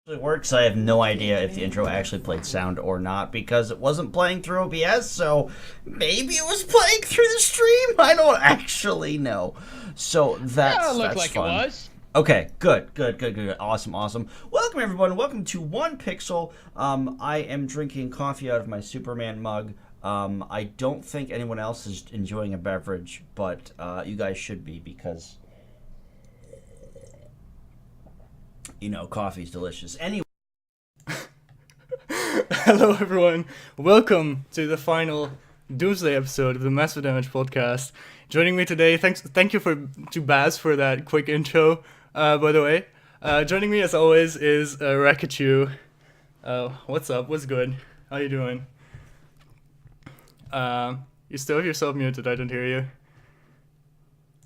It works. I have no idea if the intro actually played sound or not because it wasn't playing through OBS, so maybe it was playing through the stream. I don't actually know. So that's Looked that's like fun. it was. Okay, good. Awesome. Welcome everyone. Welcome to One Pixel. I am drinking coffee out of my Superman mug. I don't think anyone else is enjoying a beverage, but you guys should be because coffee's delicious. Anyway. Hello, everyone. Welcome to the final Doomsday episode of the Massive Damage podcast. Joining me today, thank you to Baz for that quick intro. By the way, joining me as always is Rakychu. What's up? What's good? How you doing? You still have yourself muted. I don't hear you.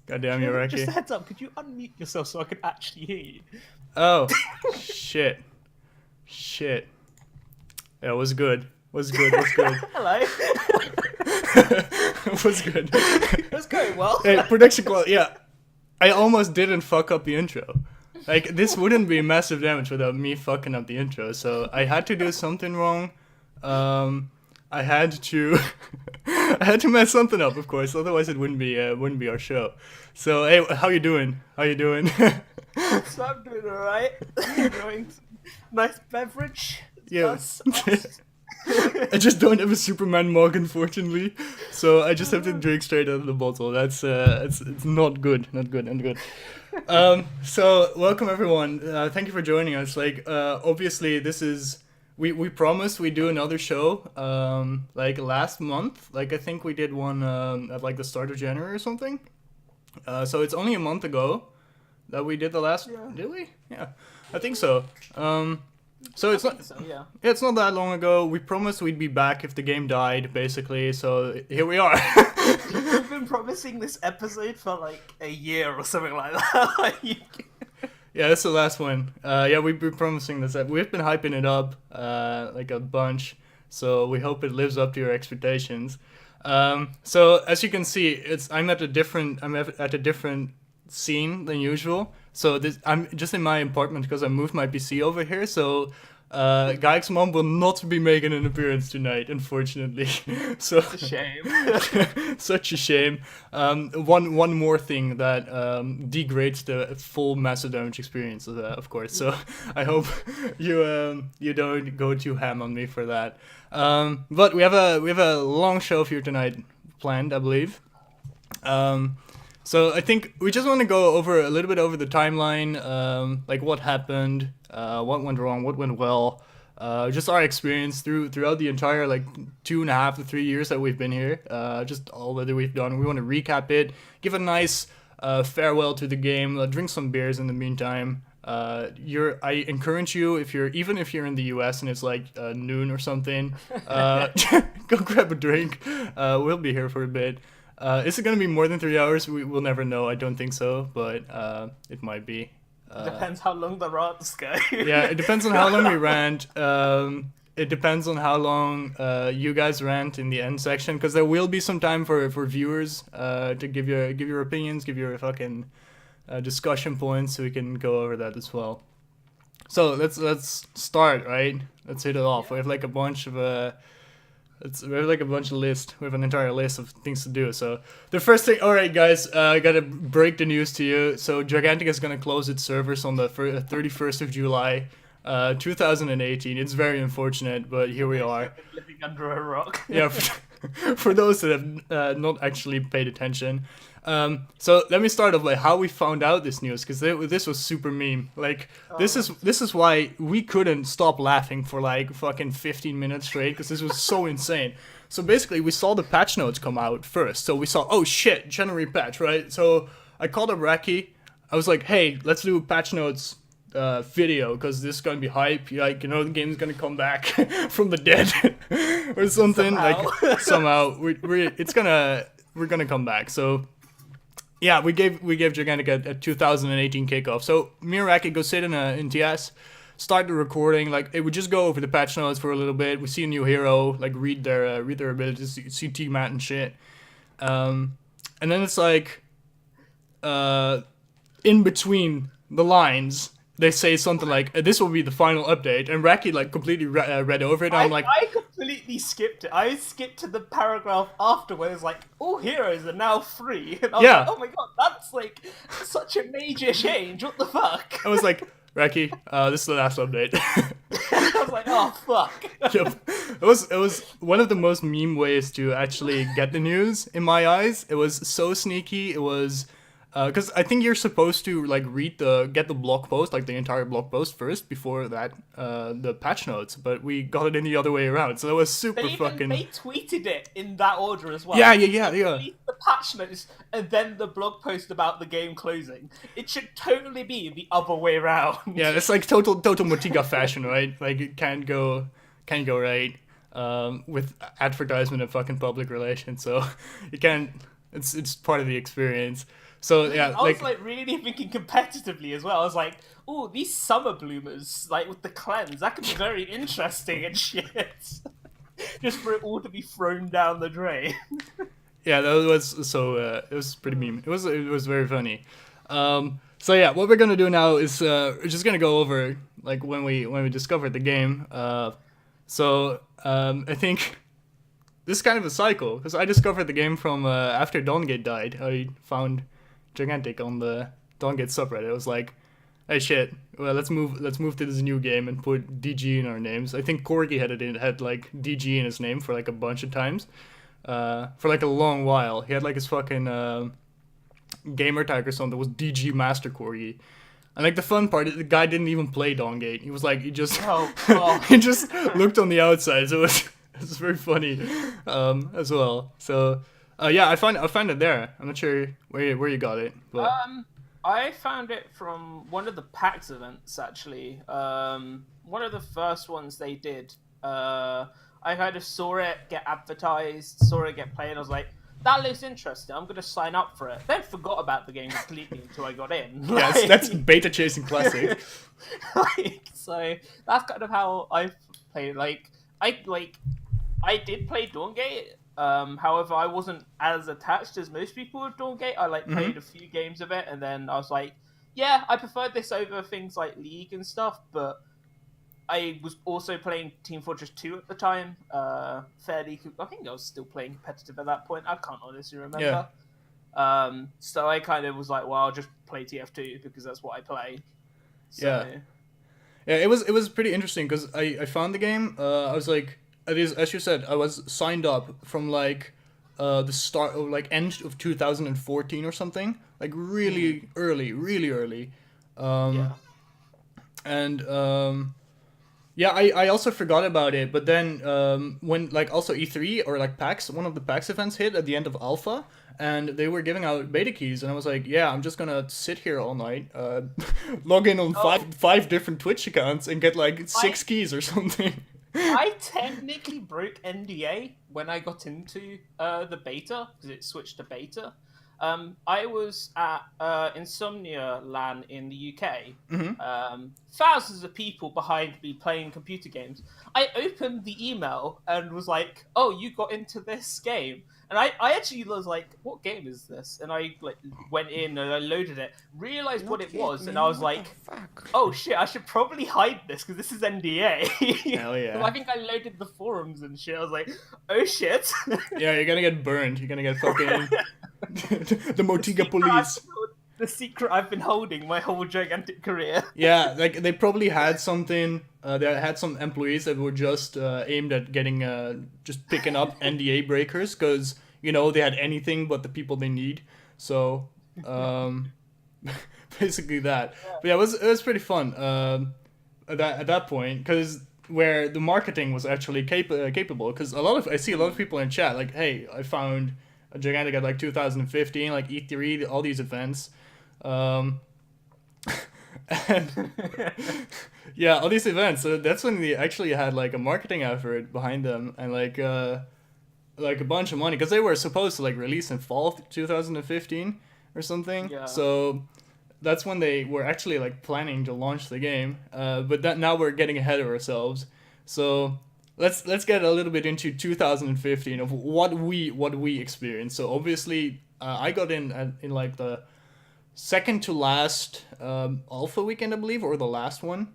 Goddamn you, Raky. Just a heads up, could you unmute yourself so I could actually hear you? Oh, shit. Yeah, was good. Hello. Was good. It's going well. Hey, production quality, yeah. I almost didn't fuck up the intro. Like, this wouldn't be Massive Damage without me fucking up the intro, so I had to do something wrong. I had to mess something up, of course, otherwise it wouldn't be our show. So, hey, how you doing? So I'm doing alright. Enjoying nice beverage. Yeah. Us. I just don't have a Superman mug, unfortunately, so I just have to drink straight out of the bottle. That's it's not good. So welcome everyone. Thank you for joining us. Like, obviously this is we promised we'd do another show. Like last month. Like I think we did one at like the start of January or something. So it's only a month ago that we did the last. Yeah. Did we? Yeah, I think so. So it's not. So, yeah. It's not that long ago. We promised we'd be back if the game died, basically. So here we are. We've been promising this episode for like a year or something like that. Yeah, that's the last one. Yeah, we've been promising this. We've been hyping it up like a bunch. So we hope it lives up to your expectations. So as you can see, I'm at a different scene than usual. So I'm just in my apartment because I moved my PC over here. So Gaiex mom will not be making an appearance tonight, unfortunately. So It's a shame. such a shame. One more thing that degrades the full Massive Damage experience, of course. So I hope you don't go too ham on me for that. But we have a long show for you tonight planned, I believe. So I think we just want to go a little bit over the timeline, like what happened, what went wrong, what went well, just our experience throughout the entire like 2.5 to 3 years that we've been here, just all that we've done. We want to recap it, give a nice farewell to the game, drink some beers in the meantime. I encourage you, even if you're in the US and it's like noon or something, go grab a drink. We'll be here for a bit. Is it going to be more than 3 hours? We'll never know. I don't think so, but it might be. Depends how long the rants go. Yeah, it depends on how long we rant. It depends on how long you guys rant in the end section, because there will be some time for viewers to give your opinions, give your fucking discussion points, so we can go over that as well. So let's start, right? Let's hit it off. We have like a bunch of list. We have an entire list of things to do. So the first thing, all right, guys, I gotta break the news to you. So Gigantic is gonna close its servers on the 31st of July, 2018. It's very unfortunate, but here we are. Living under a rock. Yeah, for those that have not actually paid attention. So let me start off like how we found out this news, because this was super meme. Like this is why we couldn't stop laughing for like fucking 15 minutes straight, because this was so insane. So basically we saw the patch notes come out first. So we saw, oh shit, January patch, right? So I called up Racky. I was like, hey, let's do a patch notes video, because this is gonna be hype. Like, the game's gonna come back from the dead or something. Like somehow we're gonna come back. So yeah, we gave Gigantic a 2018 kickoff. So me and Racky go sit in TS, start the recording. Like it would just go over the patch notes for a little bit. We see a new hero, like read their abilities, see T-Mat and shit. And then it's like in between the lines, they say something like, "This will be the final update," and Racky like completely read over it. And I'm like, I completely skipped it. I skipped to the paragraph after where it's like, all heroes are now free. And I was Yeah. like, oh my god, that's like such a major change. What the fuck? I was like, Racky, this is the last update. I was like, oh fuck. Yep. It was one of the most meme ways to actually get the news in my eyes. It was so sneaky. It was because I think you're supposed to like get the blog post, like the entire blog post first before that the patch notes, but we got it in the other way around. So it was super They fucking. tweeted it in that order as well. Yeah. The patch notes and then the blog post about the game closing. It should totally be the other way around. Yeah, it's like total Motiga fashion, right? Like it can't go right with advertisement and fucking public relations. So you can't. It's part of the experience. So yeah, I was like really thinking competitively as well. I was like, oh, these summer bloomers, like with the cleanse, that could be very interesting and shit. Just for it all to be thrown down the drain. Yeah, that was so. It was pretty meme. It was very funny. So yeah, what we're gonna do now is we're just gonna go over like when we discovered the game. So I think this is kind of a cycle because I discovered the game from after Dawngate died. I found Gigantic on the Dawngate subreddit. I was like, hey shit, well let's move to this new game and put DG in our names. I think Corgi had like DG in his name for like a bunch of times. For like a long while. He had like his fucking gamer tag or something that was DG Master Corgi. And like the fun part, the guy didn't even play Dawngate. He was like, he just he just looked on the outside. So it was very funny as well. So yeah, I found it there. I'm not sure where you got it, but I found it from one of the PAX events actually. One of the first ones they did. I kind of saw it get advertised, saw it get played. I was like, that looks interesting. I'm gonna sign up for it. Then forgot about the game completely until I got in. Yeah, that's beta chasing classic. So that's kind of how I played. I did play Dawngate. However, I wasn't as attached as most people with Dawngate. I played a few games of it, and then I was like, yeah, I preferred this over things like League and stuff. But I was also playing Team Fortress 2 at the time. I think I was still playing competitive at that point. I can't honestly remember. Yeah. So I kind of was like, well, I'll just play TF2 because that's what I play. So, yeah. It was pretty interesting because I found the game. I was like, as you said, I was signed up from like the start of like end of 2014 or something, like really early. And yeah, I also forgot about it, but then when like also E3 or like PAX, one of the PAX events hit at the end of Alpha, and they were giving out beta keys, and I was like, yeah, I'm just gonna sit here all night, log in on five different Twitch accounts and get like 6 keys or something. I technically broke NDA when I got into the beta, because it switched to beta. I was at Insomnia LAN in the UK. Mm-hmm. Thousands of people behind me playing computer games. I opened the email and was like, oh, you got into this game. And I actually was like, what game is this? And I like went in and I loaded it, realized what it was, and I was like, oh shit, I should probably hide this because this is NDA. Hell yeah. I think I loaded the forums and shit. I was like, oh shit. Yeah, you're gonna get burned. You're gonna get fucking the Motiga police. The secret I've been holding my whole gigantic career. Yeah, like they probably had something. They had some employees that were just aimed at getting, just picking up NDA breakers because they had anything but the people they need. So, basically that. But yeah, it was pretty fun. At that point, because where the marketing was actually capable. Because I see a lot of people in chat like, hey, I found a gigantic at like 2015, like E3, all these events. And yeah, all these events. So that's when they actually had like a marketing effort behind them and like a bunch of money because they were supposed to like release in fall of 2015 or something. Yeah. So that's when they were actually like planning to launch the game. But now we're getting ahead of ourselves. So let's get a little bit into 2015 of what we experienced. So obviously, I got in like the second to last alpha weekend, I believe, or the last one.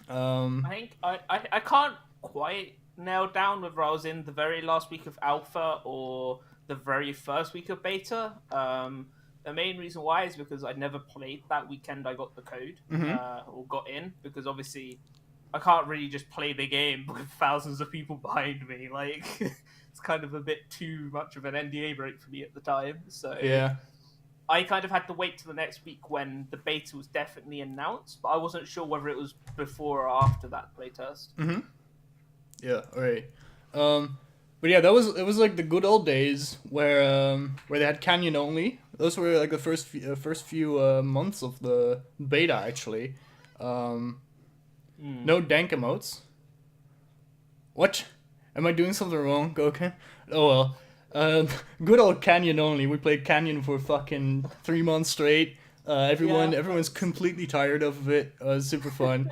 I think I can't quite nail down whether I was in the very last week of alpha or the very first week of beta. The main reason why is because I never played that weekend I got the code or got in, because obviously I can't really just play the game with thousands of people behind me. Like, it's kind of a bit too much of an NDA break for me at the time. So Yeah. I kind of had to wait till the next week when the beta was definitely announced, but I wasn't sure whether it was before or after that playtest. Mm-hmm. Yeah, alright. But yeah, it was like the good old days where they had Canyon only. Those were like the first few months of the beta actually. No dank emotes. What? Am I doing something wrong, Goken? Oh well. Good old Canyon only. We played Canyon for fucking 3 months straight. Everyone's completely tired of it. It was super fun.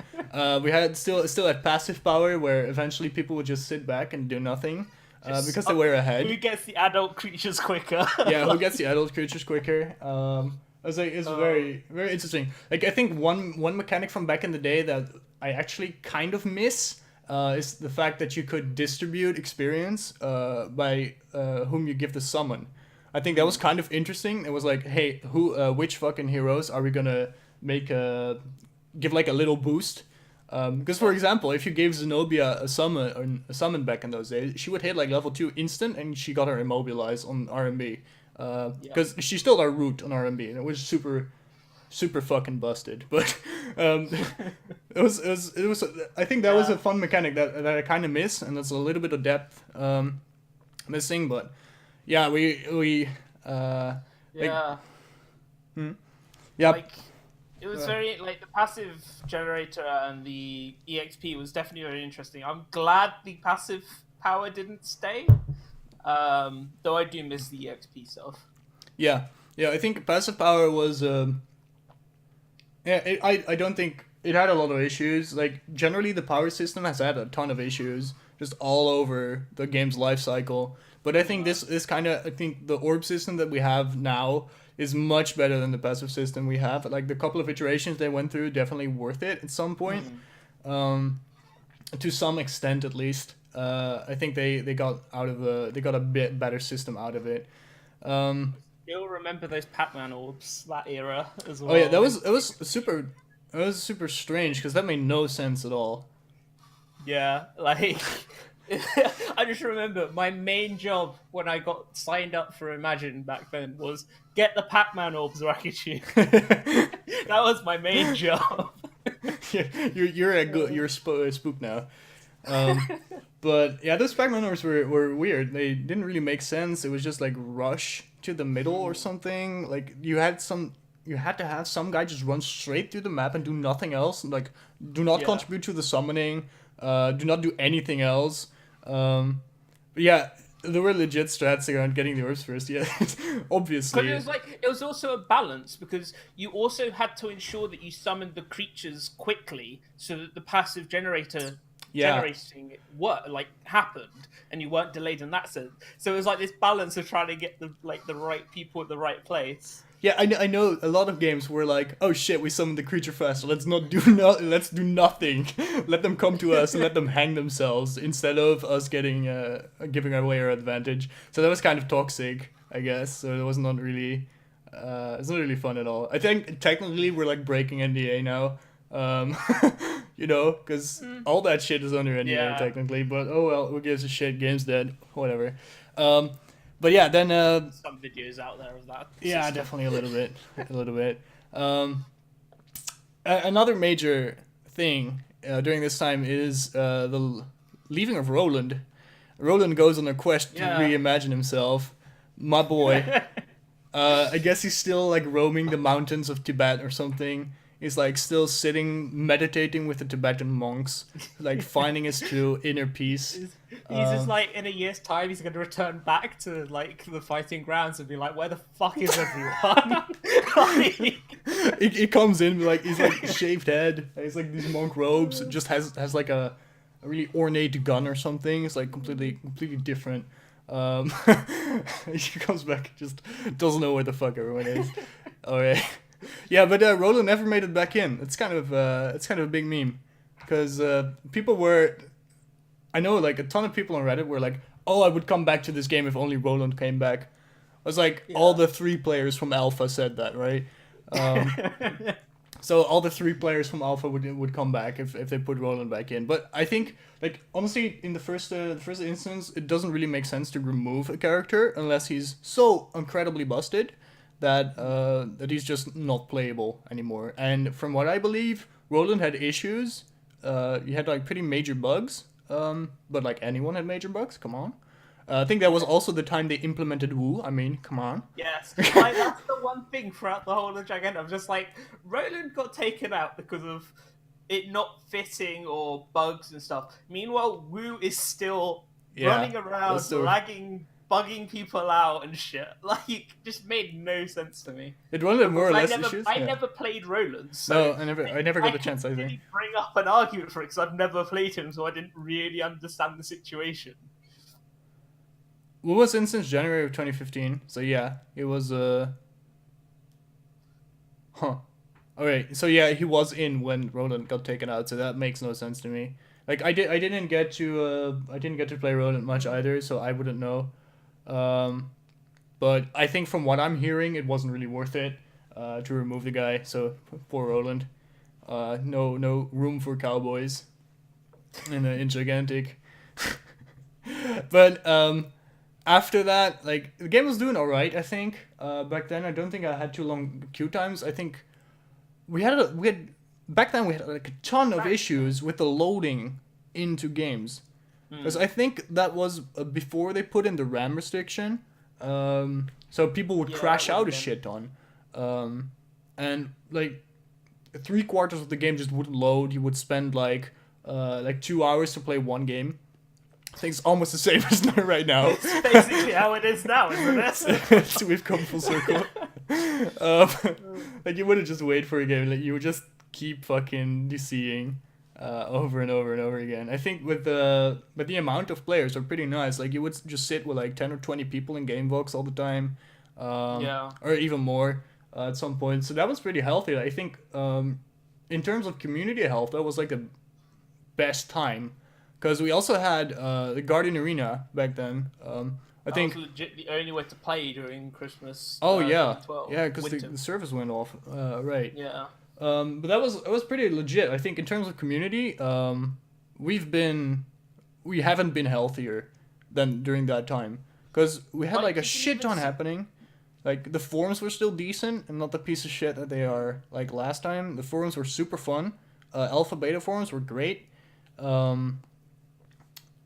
We had still had passive power where eventually people would just sit back and do nothing because they were ahead. Who gets the adult creatures quicker? Yeah, who gets the adult creatures quicker? I was like, it's very very interesting. Like I think one mechanic from back in the day that I actually kind of miss is the fact that you could distribute experience by whom you give the summon. I think that was kind of interesting. It was like, hey, which fucking heroes are we gonna make give like a little boost? Because for example, if you gave Zenobia a summon back in those days, she would hit like level 2 instant, and she got her immobilized on RMB. Because she stole our root on RMB, and it was super fucking busted. But it was. I think that was a fun mechanic that I kind of miss, and that's a little bit of depth missing. But yeah, we Yeah. Yeah. Like, it was very, like, the passive generator and the EXP was definitely very interesting. I'm glad the passive power didn't stay, though I do miss the EXP stuff. Yeah, I think passive power was, I don't think it had a lot of issues. Like, generally the power system has had a ton of issues, just all over the game's life cycle. But I think I think the orb system that we have now is much better than the passive system we have. Like, the couple of iterations they went through, definitely worth it at some point. To some extent, at least. I think they got a bit better system out of it. You'll remember those Pac-Man orbs, that era as well. Oh yeah, it was super strange because that made no sense at all. Yeah, like, I just remember my main job when I got signed up for Imagine back then was get the Pac-Man orbs, Rakychu. That was my main job. You're a spook now. But yeah, those Pac-Man orbs were weird. They didn't really make sense. It was just like rush to the middle or something. Like you had to have some guy just run straight through the map and do nothing else. Like, do not contribute to the summoning. Do not do anything else. But yeah, there were legit strats around getting the orbs first. Yeah, obviously. But it was also a balance, because you also had to ensure that you summoned the creatures quickly so that the passive generating happened, and you weren't delayed in that sense. So it was like this balance of trying to get the right people at the right place. Yeah, I know a lot of games were like, oh shit, we summoned the creature faster. Let's do nothing. Let them come to us and let them hang themselves instead of us giving away our advantage. So that was kind of toxic, I guess. So it was not really, it's not really fun at all. I think technically we're like breaking NDA now. You know, because all that shit is under NDA technically. But oh well, who gives a shit? Game's dead. Whatever. But yeah, then some videos out there of that. Yeah, definitely a little bit. Another major thing during this time is the leaving of Roland. Roland goes on a quest to reimagine himself. My boy. I guess he's still like roaming the mountains of Tibet or something. He's like still sitting, meditating with the Tibetan monks, like finding his true inner peace. He's just like, in a year's time, he's going to return back to like the fighting grounds and be like, "Where the fuck is everyone?" He comes in like he's like shaved head. He's like these monk robes. Just has like a really ornate gun or something. It's like completely different. He comes back, just doesn't know where the fuck everyone is. Okay. Yeah, but Roland never made it back in. It's kind of a big meme, because people were, I know like a ton of people on Reddit were like, oh, I would come back to this game if only Roland came back. It was like all the 3 players from Alpha said that, right? So all the 3 players from Alpha would come back if they put Roland back in. But I think, like, honestly, in the first instance, it doesn't really make sense to remove a character unless he's so incredibly busted that he's just not playable anymore. And from what I believe, Roland had issues. He had like pretty major bugs. But like anyone had major bugs. Come on. I think that was also the time they implemented Wu. I mean, come on. Yes, like, that's the one thing throughout the whole of Gigantic. I'm just like, Roland got taken out because of it not fitting or bugs and stuff. Meanwhile, Wu is still running around, lagging, bugging people out and shit. Like, it just made no sense to me. It wanted more or less issues. I never played Roland, so no, I never got the chance. I think. Really bring up an argument for it because I've never played him, so I didn't really understand the situation. It was in since January of 2015, so yeah, it was Alright, so yeah, he was in when Roland got taken out, so that makes no sense to me. Like I didn't get to play Roland much either, so I wouldn't know. But I think from what I'm hearing, it wasn't really worth it to remove the guy. So poor Roland. No room for cowboys in Gigantic. But after that, like, the game was doing alright, I think. Back then, I don't think I had too long queue times. I think back then we had like a ton of issues with the loading into games. Because I think that was before they put in the RAM restriction. So people would crash out a shit ton. And like 3/4 of the game just wouldn't load. You would spend like 2 hours to play one game. I think it's almost the same as right now. It's basically how it is now, isn't it? So we've come full circle. Like, you wouldn't just wait for a game. Like, you would just keep fucking DCing over and over and over again. I think with the amount of players are pretty nice. Like, you would just sit with like 10 or 20 people in game box all the time. Or even more at some point. So that was pretty healthy. I think in terms of community health, that was like the best time. Because we also had the Guardian Arena back then. I think that was legit the only way to play during Christmas. Oh yeah, because the service went off. Right. Yeah. But that was pretty legit. I think in terms of community, we haven't been healthier than during that time. Because we had like a shit ton happening. Like, the forums were still decent and not the piece of shit that they are like last time. The forums were super fun. Alpha beta forums were great.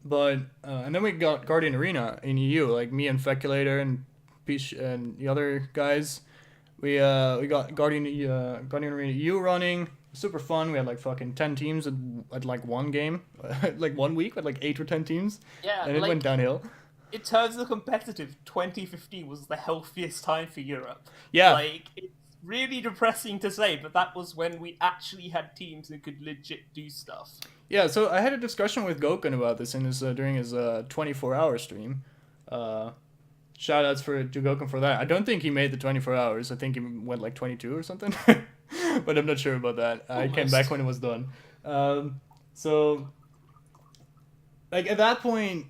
But and then we got Guardian Arena in EU, like me and Feculator and Peach and the other guys. We got Guardian Arena EU running, super fun. We had like fucking 10 teams at like one game, like 1 week with like 8 or 10 teams. Yeah, and it went downhill. In terms of competitive, 2015 was the healthiest time for Europe. Yeah, like, it's really depressing to say, but that was when we actually had teams that could legit do stuff. Yeah, so I had a discussion with Goken about this in his during his 24-hour stream. Shoutouts to Goken for that. I don't think he made the 24 hours. I think he went like 22 or something. But I'm not sure about that. I came back when it was done. So, like, at that point...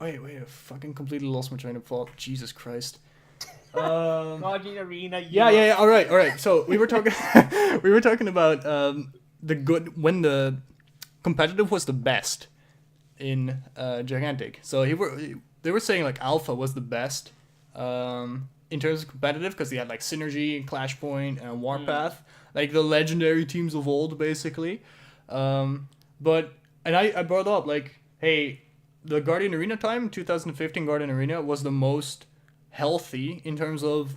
Wait, I fucking completely lost my train of thought. Jesus Christ. Guardian Arena... Yeah, alright. So, we were talking about when the competitive was the best in Gigantic. So they were saying like Alpha was the best in terms of competitive because they had like Synergy, Clash Point, and Warpath, like the legendary teams of old, basically. But I brought up like, hey, the Guardian Arena time, 2015 Guardian Arena was the most healthy in terms of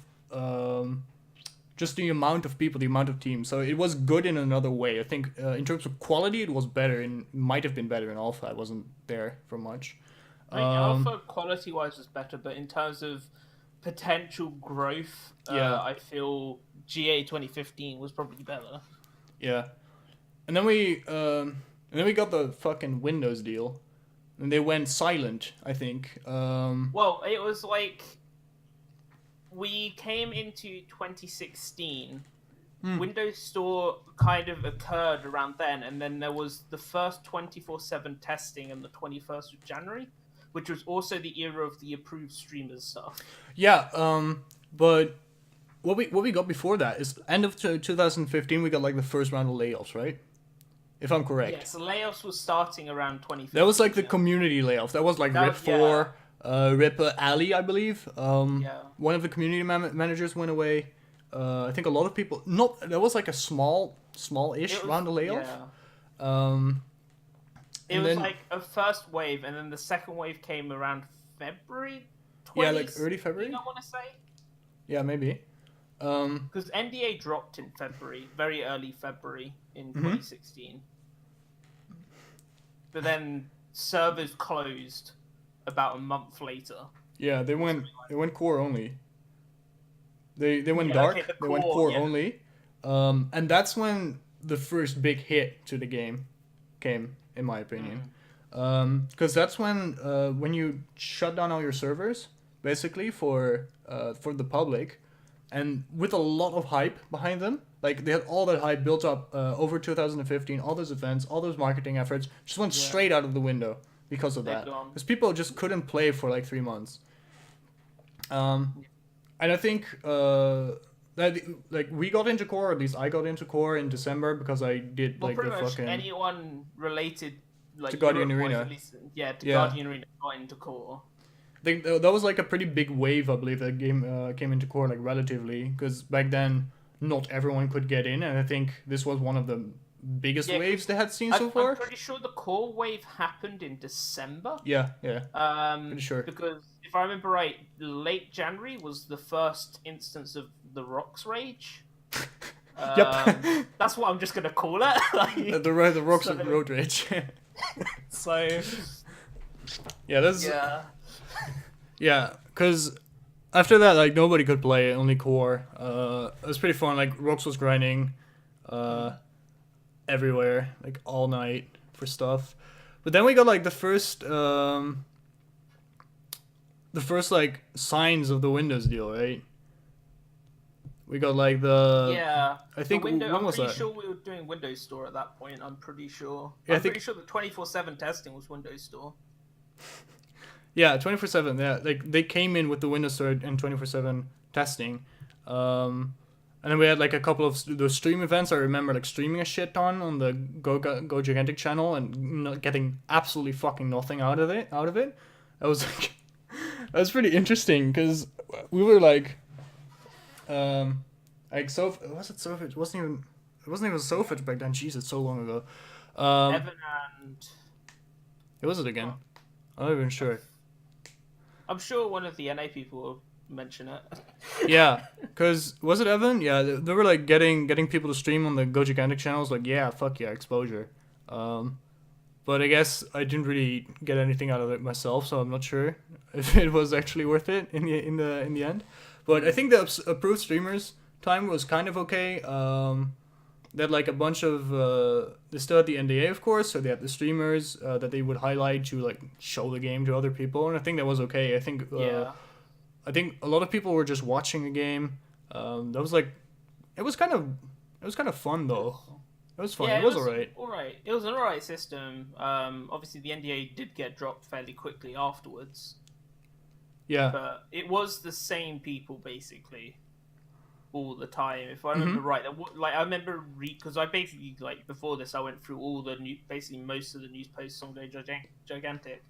just the amount of people, the amount of teams. So it was good in another way. I think in terms of quality, it was better and might have been better in Alpha. I wasn't there for much. I think Alpha quality-wise was better, but in terms of potential growth, I feel GA 2015 was probably better. Yeah, and then we got the fucking Windows deal, and they went silent. I think. Well, it was like we came into 2016. Hmm. Windows Store kind of occurred around then, and then there was the first 24/7 testing on the 21st of January, which was also the era of the approved streamers stuff. Yeah, but what we got before that is end of 2015. We got like the first round of layoffs, right? If I'm correct. Yes, the layoffs was starting around 2015. That was like the community layoffs. That was like That Rip was- 4, Rip Ali, I believe. Yeah. One of the community managers went away. I think a lot of people. Not there was like a small-ish It was- round of layoff. Yeah. It And was then- like a first wave, and then the second wave came around February. Yeah, like early 2016, February. I want to say, Yeah, maybe. because NDA dropped in February, very early February in Mm-hmm. 2016. But then servers closed about a month later. Yeah, they went core only. They went Yeah, dark. okay, the they went core, core yeah. only. And that's when the first big hit to the game came, in my opinion. Because that's when you shut down all your servers, basically for the public, and with a lot of hype behind them. Like they had all that hype built up over 2015, all those events, all those marketing efforts, just went Yeah. straight out of the window because of They're that. gone. Because people just couldn't play for like 3 months. And I think that like we got into core, or at least I got into core in December because I did Well, like pretty the much fucking anyone related, like To Guardian Europe-wise, Arena. at least, yeah, to Yeah. Guardian Arena got into core. I think that was like a pretty big wave, I believe, that game came into core like relatively, because back then not everyone could get in, and I think this was one of the biggest Yeah, waves they had seen I'm so far. pretty sure the core wave happened in December. Yeah. Pretty sure. Because if I remember right, late January was the first instance of the Rocks Rage. Yep. That's what I'm just gonna call it. Like, The rocks So- road rage. so Yeah, that's yeah. yeah, because after that, like nobody could play, only core. It was pretty fun. Like Rox was grinding, everywhere, like all night for stuff. But then we got like the first like signs of the Windows deal, right? We got like the Yeah, I think the when I'm was pretty that? sure we were doing Windows Store at that point. I'm pretty sure. Yeah, I I'm think- pretty sure the 24/7 testing was Windows Store. Yeah, 24/7. Yeah, like they came in with the Windows Store and 24/7 testing, and then we had like a couple of those stream events. I remember like streaming a shit ton on the Go Gigantic channel and not getting absolutely fucking nothing out of it. That was like that was pretty interesting because we were like was it Sofich? It wasn't even Sofich back then. Jeez, it's so long ago. Evan and It was it again? I'm not even sure. I'm sure one of the NA people will mention it. Yeah, because was it Evan? Yeah, they were like getting people to stream on the Go Gigantic channels. Like, yeah, fuck yeah, exposure. But I guess I didn't really get anything out of it myself, so I'm not sure if it was actually worth it in the end. But I think the approved streamers time was kind of okay. They had like a bunch of they still had the NDA, of course, so they had the streamers that they would highlight to like show the game to other people, and I think that was okay. I think Yeah. I think a lot of people were just watching the game. That was like, it was kind of fun though. It was fun. Yeah, it was alright. Alright. It was an alright system. Obviously the NDA did get dropped fairly quickly afterwards, Yeah, but it was the same people basically all the time. If I Mm-hmm. remember right, like I remember because I basically like before this I went through all the basically most of the news posts on Go Gigantic.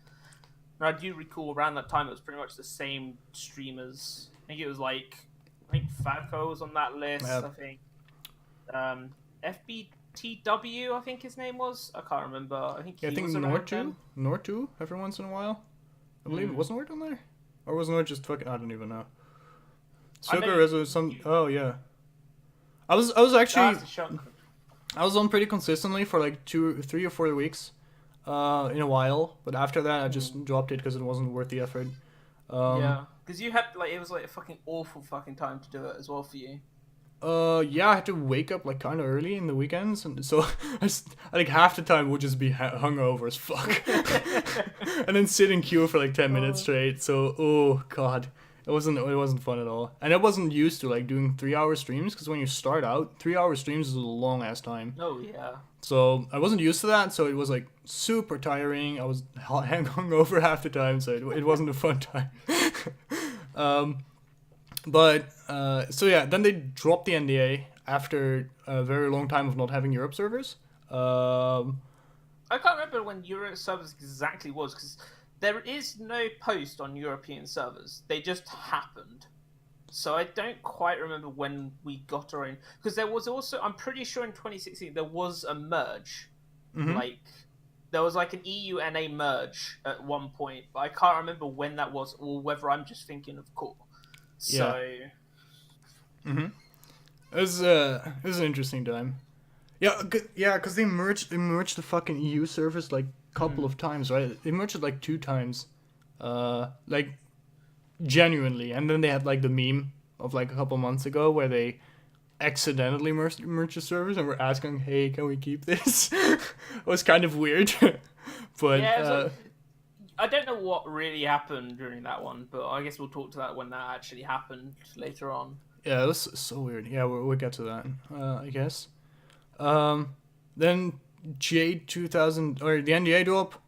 And I do recall around that time it was pretty much the same streamers. I think it was like Fabco was on that list. Yeah. I think FBTW, I think his name was. I can't remember. I think he I think was around then. Nortu every once in a while. I believe Hmm. was Nort on there, or was Nort just fucking? I don't even know. I know Sugar is some. Oh yeah. I was actually That's a shock. I was on pretty consistently for like 3 or 4 weeks, in a while. But after that, I just dropped it because it wasn't worth the effort. Yeah, because you had like it was like a fucking awful fucking time to do it as well for you. Yeah, I had to wake up like kind of early in the weekends, and so I think half the time would just be hungover as fuck, and then sit in queue for like 10 minutes straight. So, oh god, It wasn't fun at all, and I wasn't used to like doing 3 hour streams because when you start out, 3 hour streams is a long ass time. Oh yeah. So I wasn't used to that, so it was like super tiring. I was hungover half the time, so it wasn't a fun time. So yeah, then they dropped the NDA after a very long time of not having Europe servers. I can't remember when Euro servers exactly was, because there is no post on European servers. They just happened. So I don't quite remember when we got our own. Because there was also, I'm pretty sure in 2016, there was a merge. Mhm. Like, there was like an EU-NA merge at one point, but I can't remember when that was, or whether I'm just thinking of core. So... It was an interesting time. Yeah, because they merged the fucking EU servers like a couple of times, right? They merged it like 2 times, like genuinely, and then they had like the meme of like a couple months ago where they accidentally merged the servers and were asking, "Hey, can we keep this?" It was kind of weird, but Yeah, so I don't know what really happened during that one, but I guess we'll talk to that when that actually happened later on. yeah, it was so weird. Yeah, we'll get to that, I guess. Then Jade 2000 or the NDA drop,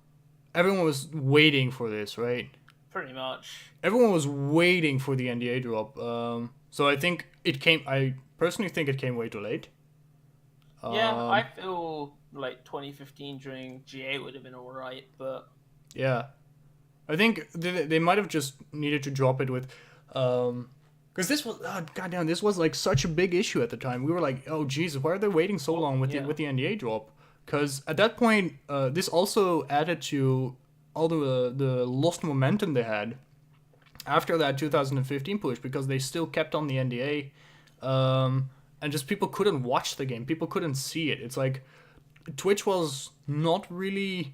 everyone was waiting for this, right? Pretty much. Everyone was waiting for the NDA drop. So I think it came. I personally think it came way too late. Yeah, I feel like 2015 during GA would have been alright, but... Yeah, I think they might have just needed to drop it with, because this was goddamn, this was like such a big issue at the time. We were like, oh Jesus, why are they waiting so long with the NDA drop? Because at that point, this also added to all the lost momentum they had after that 2015 push, because they still kept on the NDA, and just people couldn't watch the game, people couldn't see it. It's like Twitch was not really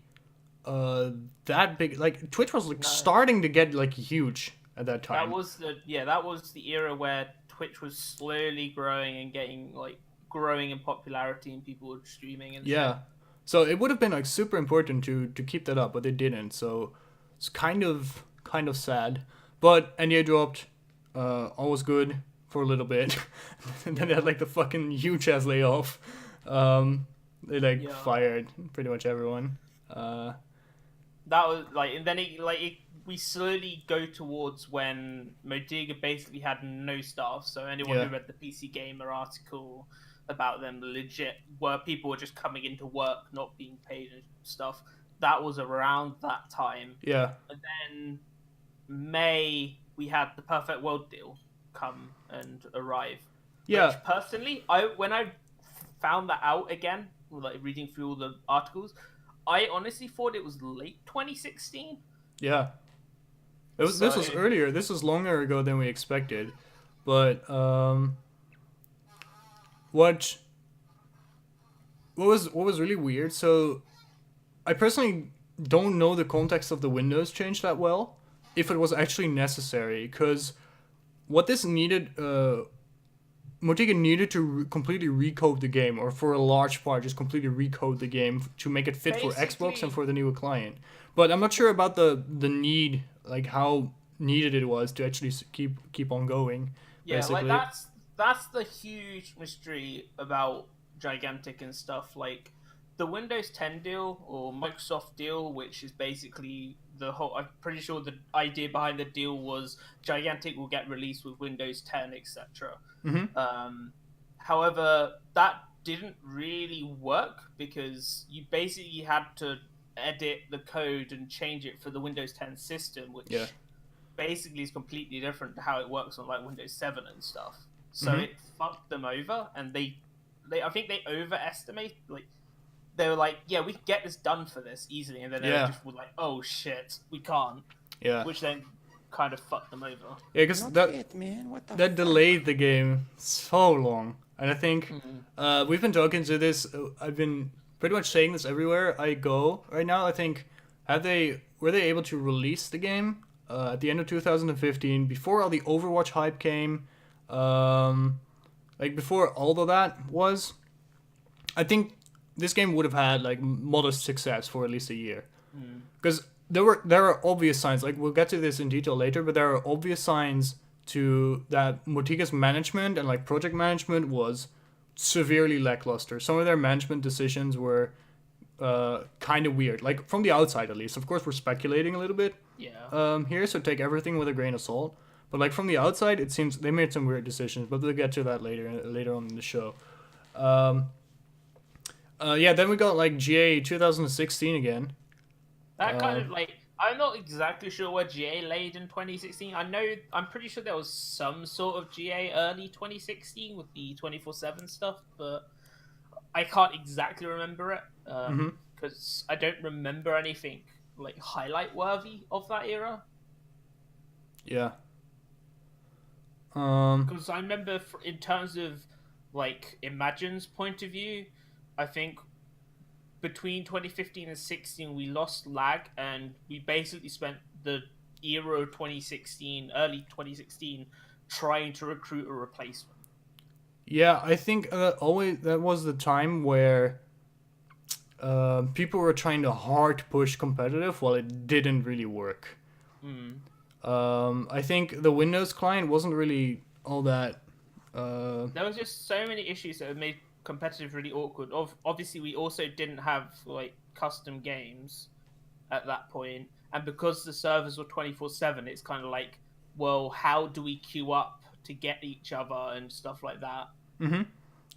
that big. Like Twitch was like starting to get like huge at that time. That was the era where Twitch was slowly growing and getting like growing in popularity, and people were streaming and yeah. shit. So it would have been like super important to keep that up, but they didn't. So it's kind of sad. But NDA dropped, all was good for a little bit. And then they had like the fucking huge ass layoff. They fired pretty much everyone. That was like, and then we slowly go towards when Modiga basically had no staff. So anyone who read the PC Gamer article about them legit, where people were just coming into work, not being paid and stuff, that was around that time. Yeah. And then May, we had the Perfect World deal come and arrive. Yeah. Which personally, when I found that out again, like reading through all the articles, I honestly thought it was late 2016. Yeah. This was earlier. This was longer ago than we expected. But what was really weird, so I personally don't know the context of the Windows change that well, if it was actually necessary, because what this needed, Motiga needed to completely recode the game, or for a large part just completely recode the game to make it fit for Xbox and for the newer client. But I'm not sure about the need, like how needed it was to actually keep on going. Yeah, basically. like that's the huge mystery about Gigantic and stuff. Like the Windows 10 deal or Microsoft deal, which is basically the whole. I'm pretty sure the idea behind the deal was Gigantic will get released with Windows 10, etc. Mm-hmm. However, that didn't really work because you basically had to edit the code and change it for the Windows 10 system, which basically is completely different to how it works on like Windows 7 and stuff. So it fucked them over, and they I think they overestimate, like they were like, yeah, we can get this done for this easily, and then they just were like, oh shit, we can't. Yeah. Which then kind of fucked them over. Yeah, because that delayed the game so long. And I think we've been talking to this, I've been pretty much saying this everywhere I go right now. I think, were they able to release the game at the end of 2015, before all the Overwatch hype came, like before all of that was, I think this game would have had like modest success for at least a year. Because there are obvious signs. Like we'll get to this in detail later, but there are obvious signs to that Motiga's management and like project management was severely lackluster. Some of their management decisions were kind of weird, like from the outside at least. Of course, we're speculating a little bit here, so take everything with a grain of salt. But like from the outside, it seems they made some weird decisions. But we'll get to that later on in the show. Then we got like GA 2016 again. That kind of like, I'm not exactly sure where GA laid in 2016. I'm pretty sure there was some sort of GA early 2016 with the 24/7 stuff, but I can't exactly remember it because I don't remember anything like highlight worthy of that era. Yeah. Because I remember in terms of like Imagine's point of view, I think between 2015 and 16 we lost lag, and we basically spent the era of 2016, early 2016, trying to recruit a replacement. Yeah, I think that was the time where people were trying to hard push competitive while it didn't really work. I think the Windows client wasn't really all that. There was just so many issues that made competitive really awkward. Obviously, we also didn't have like custom games at that point, and because the servers were 24/7, it's kind of like, well, how do we queue up to get each other and stuff like that?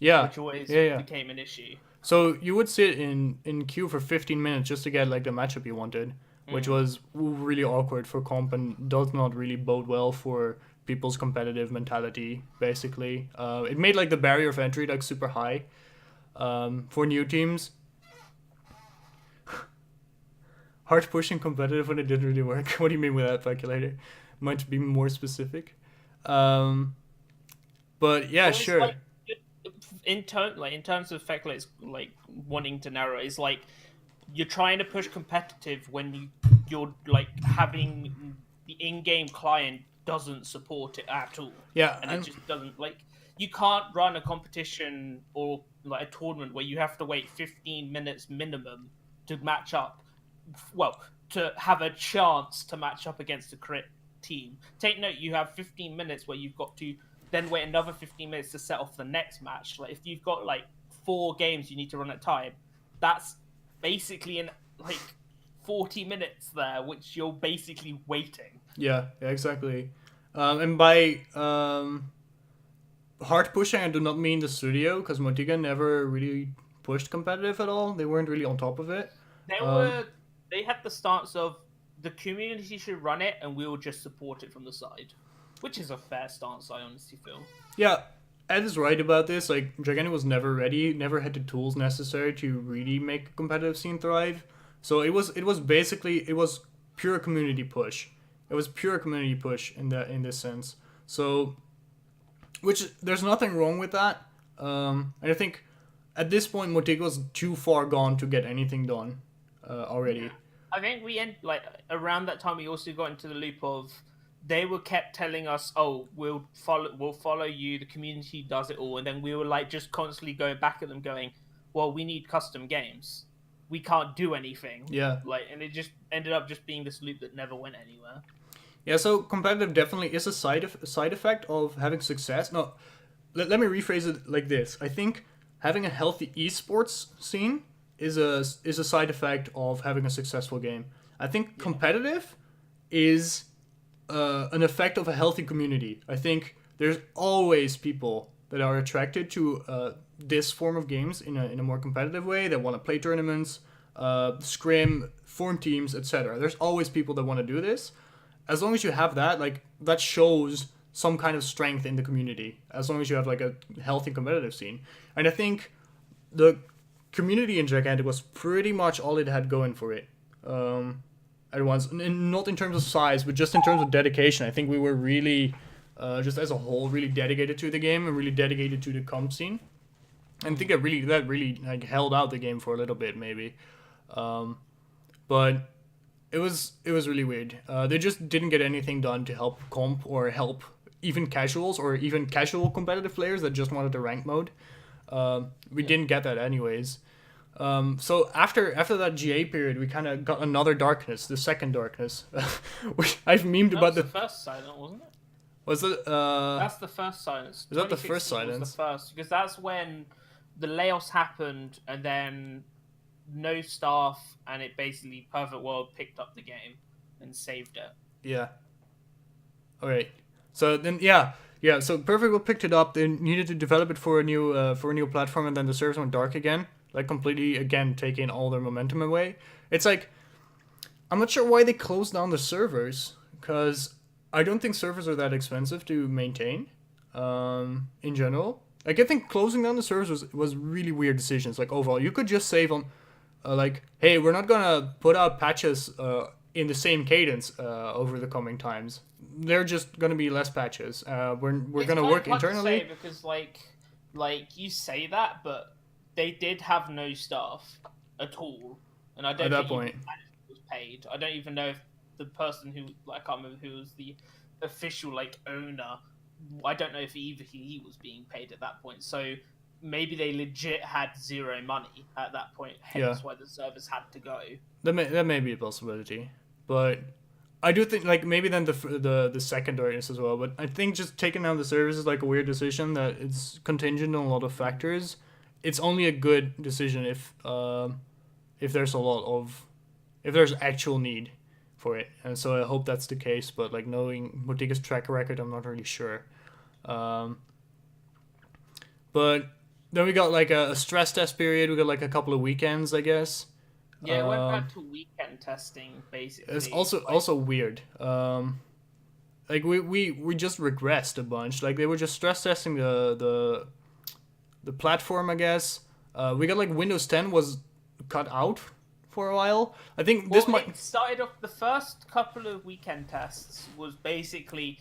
Yeah, which always became an issue. So you would sit in queue for 15 minutes just to get like the matchup you wanted, which was really awkward for comp and does not really bode well for people's competitive mentality, basically. It made like the barrier of entry like super high for new teams. Hard pushing competitive when it didn't really work. What do you mean with that, Speculator? Might be more specific. But yeah, well, sure. Like, in terms of Speculator's like wanting to narrow, is like you're trying to push competitive when you're like having the in-game client doesn't support it at all. Yeah, and it just doesn't, like, you can't run a competition or like a tournament where you have to wait 15 minutes minimum to match up. Well, to have a chance to match up against a crit team. Take note, you have 15 minutes where you've got to then wait another 15 minutes to set off the next match. Like if you've got like 4 games you need to run at time, that's basically in like 40 minutes there, which you're basically waiting. Yeah, exactly. And by hard pushing, I do not mean the studio, because Motiga never really pushed competitive at all. They weren't really on top of it. They had the stance of the community should run it and we will just support it from the side, which is a fair stance, I honestly feel. Yeah, Ed is right about this. Like, Gigantic was never ready, never had the tools necessary to really make a competitive scene thrive. So it was pure community push. It was pure community push in this sense. So, which there's nothing wrong with that. And I think at this point Motiga was too far gone to get anything done already. I think around that time we also got into the loop of they were kept telling us, "Oh, we'll follow you. The community does it all," and then we were like just constantly going back at them, going, "Well, we need custom games. We can't do anything." Yeah. And it just ended up just being this loop that never went anywhere. Yeah. So competitive definitely is a side effect of having success. No, let me rephrase it like this. I think having a healthy esports scene is a side effect of having a successful game. I think competitive is an effect of a healthy community. I think there's always people that are attracted to this form of games in a more competitive way, that want to play tournaments, scrim, form teams, etc. There's always people that want to do this. As long as you have that, like, that shows some kind of strength in the community, as long as you have like a healthy competitive scene. And I think the community in Gigantic was pretty much all it had going for it at once, and not in terms of size, but just in terms of dedication. I think we were really just as a whole really dedicated to the game and really dedicated to the comp scene, and I think that really like held out the game for a little bit maybe, but it was really weird. They just didn't get anything done to help comp or help even casuals or even casual competitive players that just wanted the rank mode. We didn't get that anyways. So after that GA period, we kind of got another darkness, the second darkness, which I've memed about the first silent, wasn't it? Was it? That's the first silence. Is that the first 2016 silence? Was the first, because that's when the layoffs happened, and then no staff, and it basically Perfect World picked up the game and saved it. Yeah. All right. So then, yeah. So Perfect World picked it up. They needed to develop it for a new platform, and then the servers went dark again, like completely again taking all their momentum away. It's like, I'm not sure why they closed down the servers, because I don't think servers are that expensive to maintain, in general. Like, I think closing down the servers was really weird decisions. Like, overall, you could just save on, like, hey, we're not gonna put out patches in the same cadence over the coming times. They're just gonna be less patches. We're gonna work internally. To say because like you say that, but they did have no staff at all, and I don't At that think point even was paid. I don't even know if the person who, like, I can't remember who was the official like owner. I don't know if either he was being paid at that point. So maybe they legit had zero money at that point. Hence why the servers had to go. That may be a possibility, but I do think like maybe then the second darkness as well. But I think just taking down the servers is like a weird decision that it's contingent on a lot of factors. It's only a good decision if there's a lot of if there's actual need for it, and so I hope that's the case. But like knowing Motiga's track record, I'm not really sure. But then we got like a stress test period. We got like a couple of weekends, I guess. Yeah, it went back to weekend testing basically. It's also weird. Like we just regressed a bunch. Like they were just stress testing the platform, I guess. We got like Windows 10 was cut out for a while. I think this might... It started off, the first couple of weekend tests was basically,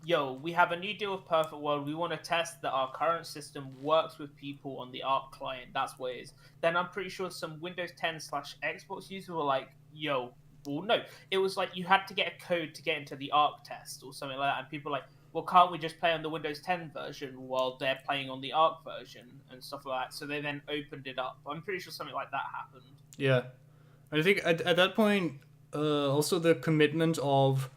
yo, we have a new deal with Perfect World. We want to test that our current system works with people on the Arc client. That's what it is. Then I'm pretty sure some Windows 10/Xbox users were like, yo, well, no. It was like you had to get a code to get into the Arc test or something like that. And people were like, well, can't we just play on the Windows 10 version while they're playing on the Arc version and stuff like that? So they then opened it up. I'm pretty sure something like that happened. Yeah. I think at that point, also the commitment of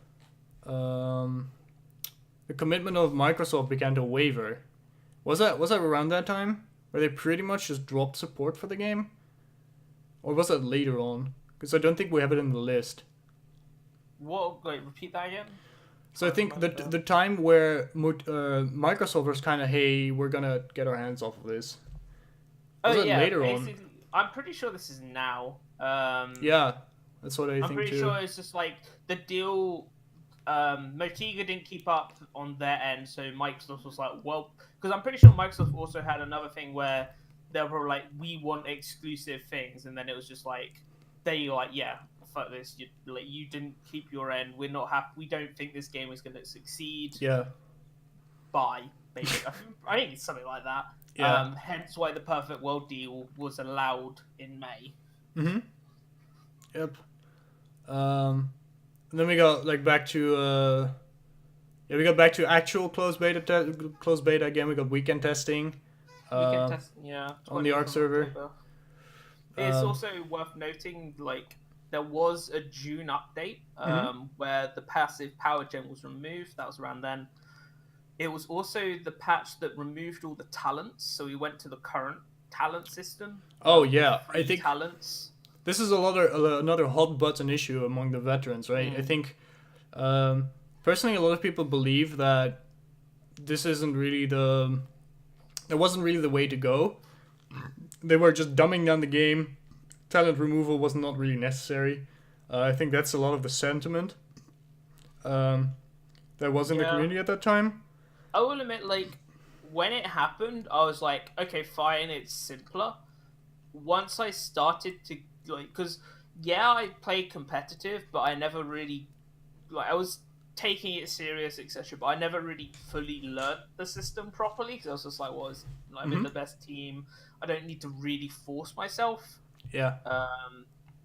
Microsoft began to waver. Was that around that time where they pretty much just dropped support for the game, or was that later on? Because I don't think we have it in the list. What? Wait, repeat that again. So I think the time where Microsoft was kind of, hey, we're gonna get our hands off of this. Was it later on? I'm pretty sure this is now. Yeah, that's what I think too. I'm pretty sure it's just like the deal. Motiga didn't keep up on their end, so Microsoft was like, well, because I'm pretty sure Microsoft also had another thing where they were like, we want exclusive things, and then it was just like they were like, yeah, fuck this, you didn't keep your end. We're not happy. We don't think this game is going to succeed. Yeah. Bye. Basically. I think it's something like that. Yeah. Hence why the Perfect World deal was allowed in May. Mm-hmm. Yep. And then we got like back to we got back to actual closed beta again. We got weekend testing. Yeah. On the Arc server. It's also worth noting, like, there was a June update where the passive power gen was removed. That was around then. It was also the patch that removed all the talents, so we went to the current talent system. Oh yeah, I think talents. This is another hot button issue among the veterans, right? I think personally, a lot of people believe that this isn't really it wasn't really the way to go. They were just dumbing down the game. Talent removal was not really necessary. I think that's a lot of the sentiment that was in the community at that time. I will admit, like, when it happened, I was like, okay, fine, it's simpler. Once I started to, like, because, yeah, I played competitive, but I never really, like, I was taking it serious, etc., but I never really fully learnt the system properly, because I was just like, well, I'm in the best team. I don't need to really force myself. Yeah.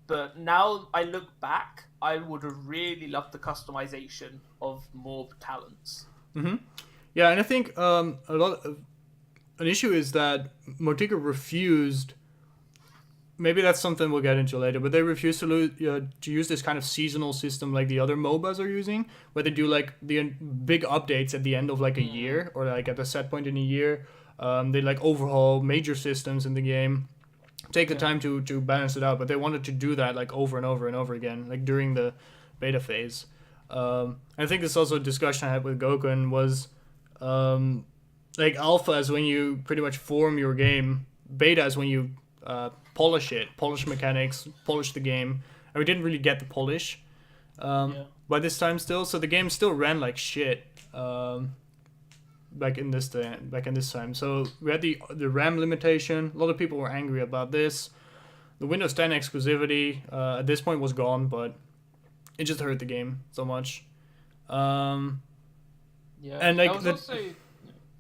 But now I look back, I would have really loved the customization of more talents. Mm-hmm. Yeah, and I think an issue is that Motiga refused maybe that's something we'll get into later, but they refuse to use this kind of seasonal system like the other MOBAs are using, where they do like the big updates at the end of like a year or like at a set point in a year. They like overhaul major systems in the game, take the time to balance it out, but they wanted to do that like over and over and over again, like during the beta phase. I think this also a discussion I had with Gokun was like alpha is when you pretty much form your game, beta is when you polish mechanics, polish the game, and we didn't really get the polish by this time still, so the game still ran like shit back in this time. So we had the RAM limitation. A lot of people were angry about this. The Windows 10 exclusivity at this point was gone, but it just hurt the game so much. And like also...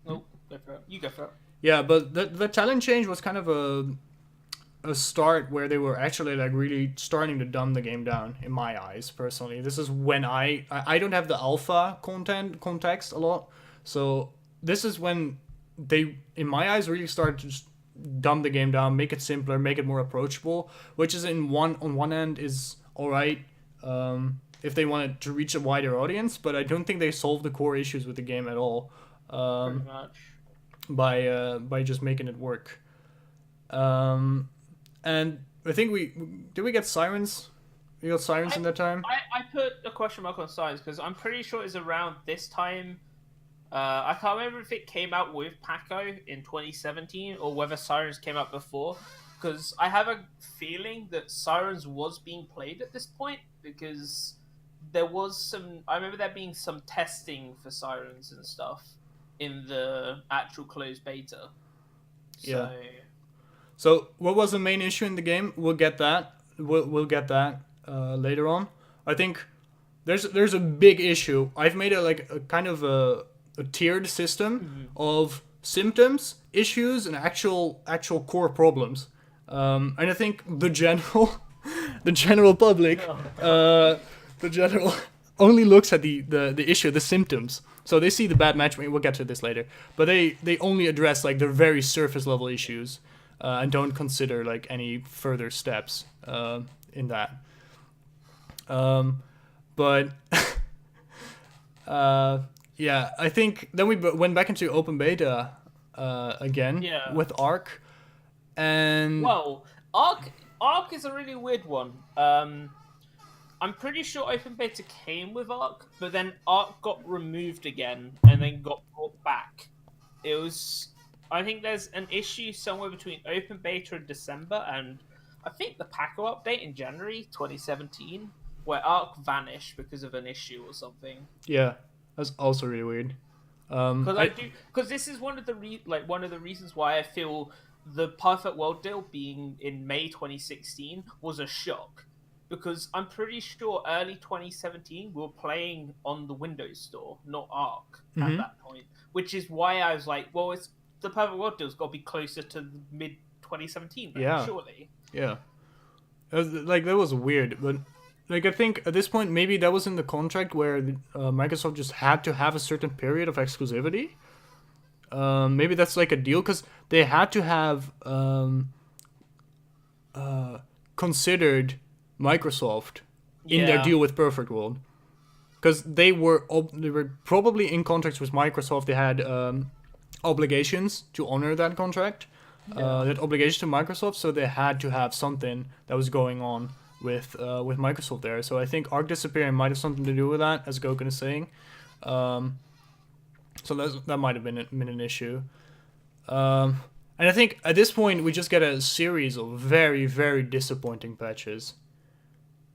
No, go for it. You go for it. Yeah, but the talent change was kind of a start where they were actually like really starting to dumb the game down in my eyes personally. This is when I don't have the alpha context a lot, so this is when they in my eyes really started to just dumb the game down, make it simpler, make it more approachable, which is on one end is all right if they wanted to reach a wider audience, but I don't think they solved the core issues with the game at all Pretty much. by just making it work. And I think we get sirens? We got sirens in that time? I put a question mark on sirens because I'm pretty sure it's around this time. I can't remember if it came out with Paco in 2017 or whether Sirens came out before, because I have a feeling that Sirens was being played at this point because there was some... I remember there being some testing for Sirens and stuff in the actual closed beta. Yeah. So what was the main issue in the game? We'll get that. We'll get that later on. I think there's a big issue. I've made a kind of a tiered system of symptoms, issues, and actual core problems. And I think the general public, the general only looks at the issue, the symptoms. So they see the bad matchmaking. We'll get to this later, but they only address like the very surface level issues and don't consider like any further steps in that. But yeah, I think then we went back into open beta again with Arc, and well, Arc is a really weird one. I'm pretty sure open beta came with Arc, but then Arc got removed again and then got brought back. I think there's an issue somewhere between open beta in December and I think the Paco update in January 2017, where Arc vanished because of an issue or something. Yeah. That's also really weird. Because this is one of the reasons why I feel the Perfect World deal being in May 2016 was a shock, because I'm pretty sure early 2017 we were playing on the Windows Store, not Arc at that point, which is why I was like, well, it's the Perfect World deal's got to be closer to mid 2017, surely. Yeah, like that was weird, but. Like, I think at this point, maybe that was in the contract where Microsoft just had to have a certain period of exclusivity. Maybe that's like a deal, because they had to have considered Microsoft in their deal with Perfect World. Because they were probably in contracts with Microsoft. They had obligations to honor that contract, that obligation to Microsoft, so they had to have something that was going on with Microsoft there. So I think Arc disappearing might have something to do with that, as Gokun is saying. So that might have been an issue. And I think at this point we just get a series of very, very disappointing patches.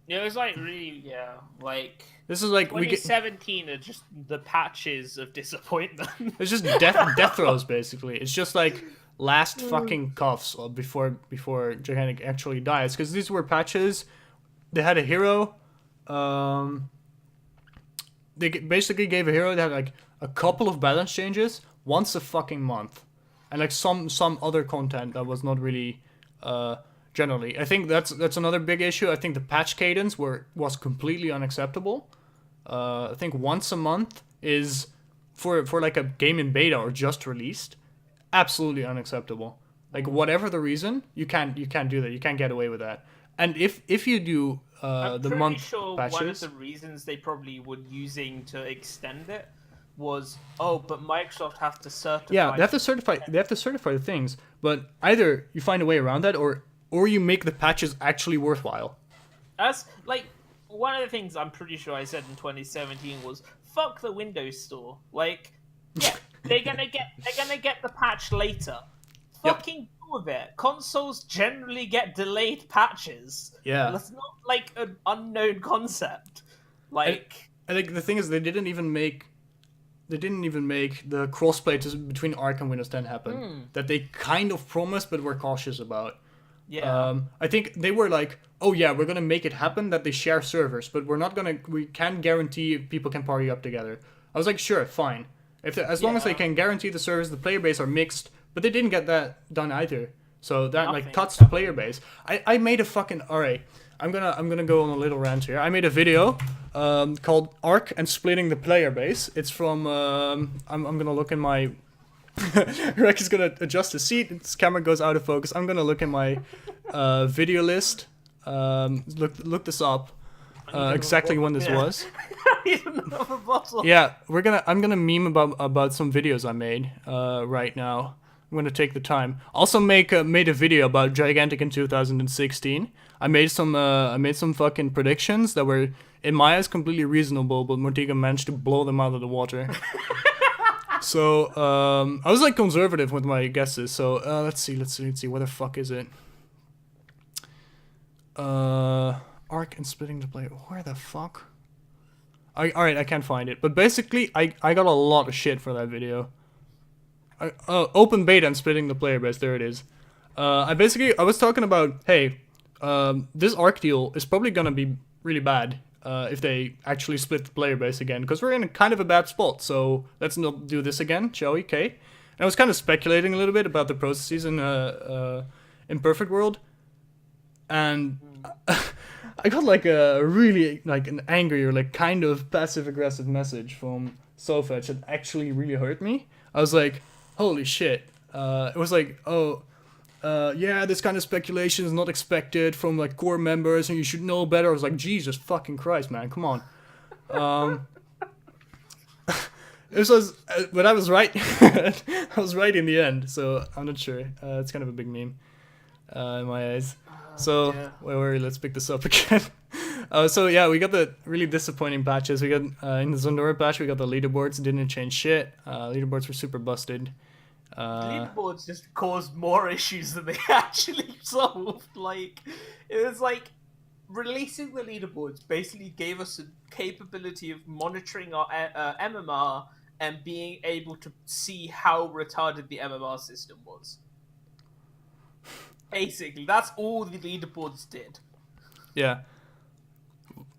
Yeah, it was like really, like... This is like 2017 are just the patches of disappointment. It's just death throws, basically. It's just like last fucking coughs before Gigantic actually dies, because these were patches. They had a hero. They basically gave a hero that had like a couple of balance changes once a fucking month, and like some other content that was not really generally. I think that's another big issue. I think the patch cadence was completely unacceptable. I think once a month is for like a game in beta or just released, absolutely unacceptable. Like whatever the reason, you can't do that. You can't get away with that. And if you do I'm the pretty month sure patches, one of the reasons they probably were using to extend it was, oh, but Microsoft have to certify. yeah, they have to certify. They have to certify the things. But either you find a way around that, or you make the patches actually worthwhile. As like one of the things I'm pretty sure I said in 2017 was, fuck the Windows Store. Like, yeah, they're gonna get the patch later. Yep. Fucking deal with it. Consoles generally get delayed patches. Yeah. That's not like an unknown concept. Like, I think the thing is, they didn't even make the crossplay between Arc and Windows 10 happen. That they kind of promised, but were cautious about. yeah. I think they were like, oh yeah, we're gonna make it happen that they share servers, but we can't guarantee people can party up together. I was like, sure, fine. As long as they can guarantee the servers, the player base are mixed, but they didn't get that done either. So that like cuts the player base. I made a fucking alright. I'm gonna go on a little rant here. I made a video called Arc and Splitting the Player Base. It's from I'm gonna look in my Rek is gonna adjust his seat. His camera goes out of focus. I'm gonna look in my video list. Look this up. Exactly when this was. Another bottle. Yeah, I'm gonna meme about some videos I made right now. I'm gonna take the time. Also made a video about Gigantic in 2016. I made some fucking predictions that were in my eyes completely reasonable, but Mortiga managed to blow them out of the water. So I was like conservative with my guesses. So let's see. Where the fuck is it? Arc and Splitting the Player. Where the fuck? Alright, I can't find it. But basically, I got a lot of shit for that video. Open beta and Splitting the Player Base. There it is. I was talking about, hey, this Arc deal is probably gonna be really bad if they actually split the player base again, because we're in kind of a bad spot. So let's not do this again, shall we? Okay. And I was kind of speculating a little bit about the processes in Perfect World, and I got like a really like an angry or like kind of passive aggressive message from Sofetch that actually really hurt me. I was like, holy shit. It was like, yeah, this kind of speculation is not expected from like core members and you should know better. I was like, Jesus fucking Christ, man, come on. It was, but I was right. I was right in the end, so I'm not sure. It's kind of a big meme in my eyes. So, wait, let's pick this up again. So yeah, we got the really disappointing patches. We got in the Zondora patch, we got the leaderboards. Didn't change shit. Leaderboards were super busted. Leaderboards just caused more issues than they actually solved. Like, it was like releasing the leaderboards basically gave us a capability of monitoring our MMR and being able to see how retarded the MMR system was. Basically, that's all the leaderboards did. Yeah.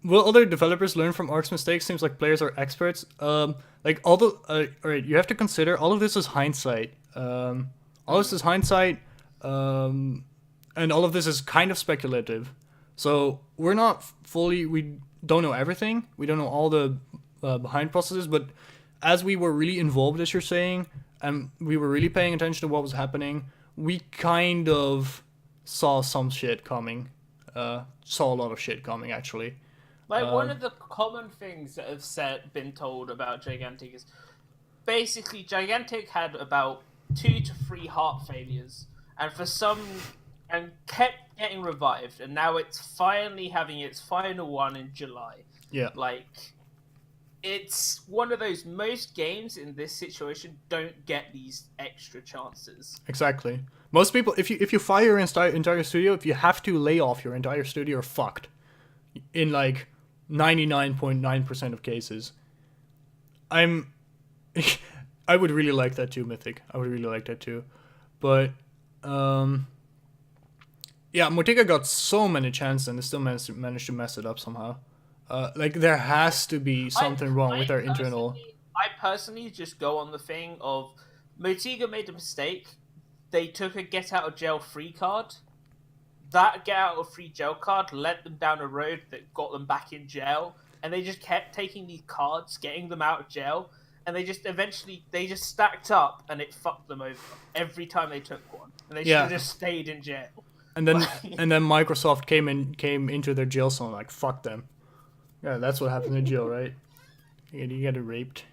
Will other developers learn from Arc's mistakes? Seems like players are experts. Like all the alright, you have to consider all of this is hindsight. All this is hindsight, and all of this is kind of speculative. So we're not we don't know everything. We don't know all the behind processes. But as we were really involved, as you're saying, and we were really paying attention to what was happening, we kind of saw some shit coming. Saw a lot of shit coming, actually. Like, one of the common things that have been told about Gigantic is basically Gigantic had about 2 to 3 heart failures, and kept getting revived, and now it's finally having its final one in July. Yeah. Like, it's one of those, most games in this situation don't get these extra chances. Exactly. Most people, if you fire your entire studio, if you have to lay off your entire studio, you're fucked. In like 99.9% of cases. I would really like that too, Mythic. I would really like that too. But yeah, Mortiga got so many chances and they still managed to mess it up somehow. Like, there has to be something wrong with our internal... I personally just go on the thing of Mortiga made a mistake. They took a get out of jail free card. That get out of free jail card led them down a road that got them back in jail. And they just kept taking these cards, getting them out of jail. and they just eventually stacked up, and it fucked them over every time they took one, and they should Yeah. have just stayed in jail. And then Microsoft came into their jail zone, like, fuck them. Yeah, that's what happened in jail, right? You get raped.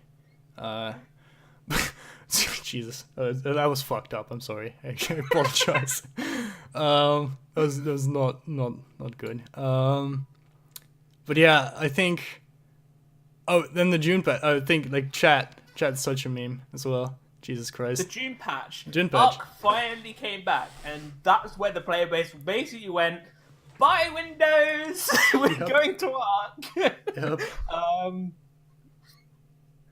Jesus, that was fucked up. I'm sorry. I apologize. That was not good. But yeah, I think. Oh, then the June patch. I think like chat's such a meme as well. Jesus Christ. The June patch. June patch. Arc finally came back, and that's where the player base basically went, "Bye, Windows. We're going to Arc." Yep.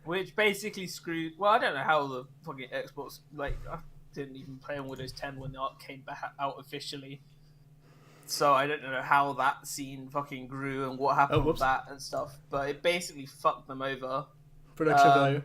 Which basically screwed. Well, I don't know how the fucking Xbox. Like, I didn't even play on Windows 10 when the Arc came back out officially. So I don't know how that scene fucking grew and what happened with that and stuff. But it basically fucked them over. Production value.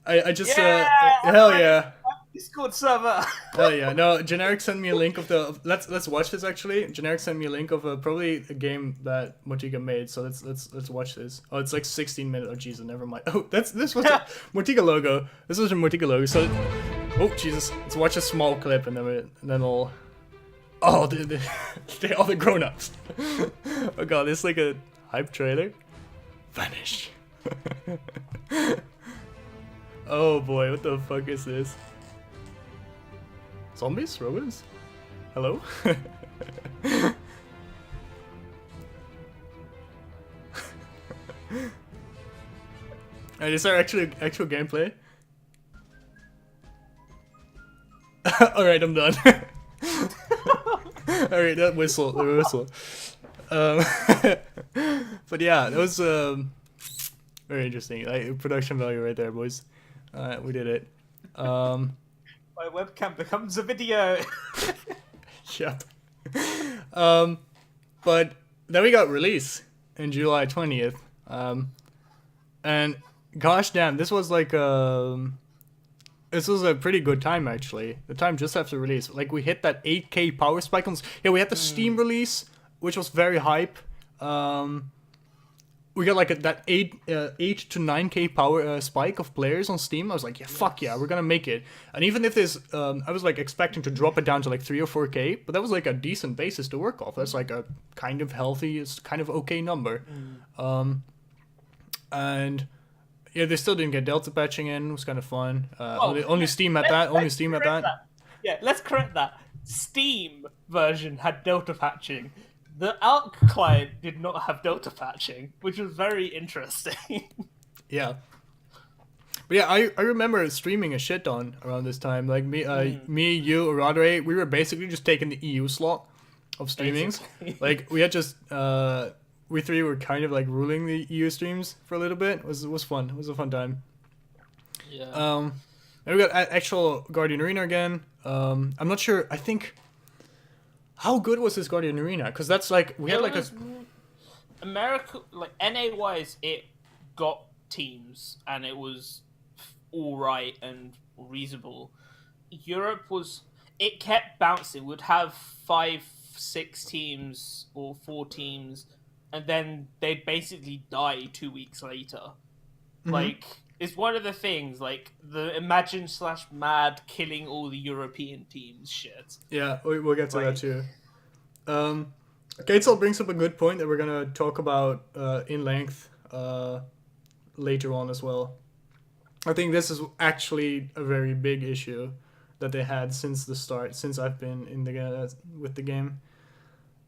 I just yeah, hell yeah. Discord server. Hell yeah. No, Generic sent me a link of the let's watch this actually. Generic sent me a link of probably a game that Motiga made, so let's watch this. Oh, it's like 16 minutes. Oh Jesus, never mind. Oh, this was a Motiga logo. This was a Motiga logo. So oh Jesus. Let's watch a small clip and then we'll oh they all the grown-ups. Oh god, this is like a hype trailer. Vanish. Oh boy, what the fuck is this? Zombies? Robots? Hello? Alright, is there actual gameplay? Alright, I'm done. Alright, the whistle. But yeah, that was very interesting. Like, production value right there, boys. We did it. My webcam becomes a video. Yep. But then we got release in July 20th. And gosh damn, this was like this was a pretty good time actually. The time just after release. Like we hit that 8K power spike on we had the Steam release, which was very hype. We got like that 8 to 9K power spike of players on Steam. I was like, yeah, fuck yeah, we're gonna make it. And even if this, I was like expecting to drop it down to like 3 or 4K, but that was like a decent basis to work off. That's like a kind of healthy, it's kind of okay number. And yeah, they still didn't get Delta patching in. It was kind of fun. Only Steam at that. Only Steam at that. Yeah, let's correct that. Steam version had Delta patching. The Arc client did not have Delta patching, which was very interesting. Yeah. But yeah, I remember streaming a shit ton around this time. Like me, you, Radre, we were basically just taking the EU slot of streamings. Like we had just we three were kind of like ruling the EU streams for a little bit. It was fun. It was a fun time. Yeah. And we got actual Guardian Arena again. I'm not sure. I think. How good was this Guardian Arena? Because that's like we had like a America, like NA wise, it got teams and it was all right and reasonable. Europe it kept bouncing. We'd have 5, 6 teams or 4 teams, and then they'd basically die 2 weeks later. Mm-hmm. Like it's one of the things, like the Imagine/Mad killing all the European teams shit. Yeah, we'll get to that too. Gaiex brings up a good point that we're gonna talk about in length later on as well. I think this is actually a very big issue that they had since the start, since I've been in the with the game.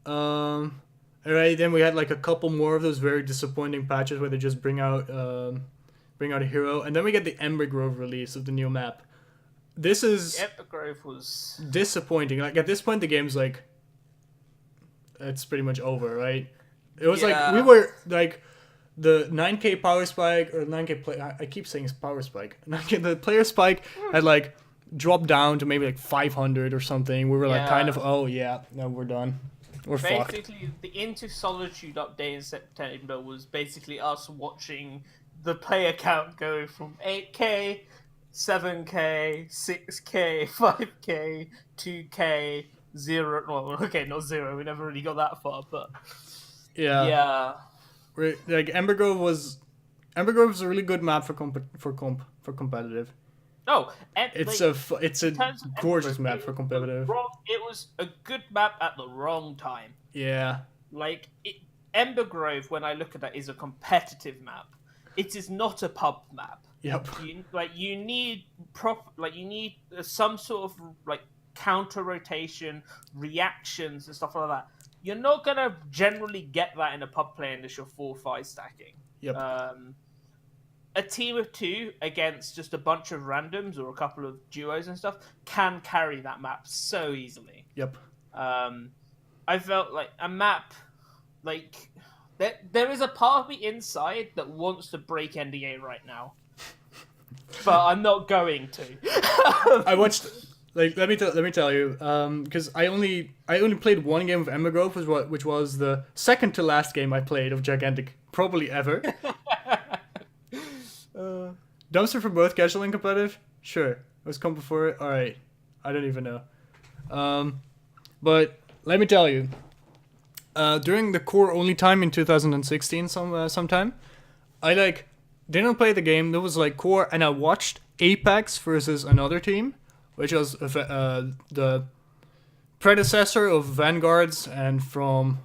Alright, then we had like a couple more of those very disappointing patches where they just bring out a hero, and then we get the Ember Grove release of the new map. This is Ember Grove was disappointing. Like at this point, the game's like it's pretty much over, right? It was like we were like the 9K power spike or 9K play. I keep saying it's power spike. 9K, the player spike had like dropped down to maybe like 500 or something. We were like kind of no, we're done. We're fucked. Basically, the Into Solitude update in September was basically us watching the player count go from 8K, 7K, 6K, 5K, 2K, 0. Well, okay, not 0. We never really got that far, but yeah. Like Ember Grove Ember Grove is a really good map for competitive. Oh, It's like, it's a gorgeous map for competitive. It was a good map at the wrong time. Yeah. Like Ember Grove, when I look at that, is a competitive map. It is not a pub map. Yep. You need some sort of like counter rotation, reactions and stuff like that. You're not gonna generally get that in a pub play unless you're 4-5 stacking. Yep. A team of 2 against just a bunch of randoms or a couple of duos and stuff can carry that map so easily. Yep. I felt like a map, like there is a part of me inside that wants to break NDA right now, but I'm not going to. I watched. Like let me tell you, because I only played one game of Ember Grove, which was the second to last game I played of Gigantic probably ever. Dumpster for both casual and competitive? Sure. It was come before it? Alright. I don't even know. But let me tell you. During the core only time in 2016 sometime, I didn't play the game. There was core and I watched Apex versus another team, which was the predecessor of Vanguards and from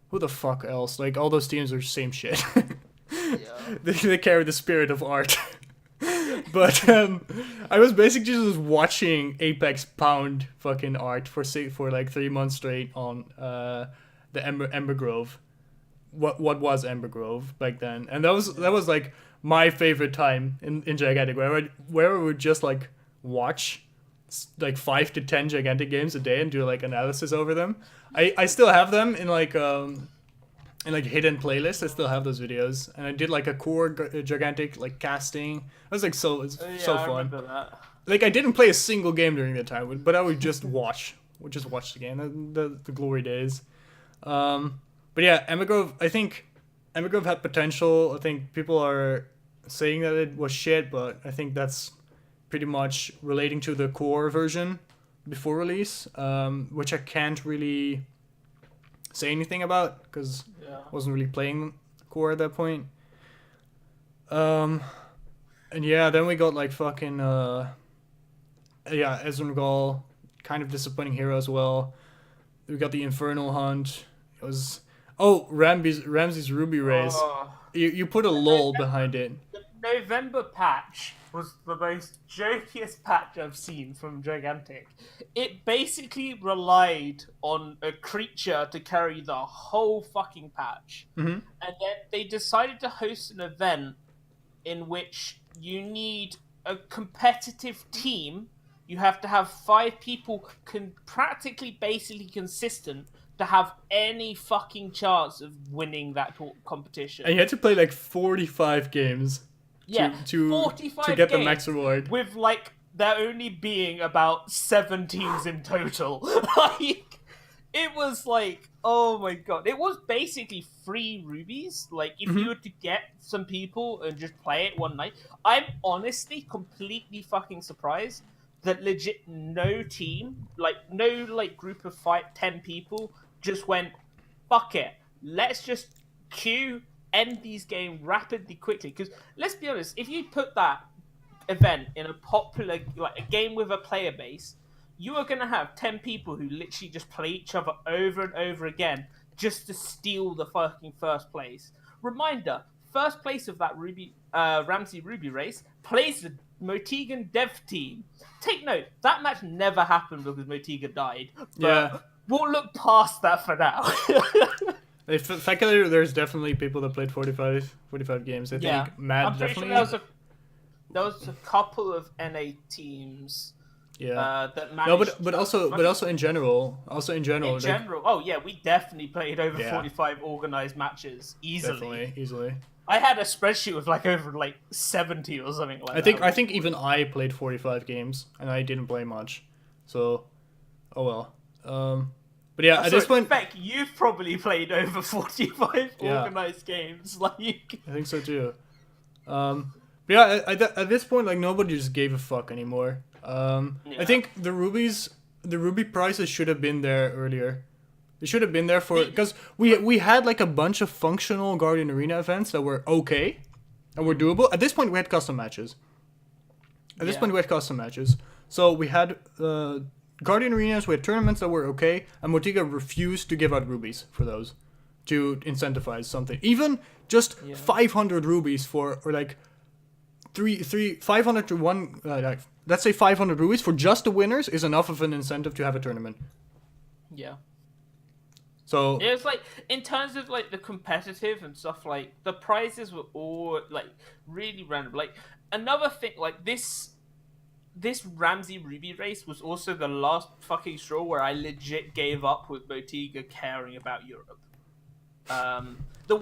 who the fuck else? All those teams are same shit. Yeah. They carry the spirit of art. But I was basically just watching Apex pound fucking art for 3 months straight on the Ember Grove. What was Ember Grove back then? And that was my favorite time in Gigantic, where I would just watch 5 to 10 Gigantic games a day and do analysis over them. I still have them in hidden playlists. I still have those videos, and I did a core Gigantic casting. It was so fun. I remember that. I didn't play a single game during that time, but I would just watch. The game, the glory days. But yeah, Ember Grove. I think Ember Grove had potential. I think people are saying that it was shit, but I think that's pretty much relating to the core version before release, which I can't really say anything about because I wasn't really playing core at that point. And yeah, then we got fucking Ezreal, kind of disappointing hero as well. We got the Infernal Hunt. It was Ramsey's Ruby race. You put a lull behind it. The November patch was the most jokiest patch I've seen from Gigantic. It basically relied on a creature to carry the whole fucking patch. Mm-hmm. And then they decided to host an event in which you need a competitive team. You have to have 5 people practically basically consistent to have any fucking chance of winning that competition. And you had to play 45 games. To 45 get games the max reward. with there only being about 7 teams in total. It was oh my god. It was basically free rubies. If you were to get some people and just play it one night, I'm honestly completely fucking surprised that legit no team, no group of 10 people just went, fuck it, let's just end these games rapidly, quickly. Because let's be honest, if you put that event in a popular, a game with a player base, you are going to have 10 people who literally just play each other over and over again just to steal the fucking first place. Reminder, first place of that Ramsey Ruby race plays the Motigan dev team. Take note, that match never happened because Motiga died. But we'll look past that for now. The fact that there's definitely people that played 45 games. I think Mad I'm pretty definitely. Sure there was a couple of NA teams. That managed. No, but also in general. We definitely played over 45 organized matches easily. Easily. I had a spreadsheet with over 70 or something like that. I think even I played 45 games and I didn't play much. So, oh well. But yeah, at this point, Beck, you've probably played over 45 organized games. I think so too. But yeah, at this point, nobody just gave a fuck anymore. I think the Ruby prices should have been there earlier. They should have been there because we had a bunch of functional Guardian Arena events that were okay, and were doable. At this point, we had custom matches. So we had Guardian Arenas, we had tournaments that were okay, and Motiga refused to give out rubies for those to incentivize something. Even just 500 rubies or like 500 to one, let's say 500 rubies for just the winners is enough of an incentive to have a tournament. Yeah. So it was like, in terms of like the competitive and stuff, like the prizes were all like really random. Like another thing, like this Ramsey Ruby race was also the last fucking straw where I legit gave up with Motiga caring about Europe. The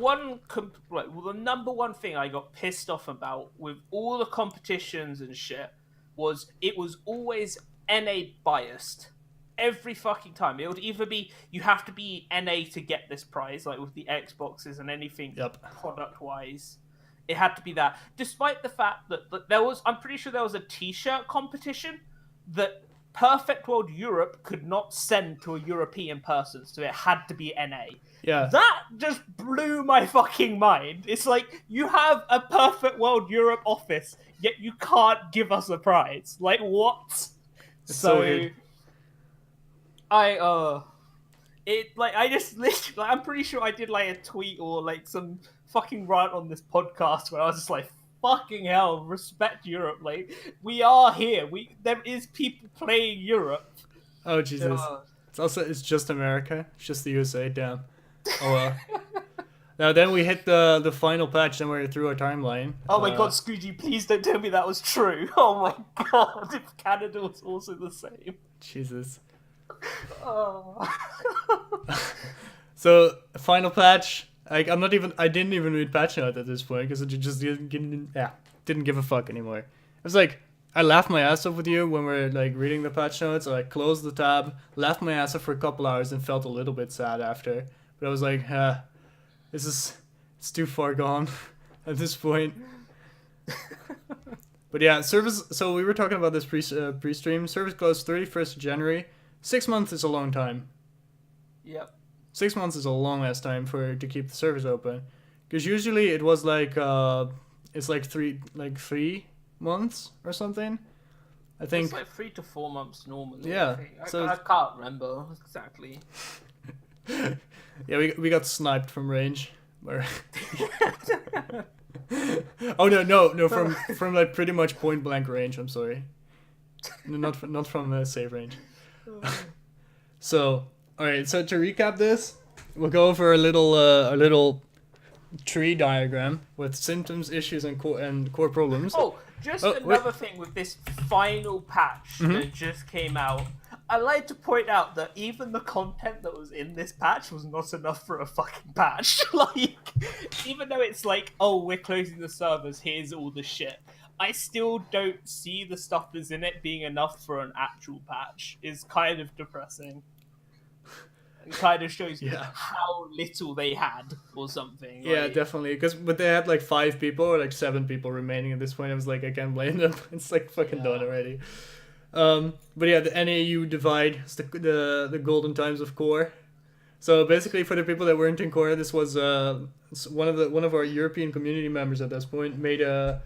number one thing I got pissed off about with all the competitions and shit was it was always NA biased. Every fucking time. It would either be, you have to be NA to get this prize, like with the Xboxes and anything product-wise. It had to be that. Despite the fact that I'm pretty sure there was a t-shirt competition that Perfect World Europe could not send to a European person, so it had to be NA. Yeah. That just blew my fucking mind. It's like, you have a Perfect World Europe office, yet you can't give us a prize. Like, what? It's so weird. I'm pretty sure I did like a tweet or like some fucking rant on this podcast where I was just like, fucking hell, respect Europe. Like, we are here. There is people playing Europe. Oh, Jesus. It's just America. It's just the USA. Damn. Oh, well. Now, then we hit the final patch, then we're through our timeline. Oh my god, Scoogy, please don't tell me that was true. Oh my god, if Canada was also the same. Jesus. Oh. So, final patch. I didn't even read patch notes at this point because it just didn't give a fuck anymore. It was like, I laughed my ass off with you when we're like reading the patch notes. I closed the tab, laughed my ass off for a couple hours, and felt a little bit sad after. But I was like, it's too far gone at this point. But yeah, service. So we were talking about this pre-stream. Service closed 31st of January. 6 months is a long time. Yep. 6 months is a long ass time to keep the servers open, because usually it was like it's like 3 months or something. I think it's like 3 to 4 months normally. Yeah, I can't remember exactly. Yeah, we got sniped from range. Oh no, from like pretty much point blank range. I'm sorry, not from safe range. So. Alright, so to recap this, we'll go over a little tree diagram with symptoms, issues, and core problems. Oh, another thing with this final patch that just came out. I'd like to point out that even the content that was in this patch was not enough for a fucking patch. Like, even though it's like, oh, we're closing the servers, here's all the shit. I still don't see the stuff that's in it being enough for an actual patch. It's kind of depressing. It kind of shows how little they had or something. Yeah, like, definitely. But they had like 5 people or like 7 people remaining at this point. I was like, I can't blame them. It's like fucking done already. But yeah, the NAU divide is the golden times of core. So basically, for the people that weren't in core, this was one of our European community members at this point made a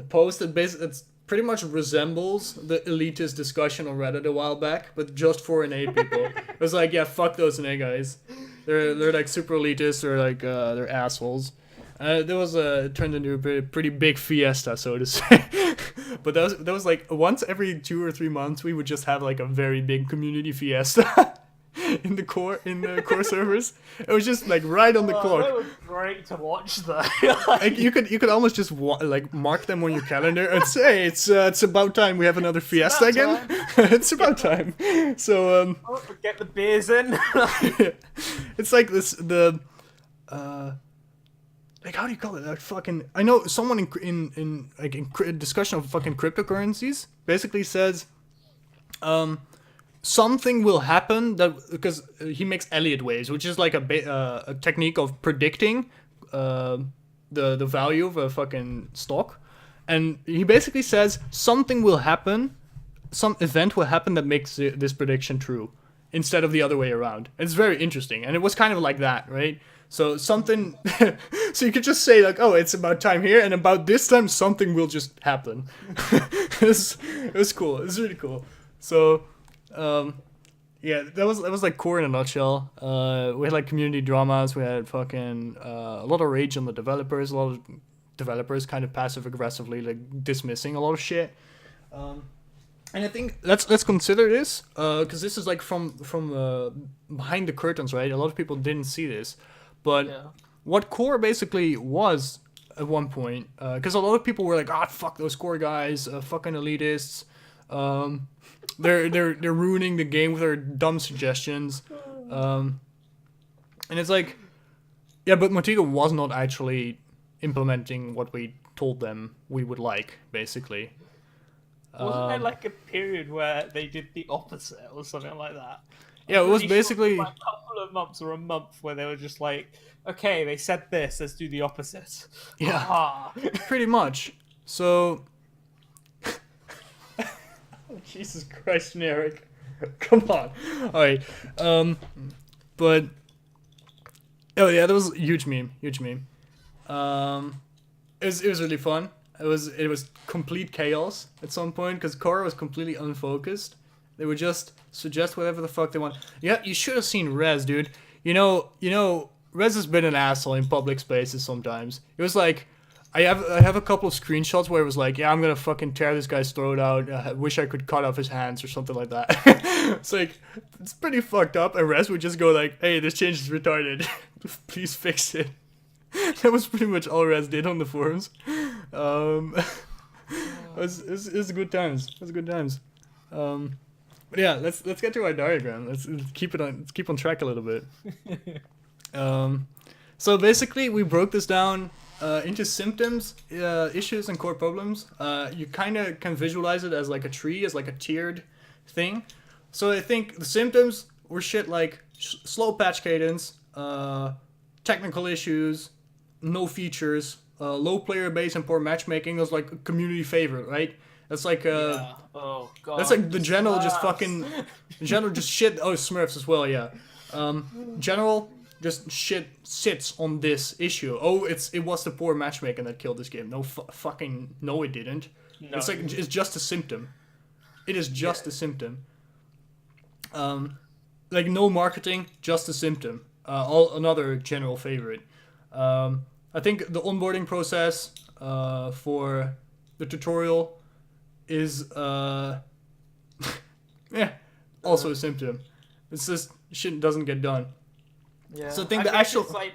post that it's pretty much resembles the elitist discussion on Reddit a while back, but just for NA people. It was like, yeah, fuck those NA guys. They're like super elitist. They're like they're assholes. It turned into a pretty big fiesta, so to say. But that was like once every 2 or 3 months we would just have like a very big community fiesta. in the core servers. It was just like right on the clock. It was great to watch though. Like you could almost just like mark them on your calendar and say it's about time we have another fiesta again. It's about time. So get the beers in. It's like like how do you call it? Like fucking, I know someone in discussion of fucking cryptocurrencies basically says something will happen because he makes Elliott waves, which is like a technique of predicting the value of a fucking stock, and he basically says something will happen, some event will happen that makes this prediction true instead of the other way around. It's very interesting, and it was kind of like that, right? So something, so you could just say like, oh, it's about time here, and about this time something will just happen. It was cool. It was really cool. So, yeah, that was like core in a nutshell. We had like community dramas. We had fucking a lot of rage on the developers. A lot of developers kind of passive aggressively like dismissing a lot of shit. And I think let's consider this because this is like from behind the curtains, right? A lot of people didn't see this, but what core basically was at one point, because a lot of people were like, "Ah, fuck those core guys, fucking elitists. They're ruining the game with their dumb suggestions." And it's like, yeah, but Motiga was not actually implementing what we told them we would like, basically. Wasn't there like a period where they did the opposite or something like that? Yeah, it was Pretty sure basically like a couple of months or a month where they were just like, okay, they said this, let's do the opposite. Yeah. Ah. pretty much. So, oh, Jesus Christ, Eric, come on. All right, but oh yeah, that was a huge meme. It was really fun. It was complete chaos at some point because Korra was completely unfocused. They would just suggest whatever the fuck they want. Yeah, you should have seen Rez, dude. You know, Rez has been an asshole in public spaces sometimes. It was like, I have a couple of screenshots where it was like, yeah, I'm gonna fucking tear this guy's throat out. I wish I could cut off his hands or something like that. It's like, it's pretty fucked up. And Rez would just go like, hey, this change is retarded. Please fix it. That was pretty much all Rez did on the forums. It was good times. It was good times. But yeah, let's get to our diagram. Let's keep on track a little bit. So basically, we broke this down into symptoms, issues, and core problems. You kind of can visualize it as like a tree, as like a tiered thing. So I think the symptoms were shit like slow patch cadence, technical issues, no features, low player base, and poor matchmaking. Was like a community favorite, right? That's like Oh god. that's like the general Smurfs. just fucking general just shit. Oh, Smurfs as well, yeah. General just shit sits on this issue. Oh, it was the poor matchmaking that killed this game. No fucking no, it didn't. No. It's like it's just a symptom. It is just a symptom. Like no marketing, just a symptom. Another general favorite. I think the onboarding process for the tutorial is yeah, also a symptom. It's just shit doesn't get done. Yeah. So I think the guess actual it's like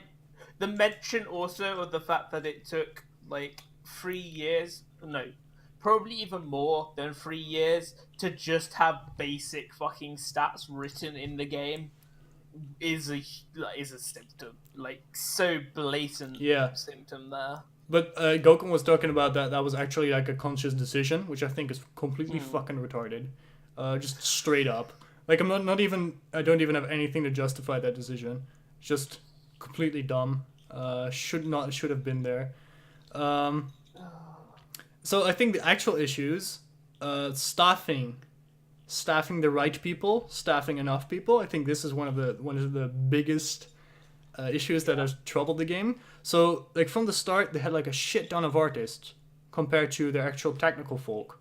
the mention also of the fact that it took like 3 years, no, probably even more than 3 years to just have basic fucking stats written in the game is a symptom, like so blatant symptom there. But Gokun was talking about that was actually like a conscious decision, which I think is completely fucking retarded. Just straight up. Like I'm not even I don't even have anything to justify that decision. Just completely dumb. Should have been there. So I think the actual issues, staffing the right people, staffing enough people. I think this is one of the biggest issues that has troubled the game. So like from the start, they had like a shit ton of artists compared to their actual technical folk.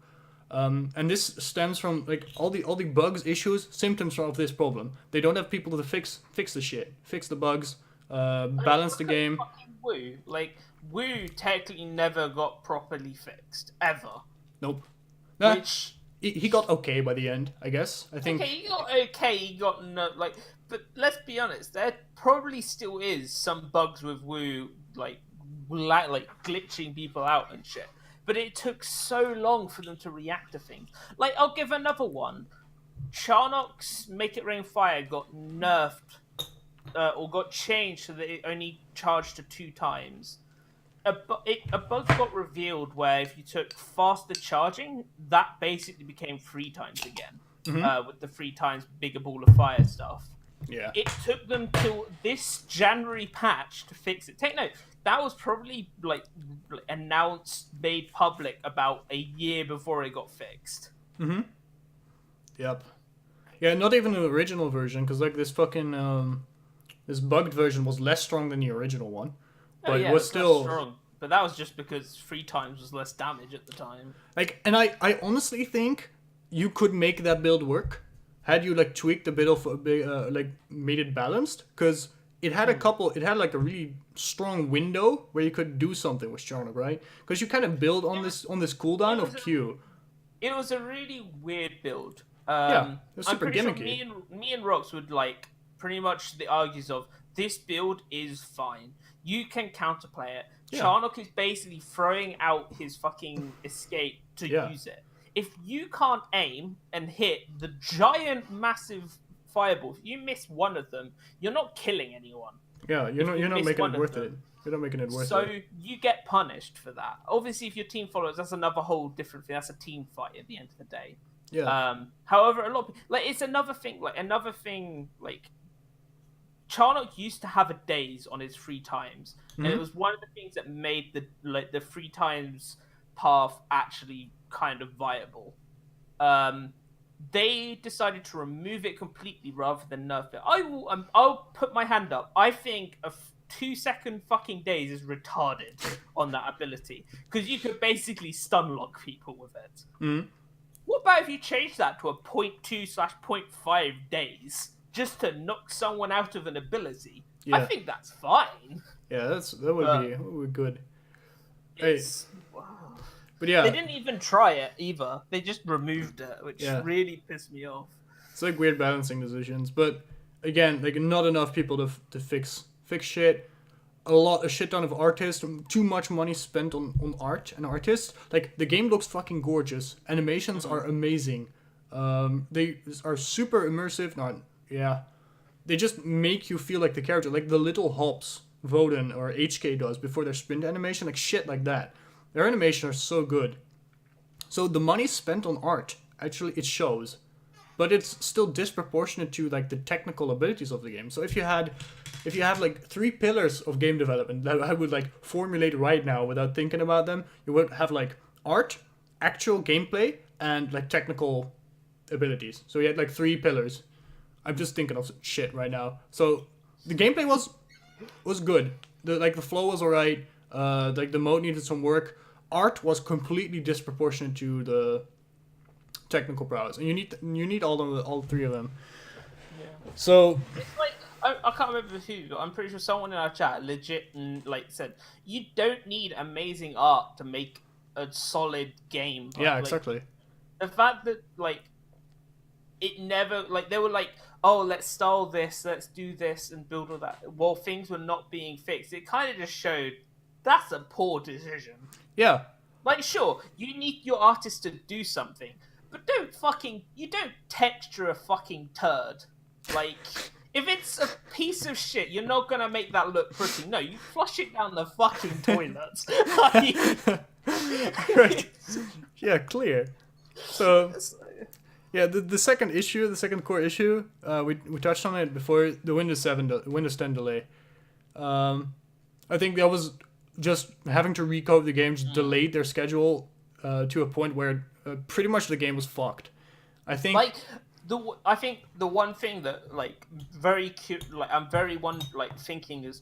And this stems from like all the bugs, issues, symptoms of this problem. They don't have people to fix the shit, fix the bugs, balance the game. Woo, Woo technically never got properly fixed ever. Nope. Which he got okay by the end, I guess. I think. Okay, he got okay. He got no but let's be honest. There probably still is some bugs with Woo, like glitching people out and shit. But it took so long for them to react to things. Like, I'll give another one. Charnock's Make It Rain Fire got nerfed, or got changed so that it only charged to 2 times. A bug got revealed where if you took faster charging, that basically became 3 times again. With the 3 times bigger ball of fire stuff. Yeah. It took them till this January patch to fix it. Take note. That was probably announced, made public about a year before it got fixed. Yep. Yeah, not even the original version, because like this fucking This bugged version was less strong than the original one, Oh, but yeah, it was it's less still strong. But that was just because 3 times was less damage at the time. like. And I honestly think you could make that build work had you like tweaked a bit of like made it balanced, because it had it had like a really strong window where you could do something with Charnock, right? Because you kind of build on this cooldown of Q. It was a really weird build. Yeah, it was I'm super pretty gimmicky. sure me and Rox would like pretty much the argues of this build is fine. You can counterplay it. Yeah. Charnock is basically throwing out his fucking escape to use it. If you can't aim and hit the giant, massive fireballs, you miss one of them, you're not killing anyone. Yeah, you're not making it worth it. You're not making it worth it. So you get punished for that. Obviously, if your team follows, that's another whole different thing. That's a team fight at the end of the day. Yeah. However, a lot of, it's another thing. Charnock used to have a daze on his 3 times, and it was one of the things that made the 3 times path actually kind of viable. They decided to remove it completely rather than nerf it. I'll put my hand up. I think a 2-second fucking daze is retarded on that ability, because you could basically stun lock people with it. Mm-hmm. What about if you change that to a 0.2/0.5 daze just to knock someone out of an ability? Yeah. I think that's fine. Yeah, that would be good. Hey, but yeah, they didn't even try it either. They just removed it, which really pissed me off. It's like weird balancing decisions, but again, like not enough people to fix shit. A shit ton of artists, too much money spent on art and artists. Like, the game looks fucking gorgeous. Animations are amazing. They are super immersive. They just make you feel like the character. Like the little hops Voden or HK does before their sprint animation. Like shit like that. Their animations are so good. So the money spent on art, actually, it shows. But it's still disproportionate to like the technical abilities of the game. So if you have like 3 pillars of game development that I would like formulate right now without thinking about them, you would have like art, actual gameplay, and like technical abilities. So you had like 3 pillars. I'm just thinking of shit right now. So the gameplay was good. The flow was alright. Like the mode needed some work. Art was completely disproportionate to the technical prowess, and you need all 3 of them. Yeah. So it's like I can't remember who, but I'm pretty sure someone in our chat legit said you don't need amazing art to make a solid game. Yeah, exactly. The fact that it never they were like, oh, let's style this, let's do this and build all that, while things were not being fixed. It kind of just showed that's a poor decision. Yeah. Like, sure, you need your artist to do something, but don't texture a fucking turd. Like, if it's a piece of shit, you're not gonna make that look pretty. No, you flush it down the fucking toilet. Right. Yeah, clear. So, yeah, the second core issue, we touched on it before, the Windows 10 delay. I think that was just having to recode the game, just delayed their schedule to a point where pretty much the game was fucked. I think the one thing that very cute, I'm very thinking is,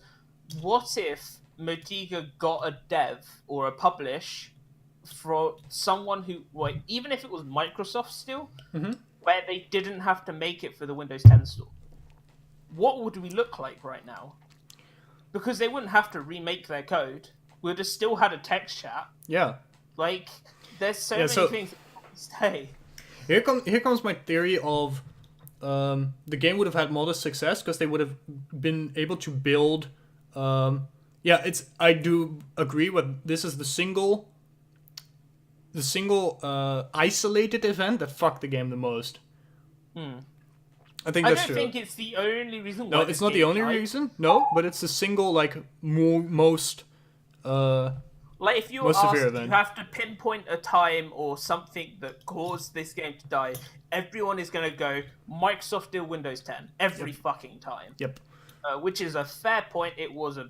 what if Modiga got a dev or a publish for someone who, even if it was Microsoft still, where they didn't have to make it for the Windows 10 store? What would we look like right now? Because they wouldn't have to remake their code. We'd have still had a text chat. Yeah. There's so many things that stay. Here comes my theory of the game would have had modest success because they would have been able to build. I do agree with this is the single isolated event that fucked the game the most. I think that's true. I don't think it's the only reason why. No, it's not the only reason. No, but it's the single most. If you're most asked, severe event. You have to pinpoint a time or something that caused this game to die. Everyone is going to go Microsoft deal Windows 10 every fucking time. Yep. Which is a fair point. It was a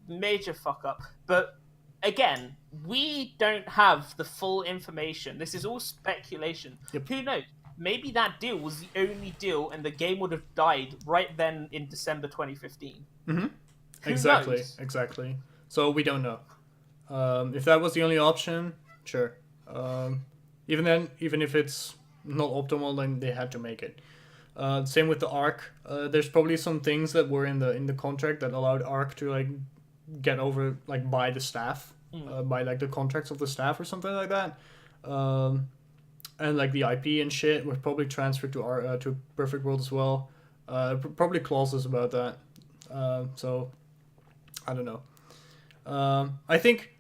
major fuck up, but again, we don't have the full information. This is all speculation. Yep. Who knows? maybe that deal was the only deal, and the game would have died right then in December 2015. Mm-hmm. Who Exactly. knows? Exactly. So we don't know. If that was the only option, sure. Even then, even if it's not optimal, then they had to make it. Same with the Arc. There's probably some things that were in the contract that allowed Arc to like get over like by the staff, by like the contracts of the staff or something like that. And like the IP and shit was probably transferred to our to Perfect World as well. Probably clauses about that. So I don't know. I think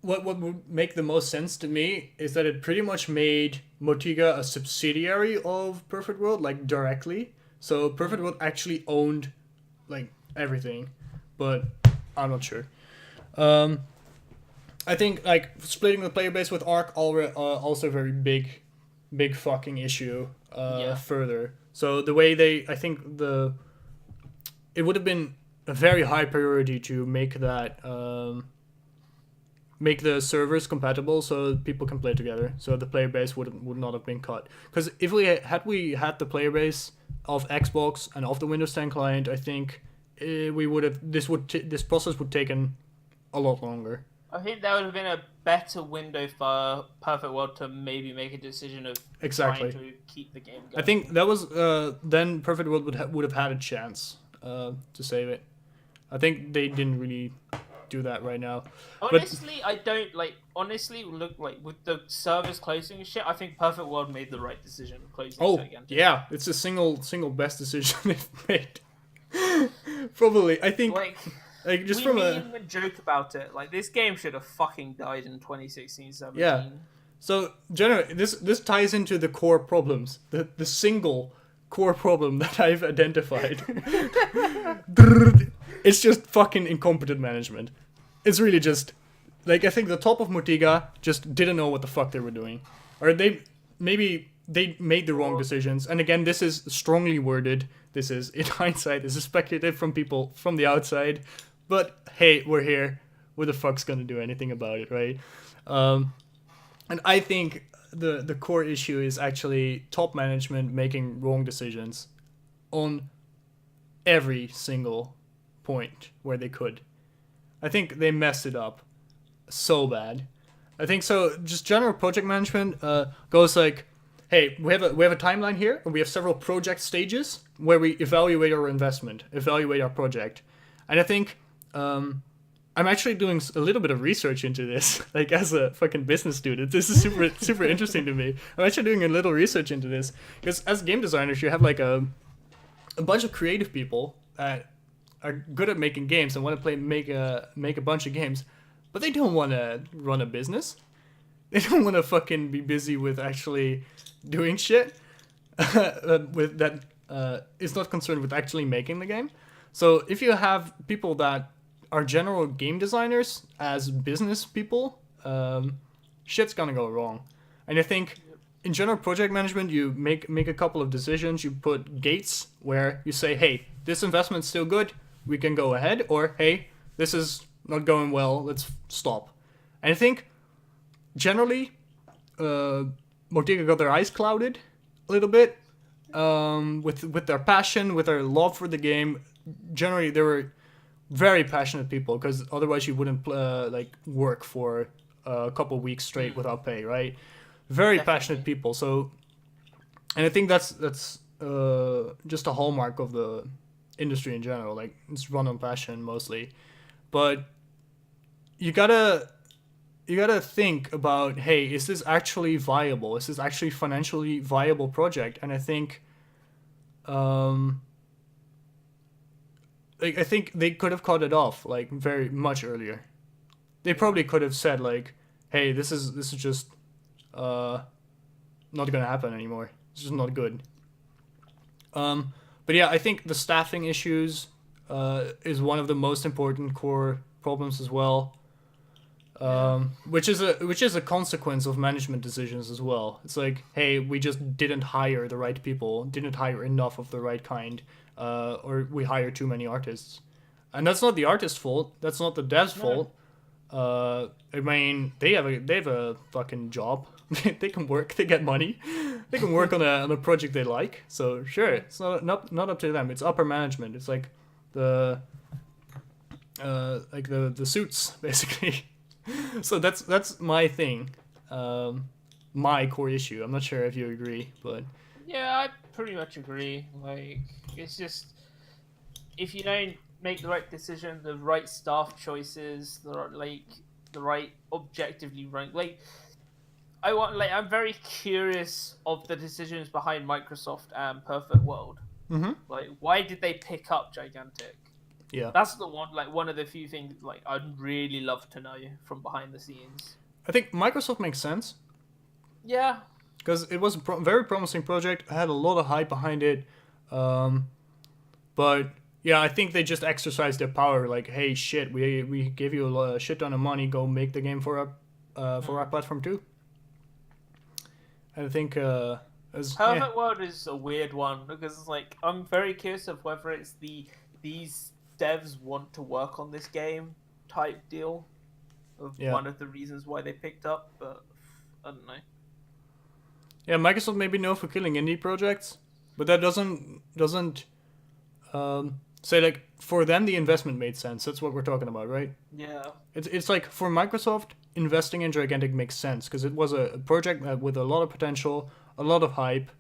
what would make the most sense to me is that it pretty much made Motiga a subsidiary of Perfect World, like directly. So Perfect World actually owned like everything, but I'm not sure. I think like splitting the player base with Arc also a very big fucking issue. Further, so the way I think it would have been a very high priority to make that make the servers compatible so people can play together. So the player base would not have been cut. Because if we had the player base of Xbox and of the Windows 10 client, I think we would have this process would taken a lot longer. I think that would have been a better window for Perfect World to maybe make a decision of Exactly. trying to keep the game going. I think that was then Perfect World would have had a chance to save it. I think they didn't really do that right now. Honestly, I don't like. Honestly, look like with the servers closing and shit. I think Perfect World made the right decision of closing. Oh it again. yeah, it's a single best decision they've made. Probably, I think. Like just we from meme and joke about it. Like this game should have fucking died in 2016-17. Yeah. So generally, this ties into the core problems. The single core problem that I've identified. It's just fucking incompetent management. It's really just like I think the top of Motiga just didn't know what the fuck they were doing, or they made the wrong decisions. And again, this is strongly worded. This is in hindsight. This is speculative from people from the outside. But hey, we're here. Who the fuck's gonna do anything about it, right? And I think the core issue is actually top management making wrong decisions on every single point where they could. I think they messed it up so bad. I think so. Just general project management goes like, hey, we have a timeline here, and we have several project stages where we evaluate our investment, evaluate our project, and I think. I'm actually doing a little bit of research into this, like as a fucking business student. This is super interesting to me. I'm actually doing a little research into this because as game designers, you have like a bunch of creative people that are good at making games and want to make a bunch of games, but they don't want to run a business. They don't want to fucking be busy with actually doing shit with that is not concerned with actually making the game. So if you have people that are general game designers as business people, shit's gonna go wrong. And I think in general project management, you make a couple of decisions. You put gates where you say, hey, this investment's still good, we can go ahead, or hey, this is not going well, let's stop. And I think generally Motiga got their eyes clouded a little bit with their passion, with their love for the game. Generally, they were very passionate people because otherwise you wouldn't work for a couple weeks straight without pay, right? Very passionate people. So, and I think that's just a hallmark of the industry in general. Like it's run on passion mostly, but you gotta think about, hey, is this actually viable? Is this actually financially viable project? And I think, I think they could have cut it off like very much earlier. They probably could have said like, "Hey, this is just not gonna happen anymore. This is not good." But yeah, I think the staffing issues is one of the most important core problems as well, which is a consequence of management decisions as well. It's like, hey, we just didn't hire the right people, didn't hire enough of the right kind. Or we hire too many artists, and that's not the artist's fault. That's not the dev's fault. I mean, they have a fucking job. They can work. They get money. they can work on a project they like. So sure, it's not up to them. It's upper management. It's like the suits basically. So that's my thing, my core issue. I'm not sure if you agree, but Yeah, I pretty much agree. Like, it's just if you don't make the right decision, the right staff choices, the right objectively right. I'm very curious of the decisions behind Microsoft and Perfect World. mm-hmm. Like, why did they pick up Gigantic? Yeah, That's the one of the few things like I'd really love to know from behind the scenes. I think Microsoft makes sense Yeah, because it was a very promising project. Had a lot of hype behind it, but yeah, I think they just exercised their power. Like, hey, shit, we give you a shit ton of money. Go make the game for our platform too. And I think Perfect World is a weird one because it's like I'm very curious of whether it's these devs want to work on this game type deal of one of the reasons why they picked up, but I don't know. Yeah, Microsoft may be known for killing indie projects, but that doesn't say like for them the investment made sense. That's what we're talking about, right? Yeah. It's like for Microsoft investing in Gigantic makes sense because it was a project with a lot of potential, a lot of hype.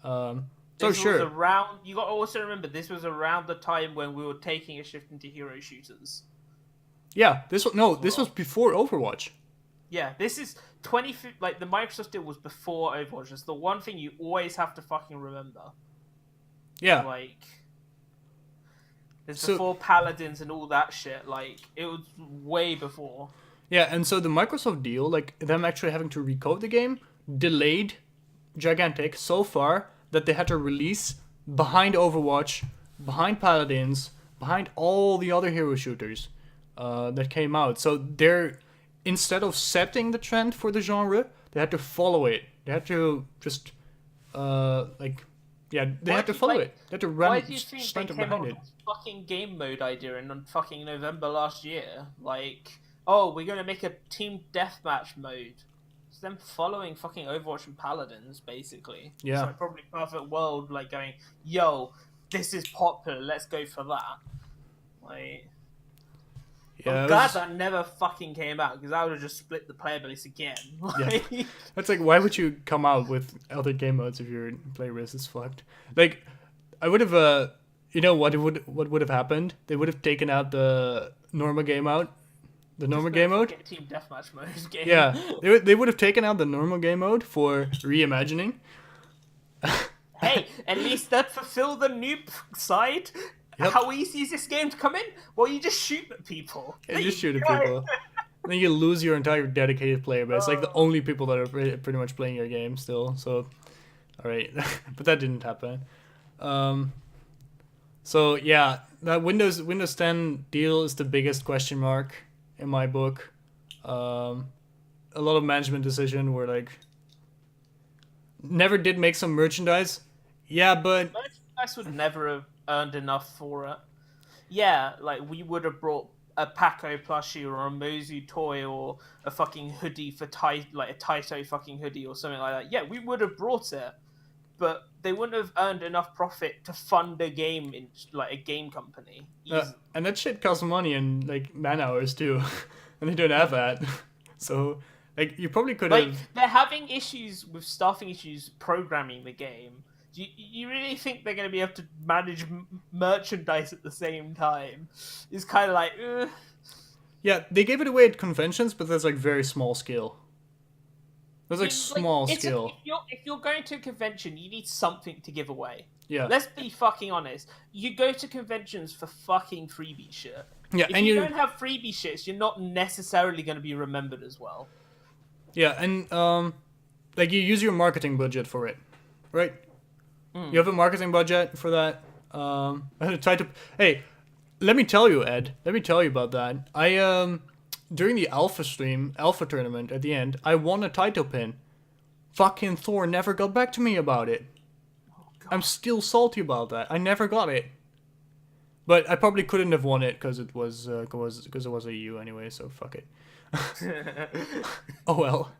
So This sure. was around. You got to also remember this was around the time when we were taking a shift into hero shooters. Yeah, this was before Overwatch. Yeah, this is like the Microsoft deal was before Overwatch. It's the one thing you always have to fucking remember. Yeah. Like, it's before Paladins and all that shit. Like, it was way before. Yeah, and so the Microsoft deal, like them actually having to recode the game, delayed Gigantic so far that they had to release behind Overwatch, behind Paladins, behind all the other hero shooters that came out. So they're, instead of setting the trend for the genre, they had to follow it. They had to just they had to follow it. They had to run. Why do you think they came up with this fucking game mode idea in fucking November last year? Like, oh, we're gonna make a team deathmatch mode. It's them following fucking Overwatch and Paladins, basically. Yeah. It's like probably Perfect World, like going, yo, this is popular, let's go for that. Like, Yeah, I'm glad that never fucking came out, because I would have just split the player base again. Like, yeah. That's like, why would you come out with other game modes if your player base is fucked? Like, I would have, you know what would have happened? They would have taken out the normal game out. The normal game mode? Team deathmatch mode game. Yeah, they would have taken out the normal game mode for reimagining. Hey, at least that fulfill the noob side. Yep. How easy is this game to come in? Well, you just shoot at people. Yeah, just shoot at people. Then you lose your entire dedicated player base, like the only people that are pretty much playing your game still. So, all right, but that didn't happen. So yeah, that Windows 10 deal is the biggest question mark in my book. A lot of management decision were like, never did make some merchandise. Yeah, but Merchandise would never have earned enough for it. Yeah, like we would have brought a Paco plushie or a Mozu toy or a fucking hoodie for like a Taito fucking hoodie or something like that. Yeah, we would have brought it, but they wouldn't have earned enough profit to fund a game in like a game company. And that shit costs money and like man hours too, and they don't have that. So like you probably could have. They're having issues with staffing issues programming the game. Do you really think they're going to be able to manage merchandise at the same time? It's kind of like. Yeah, they gave it away at conventions, but that's like very small scale. There's like small scale. If you're going to a convention, you need something to give away. Yeah. Let's be fucking honest. You go to conventions for fucking freebie shit. Yeah, if and you don't have freebie shits, you're not necessarily going to be remembered as well. Yeah, and like you use your marketing budget for it, right? You have a marketing budget for that. I tried to. Hey, let me tell you, Ed. Let me tell you about that. I during the alpha tournament at the end, I won a title pin. Fucking Thor never got back to me about it. I'm still salty about that. I never got it. But I probably couldn't have won it because it was a EU anyway. So fuck it. Oh well.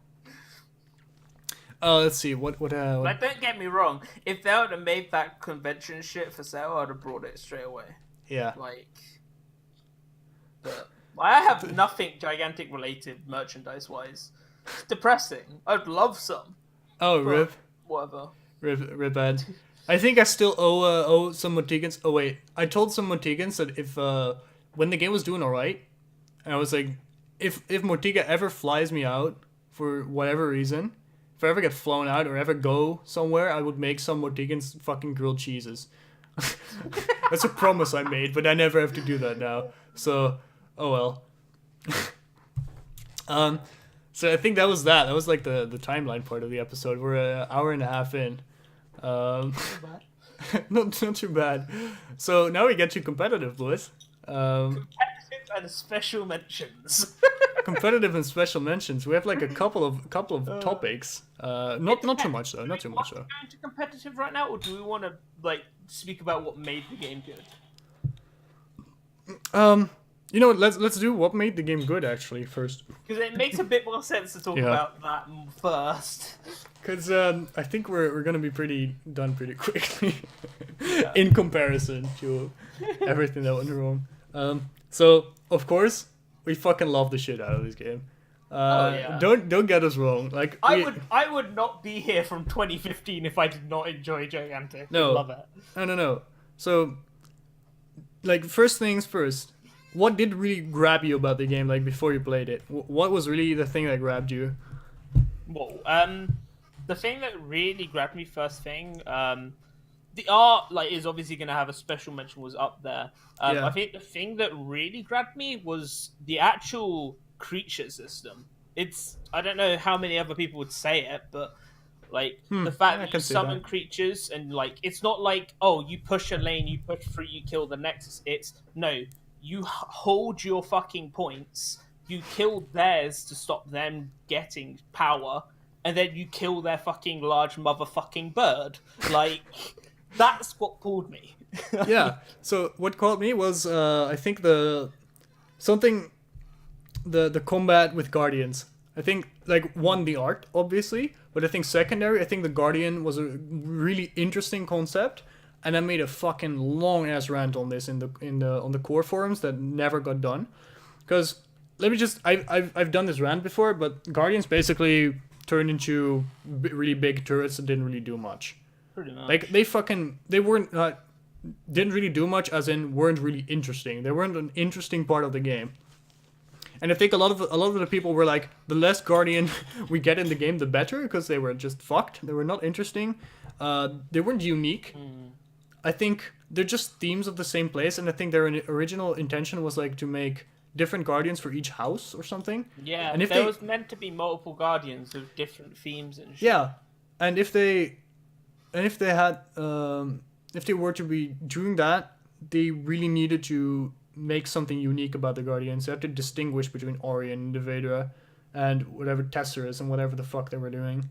Let's see. What Like, don't get me wrong. If they would have made that convention shit for sale, I'd have brought it straight away. yeah. Like, but I have nothing gigantic related merchandise wise. It's depressing. I'd love some. Oh, But rip. whatever. Rip bad. I think I still owe some Montegans. Oh wait, I told some Montegans that if when the game was doing alright, and I was like, if Mortiga ever flies me out for whatever reason, if I ever get flown out or ever go somewhere, I would make some Mortigans fucking grilled cheeses. That's a promise I made, but I never have to do that now. So, oh well. So I think that was that. That was like the timeline part of the episode. We're an hour and a half in. not too bad. So now we get to competitive, boys. Competitive and special mentions. Competitive and special mentions. We have like a couple of topics. Not too much though. Not too much though. Going to competitive right now, or do we want to like speak about what made the game good? You know what? Let's do what made the game good actually first. Because it makes a bit more sense to talk about that first. Because I think we're gonna be pretty quickly in comparison to everything that went wrong. So of course we fucking love the shit out of this game. Don't get us wrong. Like I would not be here from 2015 if I did not enjoy Gigantic. No. I love it. No. So like first things first. What did really grab you about the game? Like before you played it, what was really the thing that grabbed you? Well, the thing that really grabbed me first thing, the art like is obviously going to have a special mention. Was up there. I think the thing that really grabbed me was the actual creature system. It's I don't know how many other people would say it, but like the fact that you summon creatures and like it's not like you push a lane, you push through, you kill the Nexus. It's no. You hold your fucking points, you kill theirs to stop them getting power, and then you kill their fucking large motherfucking bird. Like, that's what pulled me. Yeah, so what caught me was, I think the combat with Guardians. I think, like, one, the art, obviously, but I think secondary, I think the Guardian was a really interesting concept. And I made a fucking long ass rant on this on the core forums that never got done, because I've done this rant before, but Guardians basically turned into really big turrets that didn't really do much. Pretty much. Like they weren't didn't really do much, as in weren't really interesting. They weren't an interesting part of the game. And I think a lot of the people were like, the less Guardian we get in the game, the better, because they were just fucked. They were not interesting. They weren't unique. I think they're just themes of the same place, and I think their original intention was like to make different Guardians for each house or something. Yeah, and if there was meant to be multiple Guardians with different themes and shit. Yeah, and if they had if they were to be doing that, they really needed to make something unique about the Guardians. They had to distinguish between Orion, Devedra, and whatever Tesserus and whatever the fuck they were doing.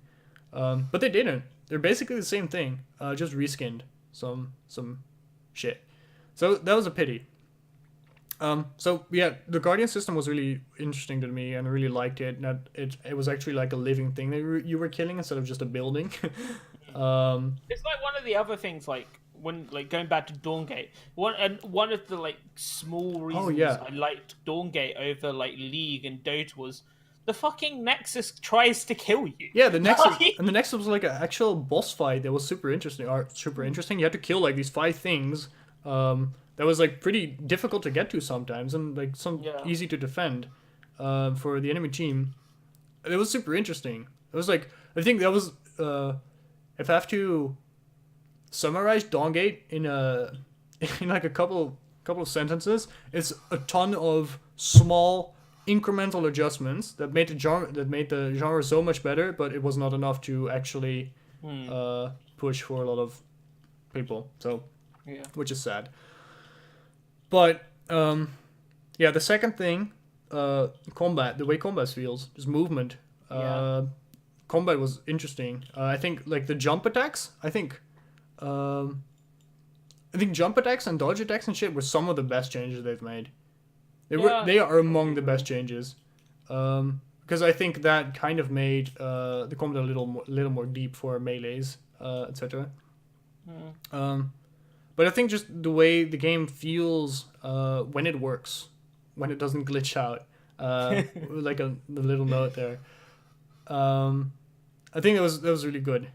But they didn't. They're basically the same thing, just reskinned some shit. So that was a pity. So yeah, the Guardian system was really interesting to me, and I really liked it. And it was actually like a living thing that you were killing instead of just a building. It's like one of the other things, like when like going back to Dawngate. One of the like small reasons I liked Dawngate over like League and Dota was the fucking Nexus tries to kill you. Yeah, the Nexus and the Nexus was like an actual boss fight that was super interesting. You had to kill like these 5 things. That was like pretty difficult to get to sometimes, and like easy to defend for the enemy team. It was super interesting. It was like, I think that was if I have to summarize Dawngate in like a couple of sentences, it's a ton of small incremental adjustments that made the genre so much better, but it was not enough to actually push for a lot of people. So which is sad. But the second thing, combat, the way combat feels, just movement. Combat was interesting. I think like the jump attacks. I think jump attacks and dodge attacks and shit were some of the best changes they've made. They are among the best changes. because I think that kind of made the combat a little more deep for melees, etc. But I think just the way the game feels when it works, when it doesn't glitch out, like the little note there. I think that was really good.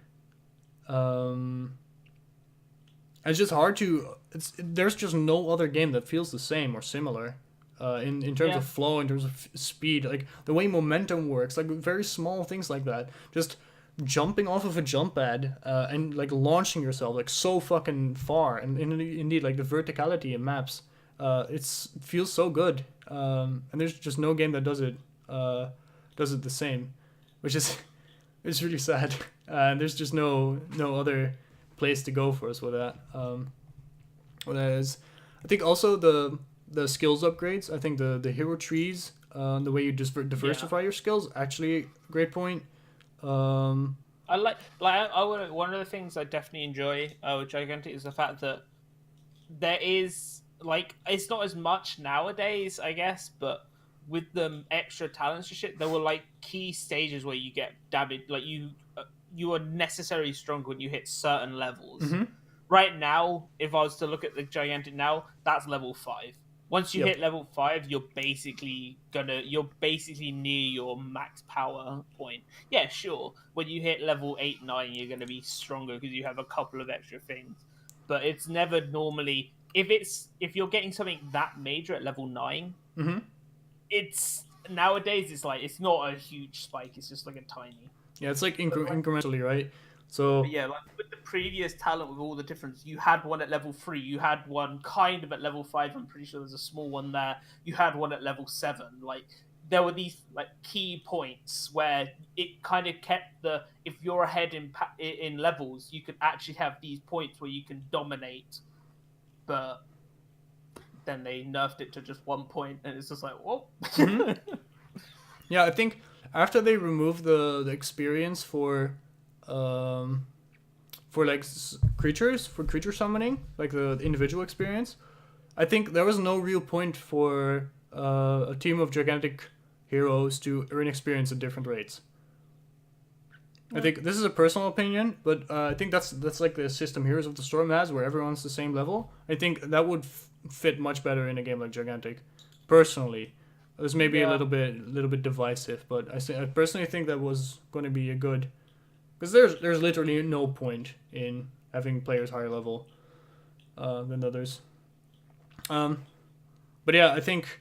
It's just hard to. There's just no other game that feels the same or similar. In terms of flow, in terms of speed, like the way momentum works, like very small things like that. Just jumping off of a jump pad and like launching yourself like so fucking far, and indeed like the verticality in maps, it feels so good. And there's just no game that does it the same, which is it's really sad. There's just no other place to go for us with that. What that is, I think also the skills upgrades. I think the hero trees, the way you just diversify your skills, actually a great point. I like one of the things I definitely enjoy with Gigantic is the fact that there is like it's not as much nowadays, I guess, but with the extra talents and shit, there were like key stages where you get damaged, like you are necessarily stronger when you hit certain levels. Mm-hmm. Right now, if I was to look at the Gigantic now, that's level 5. Once you hit level 5, you're basically near your max power point. Yeah, sure. When you hit level 8, 9, you're gonna be stronger because you have a couple of extra things. But it's never normally if you're getting something that major at level 9, mm-hmm. it's nowadays it's not a huge spike. It's just like a tiny. Yeah, it's like incrementally, right? So but yeah, like with the previous talent with all the difference, you had one at level 3, you had one kind of at level 5. I'm pretty sure there's a small one there. You had one at level 7. Like there were these like key points where it kind of kept if you're ahead in levels, you could actually have these points where you can dominate. But then they nerfed it to just 1 point, and it's just like, whoa. Mm-hmm. Yeah, I think after they removed the experience for like creature summoning, like the individual experience, I think there was no real point for a team of gigantic heroes to earn experience at different rates. I think this is a personal opinion, but I think that's like the system Heroes of the Storm has, where everyone's the same level. I think that would fit much better in a game like Gigantic, personally. This may be a little bit divisive, but I personally think that was going to be a good, because there's literally no point in having players higher level than others. But yeah, I think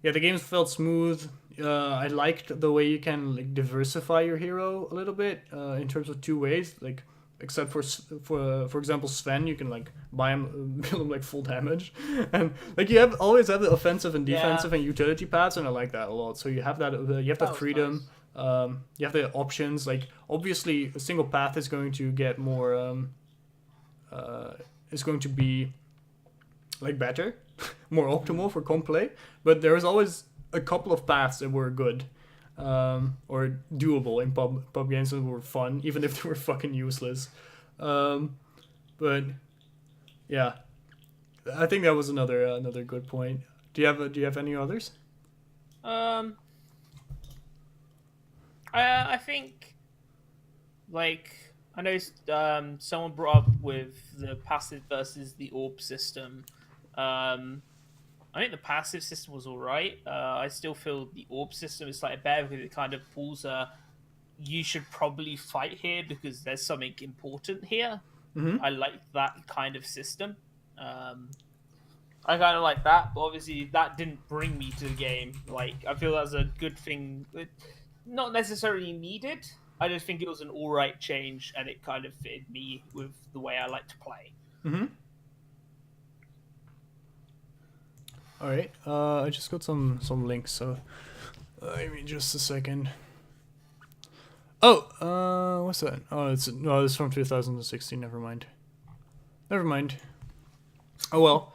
the game felt smooth. I liked the way you can like diversify your hero a little bit in terms of 2 ways, like except for example Sven, you can like buy him, build him like full damage, and like you always have the offensive and defensive and utility paths, and I like that a lot. So you have that freedom. Nice. You have the options. Like obviously a single path is going to get more is going to be like better, more optimal for comp play, but there is always a couple of paths that were good or doable in pub games that were fun, even if they were fucking useless. But yeah, I think that was another good point. Do you have any others? I think like I know someone brought up with the passive versus the orb system. I think the passive system was alright. I still feel the orb system is slightly better because it kind of pulls you should probably fight here because there's something important here. Mm-hmm. I like that kind of system. I kind of like that, but obviously that didn't bring me to the game. Like, I feel that's a good thing. Not necessarily needed. I just think it was an alright change, and it kind of fitted me with the way I like to play. Mm-hmm. All right, I just got some links, so give me just a second. Oh, what's that? Oh, it's from 2016. Never mind. Oh well.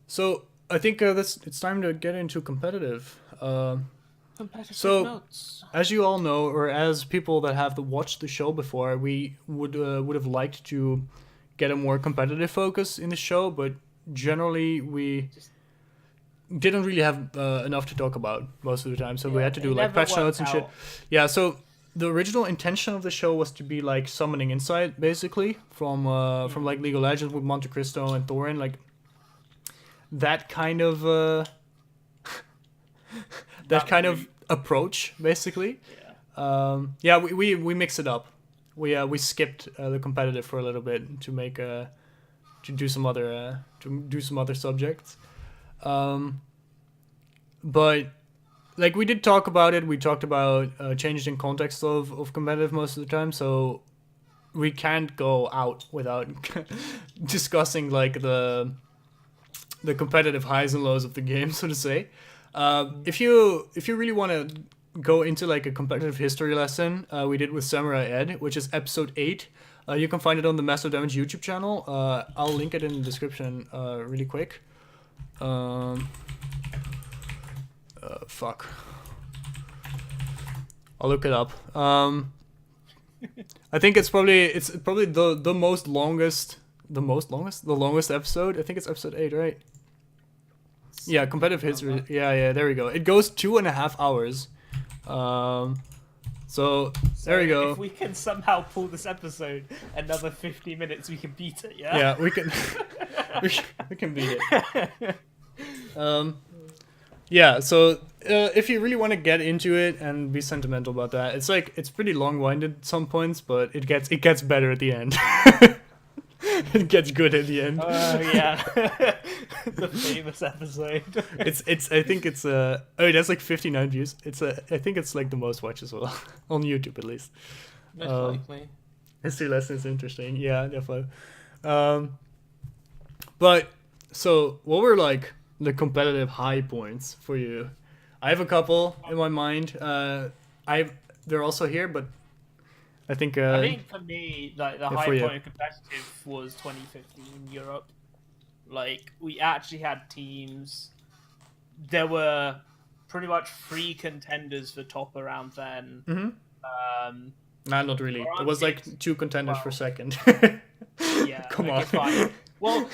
So I think it's time to get into competitive. So, notes. As you all know, or as people that have watched the show before, we would have liked to get a more competitive focus in the show, but generally didn't really have enough to talk about most of the time, so we had to do it like never patch notes worked and shit. out. Yeah, so the original intention of the show was to be like Summoning Insight, basically from like League of Legends with Monte Cristo and Thorin, like that kind of that kind of approach, basically. Yeah. We mix it up. We skipped the competitive for a little bit to make to do some other subjects. But like we did talk about it. We talked about changes in context of competitive most of the time, so we can't go out without discussing like the competitive highs and lows of the game, so to say. If you really want to go into like a competitive history lesson, we did with Samurai Ed, which is episode 8. You can find it on the Master Damage YouTube channel. I'll link it in the description really quick. Fuck. I'll look it up. I think it's probably the longest episode. I think it's episode 8, right? Yeah, competitive history. Yeah, there we go. It goes 2.5 hours. So there you go. If we can somehow pull this episode another 50 minutes, we can beat it. Yeah. Yeah, we can. we can beat it. Yeah. So if you really want to get into it and be sentimental about that, it's pretty long-winded at some points, but it gets better at the end. It gets good at the end. Oh yeah, the famous episode. I think it's it has like 59 views. I think it's like the most watched as well on YouTube at least. Most likely. History lesson is interesting. Yeah, definitely. But so what were like the competitive high points for you? I have a couple in my mind. They're also here, but I think for me, like the high for you. point of competitive was 2015 Europe. Like we actually had teams. There were pretty much 3 contenders for top around then. Mm-hmm. Nah, not really. It was like 2 contenders for second. Yeah. Come okay, on. Fine. Well,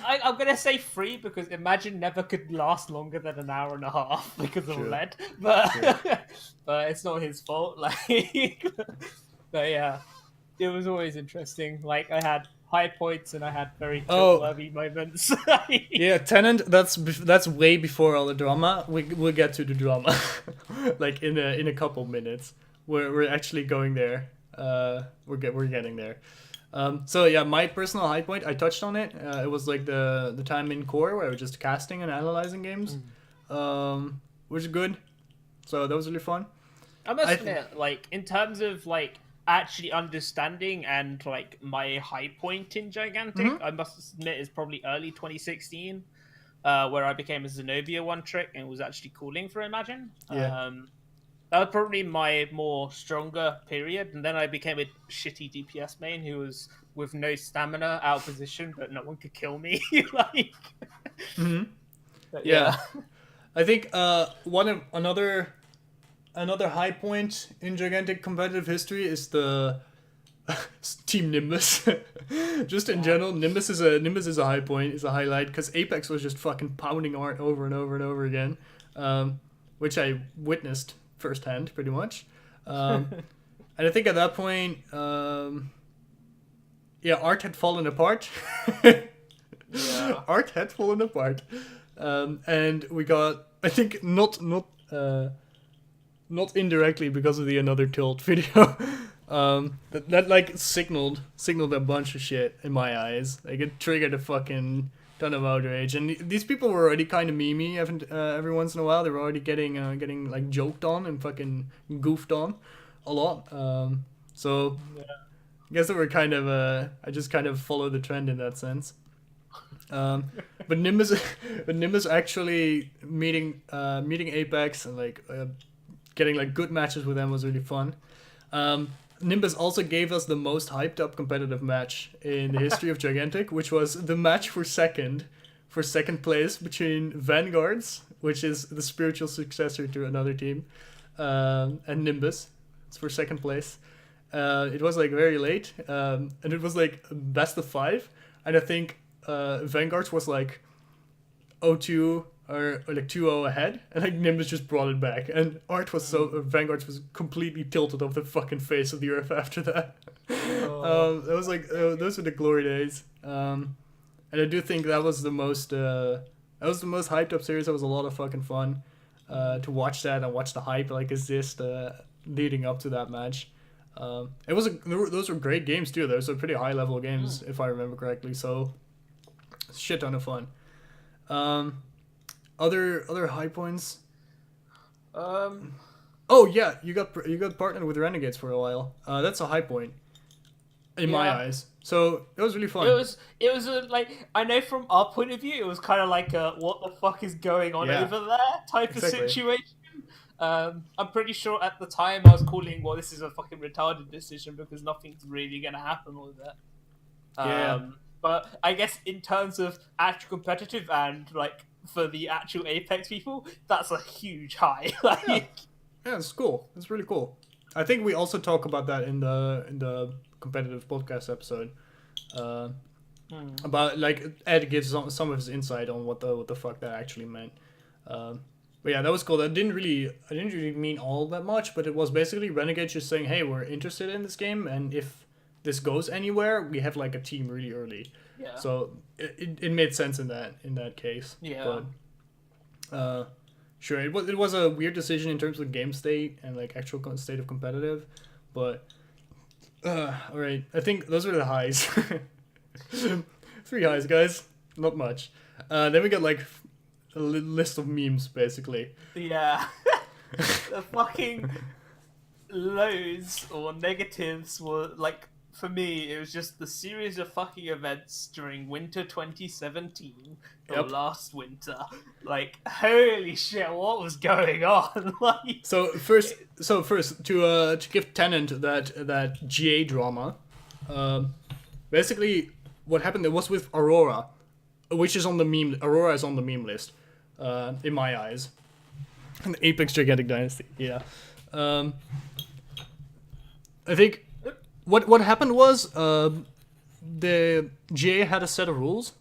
I'm gonna say 3 because Imagine never could last longer than an hour and a half because of True. lead. But but it's not his fault. Like, but yeah, it was always interesting. Like I had high points and I had very worthy moments. Yeah, Tenant. That's way before all the drama. We'll get to the drama, like in a couple minutes. We're actually going there. We're getting there. So yeah, my personal high point, I touched on it. It was like the time in core where I was just casting and analyzing games, which is good. So that was really fun. I must admit, like in terms of like actually understanding and like my high point in Gigantic, I must admit is probably early 2016, where I became a Zenobia one trick and was actually calling for Imagine. Yeah. That was probably my more stronger period, and then I became a shitty DPS main who was with no stamina, out of position, but no one could kill me. Like, yeah. I think another high point in Gigantic competitive history is the Team Nimbus. Just in general, Nimbus is a high point, is a highlight because Apex was just fucking pounding Art over and over and over again, which I witnessed firsthand, pretty much. And I think at that point, Art had fallen apart. yeah. Art had fallen apart, and we got, I think, not indirectly because of the Another Tilt video. That like signaled a bunch of shit in my eyes. Like it triggered a fucking ton of outrage, and these people were already kind of memey every once in a while. They were already getting like joked on and fucking goofed on a lot. So I guess they were kind of I just kind of followed the trend in that sense. But Nimbus actually meeting Apex and like getting like good matches with them was really fun. Nimbus also gave us the most hyped up competitive match in the history of Gigantic, which was the match for second place between Vanguards, which is the spiritual successor to Another Team, and Nimbus. It's for second place. It was like very late, and it was like best of 5, and I think Vanguards was like 0-2, or like 2-0 ahead, and like Nimbus just brought it back, and Vanguard was completely tilted off the fucking face of the earth after that. That was like those were the glory days. And I do think that was the most hyped up series. That was a lot of fucking fun to watch that and watch the hype like exist leading up to that match. Those were great games too. Those were pretty high level games if I remember correctly. So shit ton of fun. Other high points. Oh yeah, you got partnered with Renegades for a while. That's a high point in my eyes. So it was really fun. It was like, I know from our point of view, it was kind of like a what the fuck is going on over there type of situation. I'm pretty sure at the time I was calling, well, this is a fucking retarded decision because nothing's really gonna happen with it. But I guess in terms of actual competitive and like for the actual Apex people, that's a huge high. Yeah, it's cool. It's really cool. I think we also talk about that in the competitive podcast episode. About like Ed gives some of his insight on what the fuck that actually meant. But yeah, that was cool. I didn't really mean all that much, but it was basically Renegade just saying, "Hey, we're interested in this game, and if this goes anywhere, we have like a team really early." Yeah. So it made sense in that case. Yeah. But sure, it was a weird decision in terms of game state and like actual state of competitive, but all right. I think those are the highs. 3 highs, guys. Not much. Then we got like a list of memes, basically. Yeah. The fucking lows or negatives were like, for me, it was just the series of fucking events during winter 2017 or last winter. Like, holy shit, what was going on? Like, so first to give Tenant that GA drama, basically what happened there was with Aurora, which is on the meme. Aurora is on the meme list, in my eyes. And the Apex Gigantic Dynasty, yeah. I think what happened was the GA had a set of rules,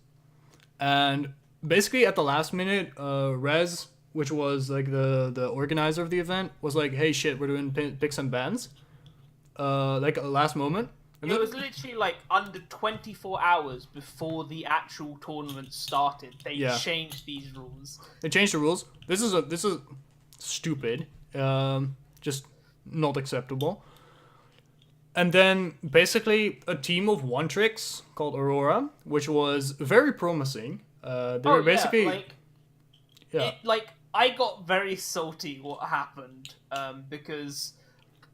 and basically at the last minute, Rez, which was like the organizer of the event, was like, "Hey, shit, we're doing picks and bans," like at the last moment. And it was literally like under 24 hours before the actual tournament started. They changed these rules. They changed the rules. This is stupid. Just not acceptable. And then basically a team of one tricks called Aurora, which was very promising. They were basically I got very salty what happened because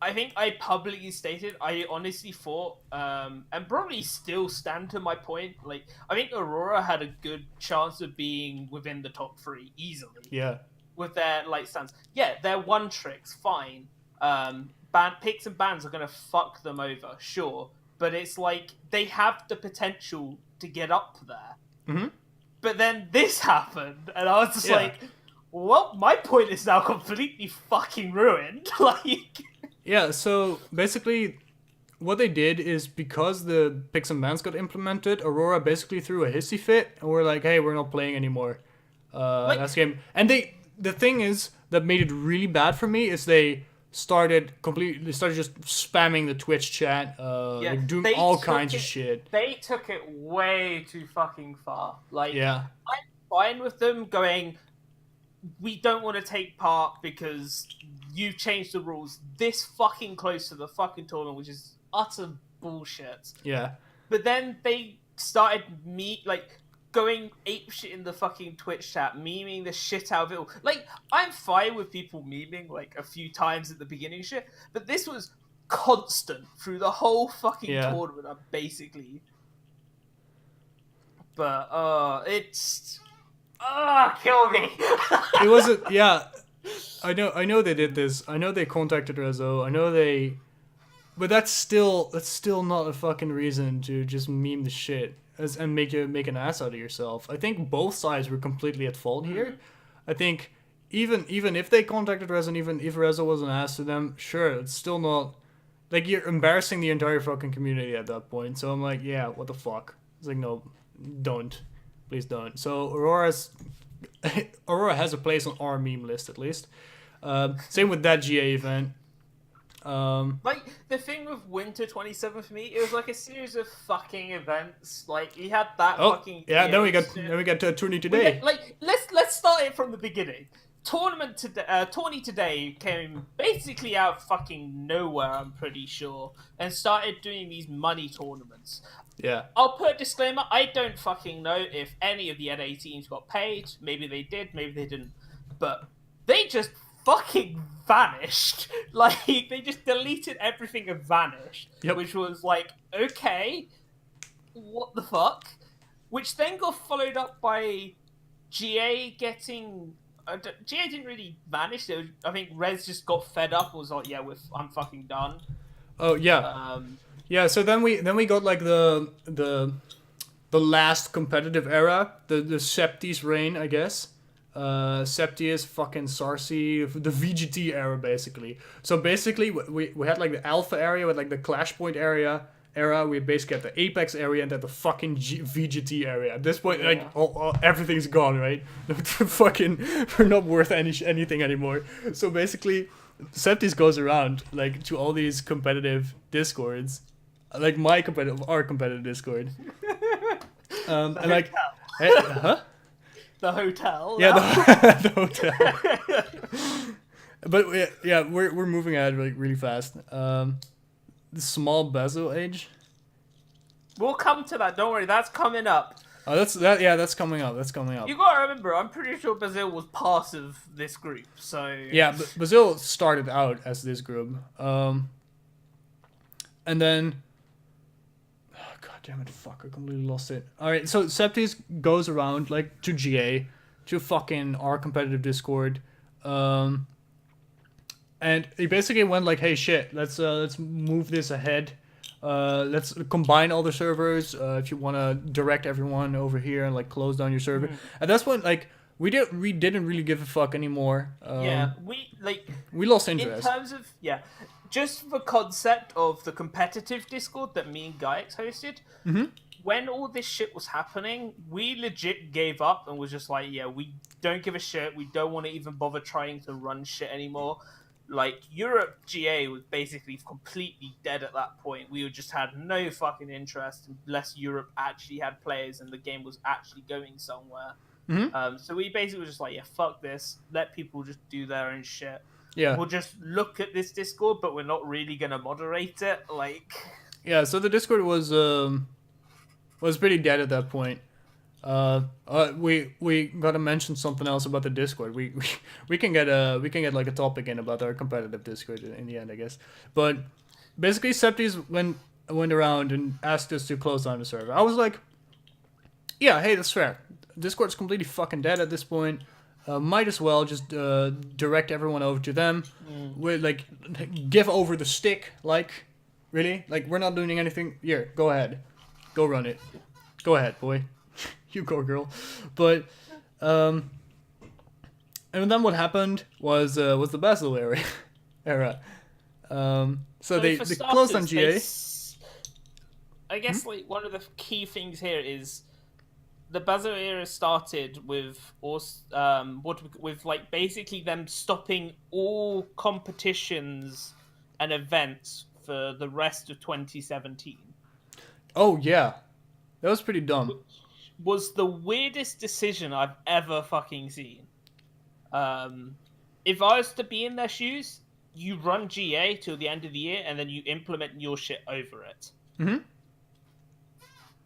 I think I publicly stated I honestly thought and probably still stand to my point. Like, I think Aurora had a good chance of being within the top 3 easily. Yeah. With their light stands. Yeah, their one tricks, fine. Picks and bans are gonna fuck them over, sure. But it's like they have the potential to get up there. Mm-hmm. But then this happened, and I was just like, well, my point is now completely fucking ruined. Like, yeah, so basically what they did is because the picks and bans got implemented, Aurora basically threw a hissy fit and we're like, "Hey, we're not playing anymore." Last game. And the thing is that made it really bad for me is they started just spamming the Twitch chat, like doing all kinds of shit. They took it way too fucking far. Like, yeah. I'm fine with them going, we don't want to take part because you've changed the rules this fucking close to the fucking tournament, which is utter bullshit. Yeah. But then they started going apeshit in the fucking Twitch chat, memeing the shit out of it all. Like, I'm fine with people memeing, like, a few times at the beginning shit, but this was constant through the whole fucking tournament, basically. But, it's... kill me! It wasn't... Yeah. I know they did this. I know they contacted Rezo. I know they... But that's still not a fucking reason to just meme the shit and make an ass out of yourself. I think both sides were completely at fault here. Mm-hmm. I think even if they contacted Rezo and even if Rezo was an ass to them, sure, it's still not... Like, you're embarrassing the entire fucking community at that point. So I'm like, yeah, what the fuck? It's like, no, don't. Please don't. So Aurora's Aurora has a place on our meme list at least. Same with that GA event. Like, the thing with Winter 27 for me, it was like a series of fucking events. Like, you had that fucking... Yeah, then we got shit. to a tourney today. Let's start it from the beginning. Tourney today came basically out of fucking nowhere, I'm pretty sure, and started doing these money tournaments. Yeah. I'll put a disclaimer, I don't fucking know if any of the NA teams got paid. Maybe they did, maybe they didn't. But they just fucking vanished. Like, they just deleted everything and vanished. Yep. Which was like, okay, what the fuck? Which then got followed up by GA getting... GA didn't really vanish. I think Rez just got fed up and was like, yeah, I'm fucking done. Oh, yeah. Yeah, so then we got like the last competitive era, the Septi's reign, I guess. Septius, fucking Sarsi, the VGT era basically. So basically we had like the Alpha area with like the Clash Point era. We basically had the Apex area and then the fucking VGT area. At this point, like everything's gone, right? Fucking, we're not worth anything anymore. So basically, Septis goes around like to all these competitive discords, like our competitive discord, and like, hey, huh? The hotel. Yeah, the hotel. But yeah, we're moving ahead like really fast. The small bezel age. We'll come to that. Don't worry, that's coming up. Oh, that's coming up. That's coming up. You gotta remember, I'm pretty sure Brazil was part of this group. So yeah, but Brazil started out as this group, and then. Oh, God damn it! Fuck, I completely lost it. All right, so Septis goes around like to GA, to fucking our competitive Discord, and he basically went like, "Hey, shit, let's move this ahead. Let's combine all the servers. If you want to direct everyone over here and like close down your server." And that's when like we didn't really give a fuck anymore. We lost interest. In terms of just the concept of the competitive Discord that me and Gaiex hosted. Mm-hmm. When all this shit was happening, we legit gave up and was just like, yeah, we don't give a shit. We don't want to even bother trying to run shit anymore. Like, Europe GA was basically completely dead at that point. We just had no fucking interest unless Europe actually had players and the game was actually going somewhere. Mm-hmm. So we basically were just like, yeah, fuck this. Let people just do their own shit. Yeah. We'll just look at this Discord, but we're not really going to moderate it. Like... Yeah, so the Discord was pretty dead at that point. We gotta mention something else about the Discord. We can get like a topic in about our competitive Discord in the end, I guess. But basically, Septis went around and asked us to close down the server. I was like, yeah, hey, that's fair. Discord's completely fucking dead at this point. Might as well just direct everyone over to them. We like give over the stick. Like, really? Like, we're not doing anything. Here, go ahead, go run it. Go ahead, boy. You go, girl. But and then what happened was the Basil era. So they closed on GA. I guess like one of the key things here is the Basil era started with with like basically them stopping all competitions and events for the rest of 2017. Oh yeah, that was pretty dumb. Was the weirdest decision I've ever fucking seen. If I was to be in their shoes, you run GA till the end of the year and then you implement your shit over it. Mm-hmm.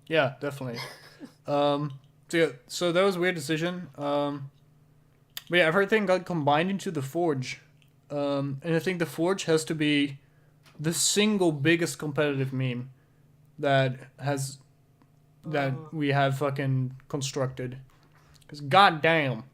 Yeah, definitely. So that was a weird decision. But yeah, everything got combined into the Forge. And I think the Forge has to be the single biggest competitive meme that we have fucking constructed. Because goddamn,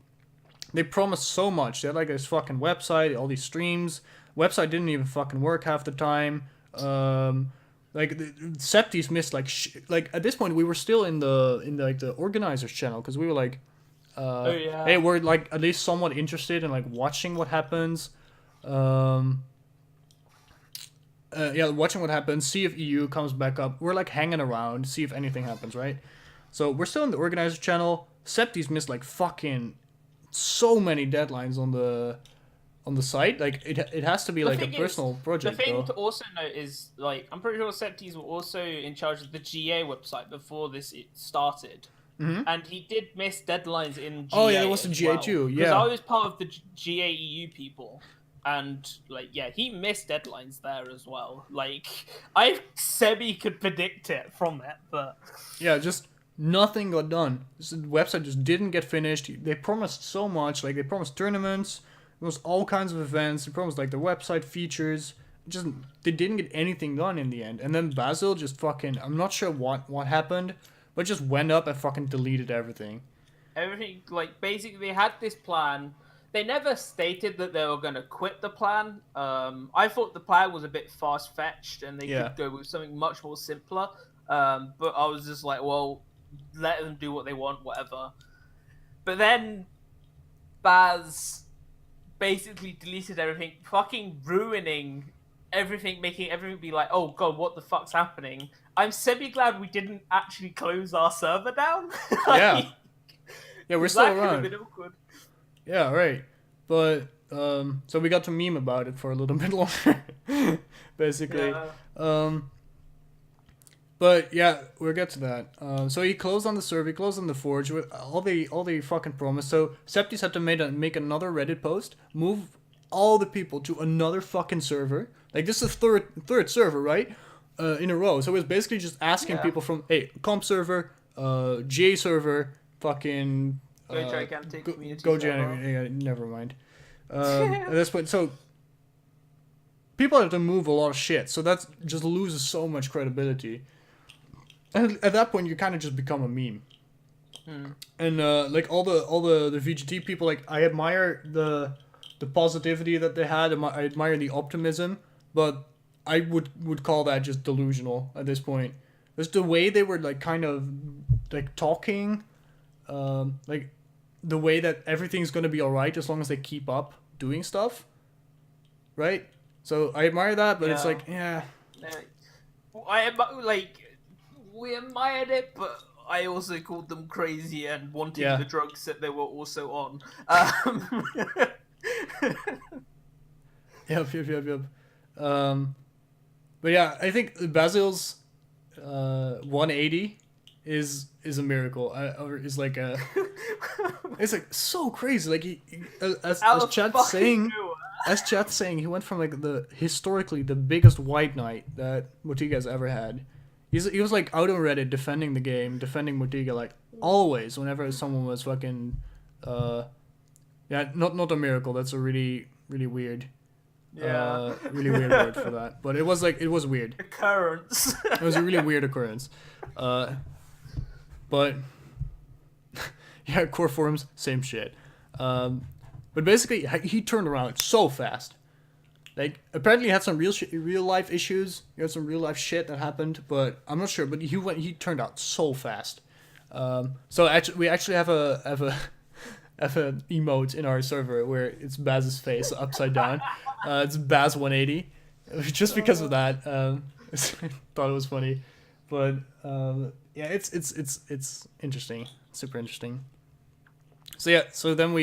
they promised so much. They had like this fucking website, all these streams. Website didn't even fucking work half the time. Like the Septis missed like like at this point we were still in the organizers channel because we were like, hey, we're like at least somewhat interested in like watching what happens. Watching what happens, see if EU comes back up. We're like hanging around, see if anything happens, right? So we're still in the organizer channel. Septis missed like fucking so many deadlines on the site. Like it has to be The like a thing is, personal project. The thing though. to also note is, like, I'm pretty sure Septis were also in charge of the GA website before it started. And he did miss deadlines in GA. Oh yeah, there was a as GA well. too. Because Yeah. I was part of the GA EU people. And, like, yeah, he missed deadlines there as well. Like, I could predict it from it, but... Yeah, just nothing got done. The website just didn't get finished. They promised so much. Like, they promised tournaments, there was all kinds of events. They promised, like, the website features. Just, they didn't get anything done in the end. And then Basil just fucking, I'm not sure what happened, but just went up and fucking deleted everything. Everything, like, basically, they had this plan. They never stated that they were going to quit the plan. I thought the plan was a bit fast-fetched, and they could go with something much more simpler. But I was just like, well, let them do what they want, whatever. But then Baz basically deleted everything, fucking ruining everything, making everything be like, oh god, what the fuck's happening? I'm semi-glad we didn't actually close our server down. Yeah. Yeah, we're still that could have around. been awkward. Yeah, right. But so we got to meme about it for a little bit longer, basically. Yeah. But yeah, we'll get to that. So he closed on the server, he closed on the forge with all the fucking promise. So Septis had to make another Reddit post, move all the people to another fucking server. Like this is third server, right? In a row. So it was basically just asking people from comp server, GA server, fucking Go Gigantic community. Go Gigantic. Yeah, never mind. At this point, so people have to move a lot of shit, so that just loses so much credibility. And at that point, you kind of just become a meme. And like all the VGT people, like I admire the positivity that they had. I admire the optimism, but I would call that just delusional at this point. Just the way they were like kind of like talking, like the way that everything's gonna be alright as long as they keep up doing stuff, right? So I admire that, but it's like we admired it, but I also called them crazy and wanting the drugs that they were also on. Yep. But yeah, I think Basil's 180 is a miracle. Or is like a it's like so crazy. Like he as Chad's saying, he went from like historically the biggest white knight that Motiga's ever had. He was like out on Reddit defending the game, defending Motiga like always whenever someone was fucking not a miracle. That's a really weird. Really weird word for that. But it was weird. Occurrence. It was a really weird occurrence. But yeah, core forums, same shit. But basically, he turned around so fast. Like, apparently he had some real life issues. He had some real life shit that happened, but I'm not sure. But he turned out so fast. So actually, we actually have an emote in our server where it's Baz's face upside down. It's Baz 180, just because of that. I thought it was funny, but yeah, it's interesting, super interesting. So yeah, so then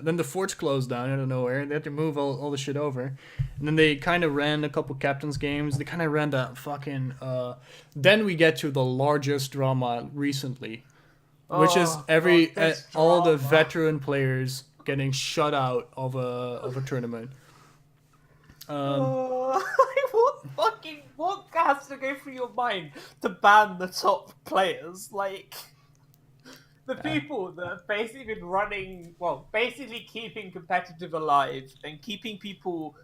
then the forge closed down out of nowhere. They had to move all the shit over, and then they kind of ran a couple captains games. They kind of ran that fucking. Then we get to the largest drama recently, which is all the veteran players getting shut out of a tournament. What has to go through your mind to ban the top players? Like, the people that have basically been running, basically keeping competitive alive and giving people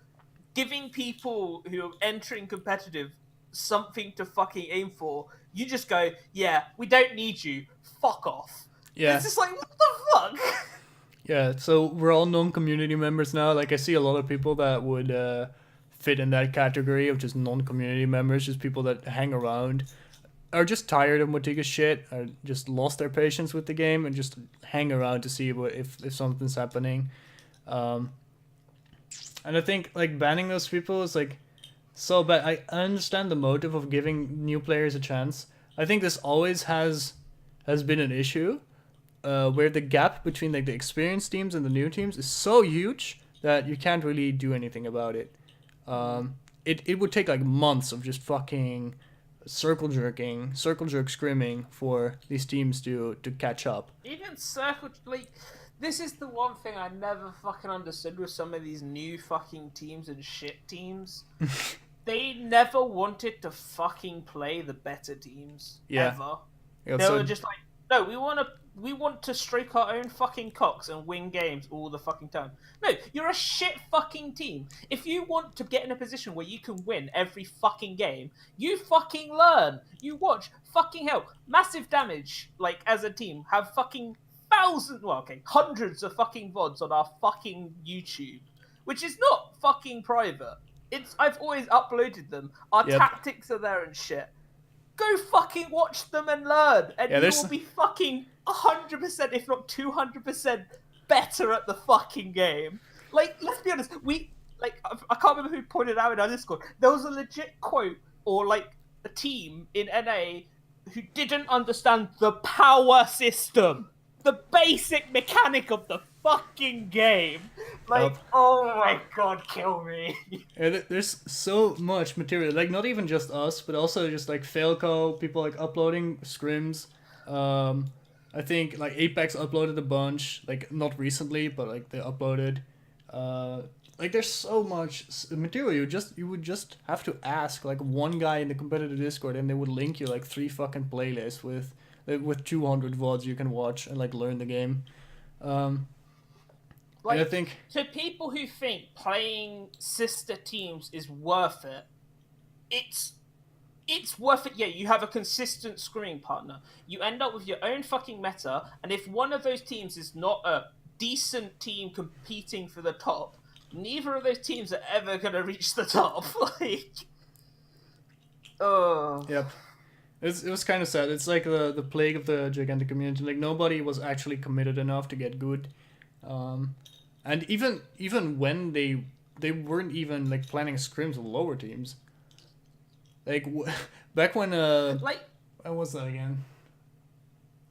who are entering competitive something to fucking aim for. You just go, yeah, we don't need you. Fuck off. Yeah. It's just like, what the fuck? Yeah, so we're all non-community members now. Like, I see a lot of people that would fit in that category of just non-community members, just people that hang around, are just tired of Motiga's shit, or just lost their patience with the game, and just hang around to see if something's happening. And I think, like, banning those people is, like, so bad. I understand the motive of giving new players a chance. I think this always has been an issue. where the gap between like the experienced teams and the new teams is so huge that you can't really do anything about it. It would take like months of just fucking circle jerk scrimming for these teams to catch up. Even circle, like, this is the one thing I never fucking understood with some of these new fucking teams and shit teams. They never wanted to fucking play the better teams. Yeah. Ever. Yeah, They so- were just like, no, we want to stroke our own fucking cocks and win games all the fucking time. No, you're a shit fucking team. If you want to get in a position where you can win every fucking game, you fucking learn. You watch. Fucking hell. Massive Damage, like, as a team, have fucking hundreds of fucking VODs on our fucking YouTube, which is not fucking private. I've always uploaded them. Our Yep. tactics are there and shit. Go fucking watch them and learn, and Yeah, you there's- will be fucking 100%, if not 200%, better at the fucking game. Like, let's be honest, I can't remember who pointed out in our Discord. There was a legit quote, or like a team in NA who didn't understand the power system, the basic mechanic of the fucking game. Like, Yep. oh my god, kill me. Yeah, there's so much material, like not even just us, but also just like Failco, people like uploading scrims. I think like Apex uploaded a bunch, like not recently, but like they uploaded. Like there's so much material. You would just have to ask like one guy in the competitive Discord, and they would link you like 3 fucking playlists with 200 VODs you can watch and like learn the game. Like, and I think to people who think playing sister teams is worth it, it's worth it. Yeah, you have a consistent scoring partner. You end up with your own fucking meta, and if one of those teams is not a decent team competing for the top, neither of those teams are ever gonna reach the top. Like, oh, Yep. It was kind of sad. It's like the plague of the gigantic community. Like nobody was actually committed enough to get good, and even when they weren't even like planning scrims with lower teams. Like back when like, when was that again?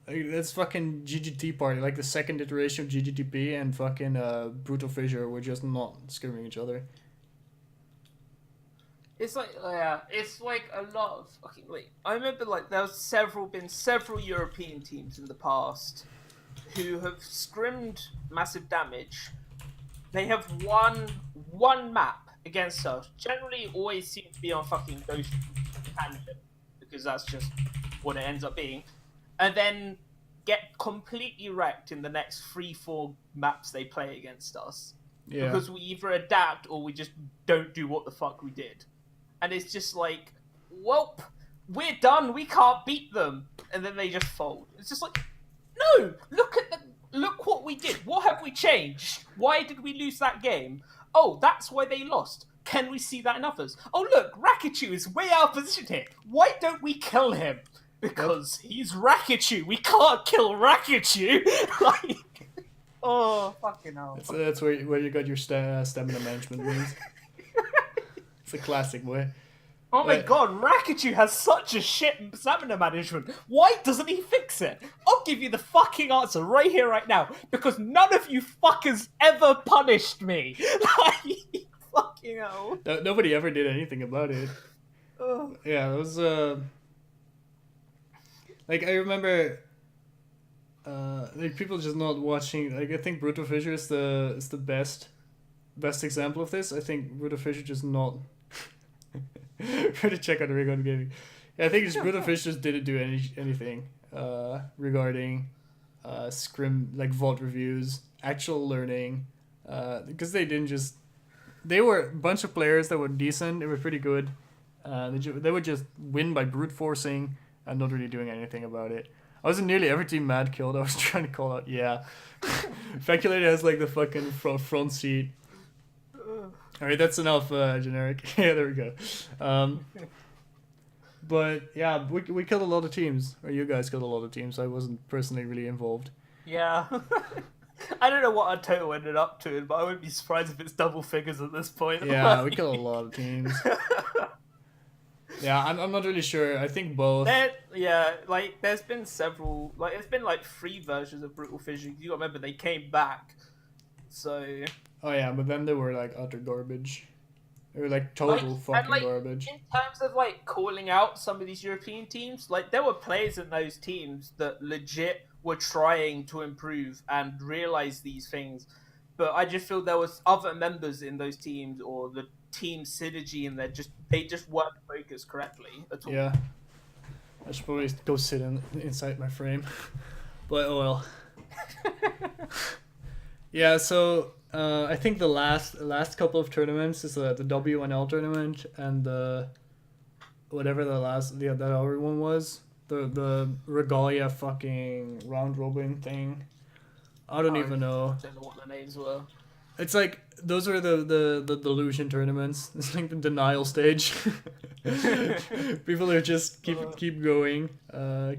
Like, that's fucking GGT party, like the second iteration of GGTP, and fucking Brutal Fissure were just not scrimming each other. it's like, yeah, it's like a lot of fucking, like, I remember like there's been several European teams in the past who have scrimmed Massive Damage. They have won one map against us. Generally, always seem to be on fucking Ghost Tangent, because that's just what it ends up being. And then get completely wrecked in the next 3-4 maps they play against us. Yeah. Because we either adapt or we just don't do what the fuck we did. And it's just like, welp, we're done, we can't beat them. And then they just fold. It's just like, no, look what we did. What have we changed? Why did we lose that game? Oh, that's why they lost. Can we see that in others? Oh, look, Rakychu is way out of position here. Why don't we kill him? Because he's Rakychu. We can't kill Rakychu. Like, oh, fucking hell. That's where you got your stamina management moves. It's a classic way. Oh my god, Rakychu has such a shit stamina management. Why doesn't he fix it? I'll give you the fucking answer right here, right now. Because none of you fuckers ever punished me. Like, fucking hell. Nobody ever did anything about it. Ugh. Yeah, it was like I remember like people just not watching. Like I think Brutal Fissure is the best example of this. I think Brutal Fissure just not try to check out the rig on gaming. Yeah, I think it's Brutal Fissure just didn't do anything regarding scrim, like VOD reviews, actual learning, because they were a bunch of players that were decent. They were pretty good. They would just win by brute forcing and not really doing anything about it. I was in nearly every team mad killed. I was trying to call out, yeah. Faculator has like the fucking front seat. Alright, that's enough generic. Yeah, there we go. But yeah, we killed a lot of teams. Or you guys killed a lot of teams. I wasn't personally really involved. Yeah. I don't know what our total ended up to, but I wouldn't be surprised if it's double figures at this point. Yeah, we killed a lot of teams. Yeah, I'm not really sure. I think both. There's been several, it's been like 3 versions of Brutal Fission. You gotta remember they came back, so. Oh yeah, but then they were like utter garbage. They were like total fucking garbage. In terms of like calling out some of these European teams, like there were players in those teams that legit were trying to improve and realize these things, but I just feel there was other members in those teams or the team synergy, and they just weren't focused correctly at all. Yeah, I should probably go sit inside my frame, but oh well. Yeah, so I think the last couple of tournaments is the WNL tournament and the whatever that other one was, the Regalia fucking round robin thing. I don't even know. I don't know what the names were. It's like those are the delusion tournaments. It's like the denial stage. People are just keep going,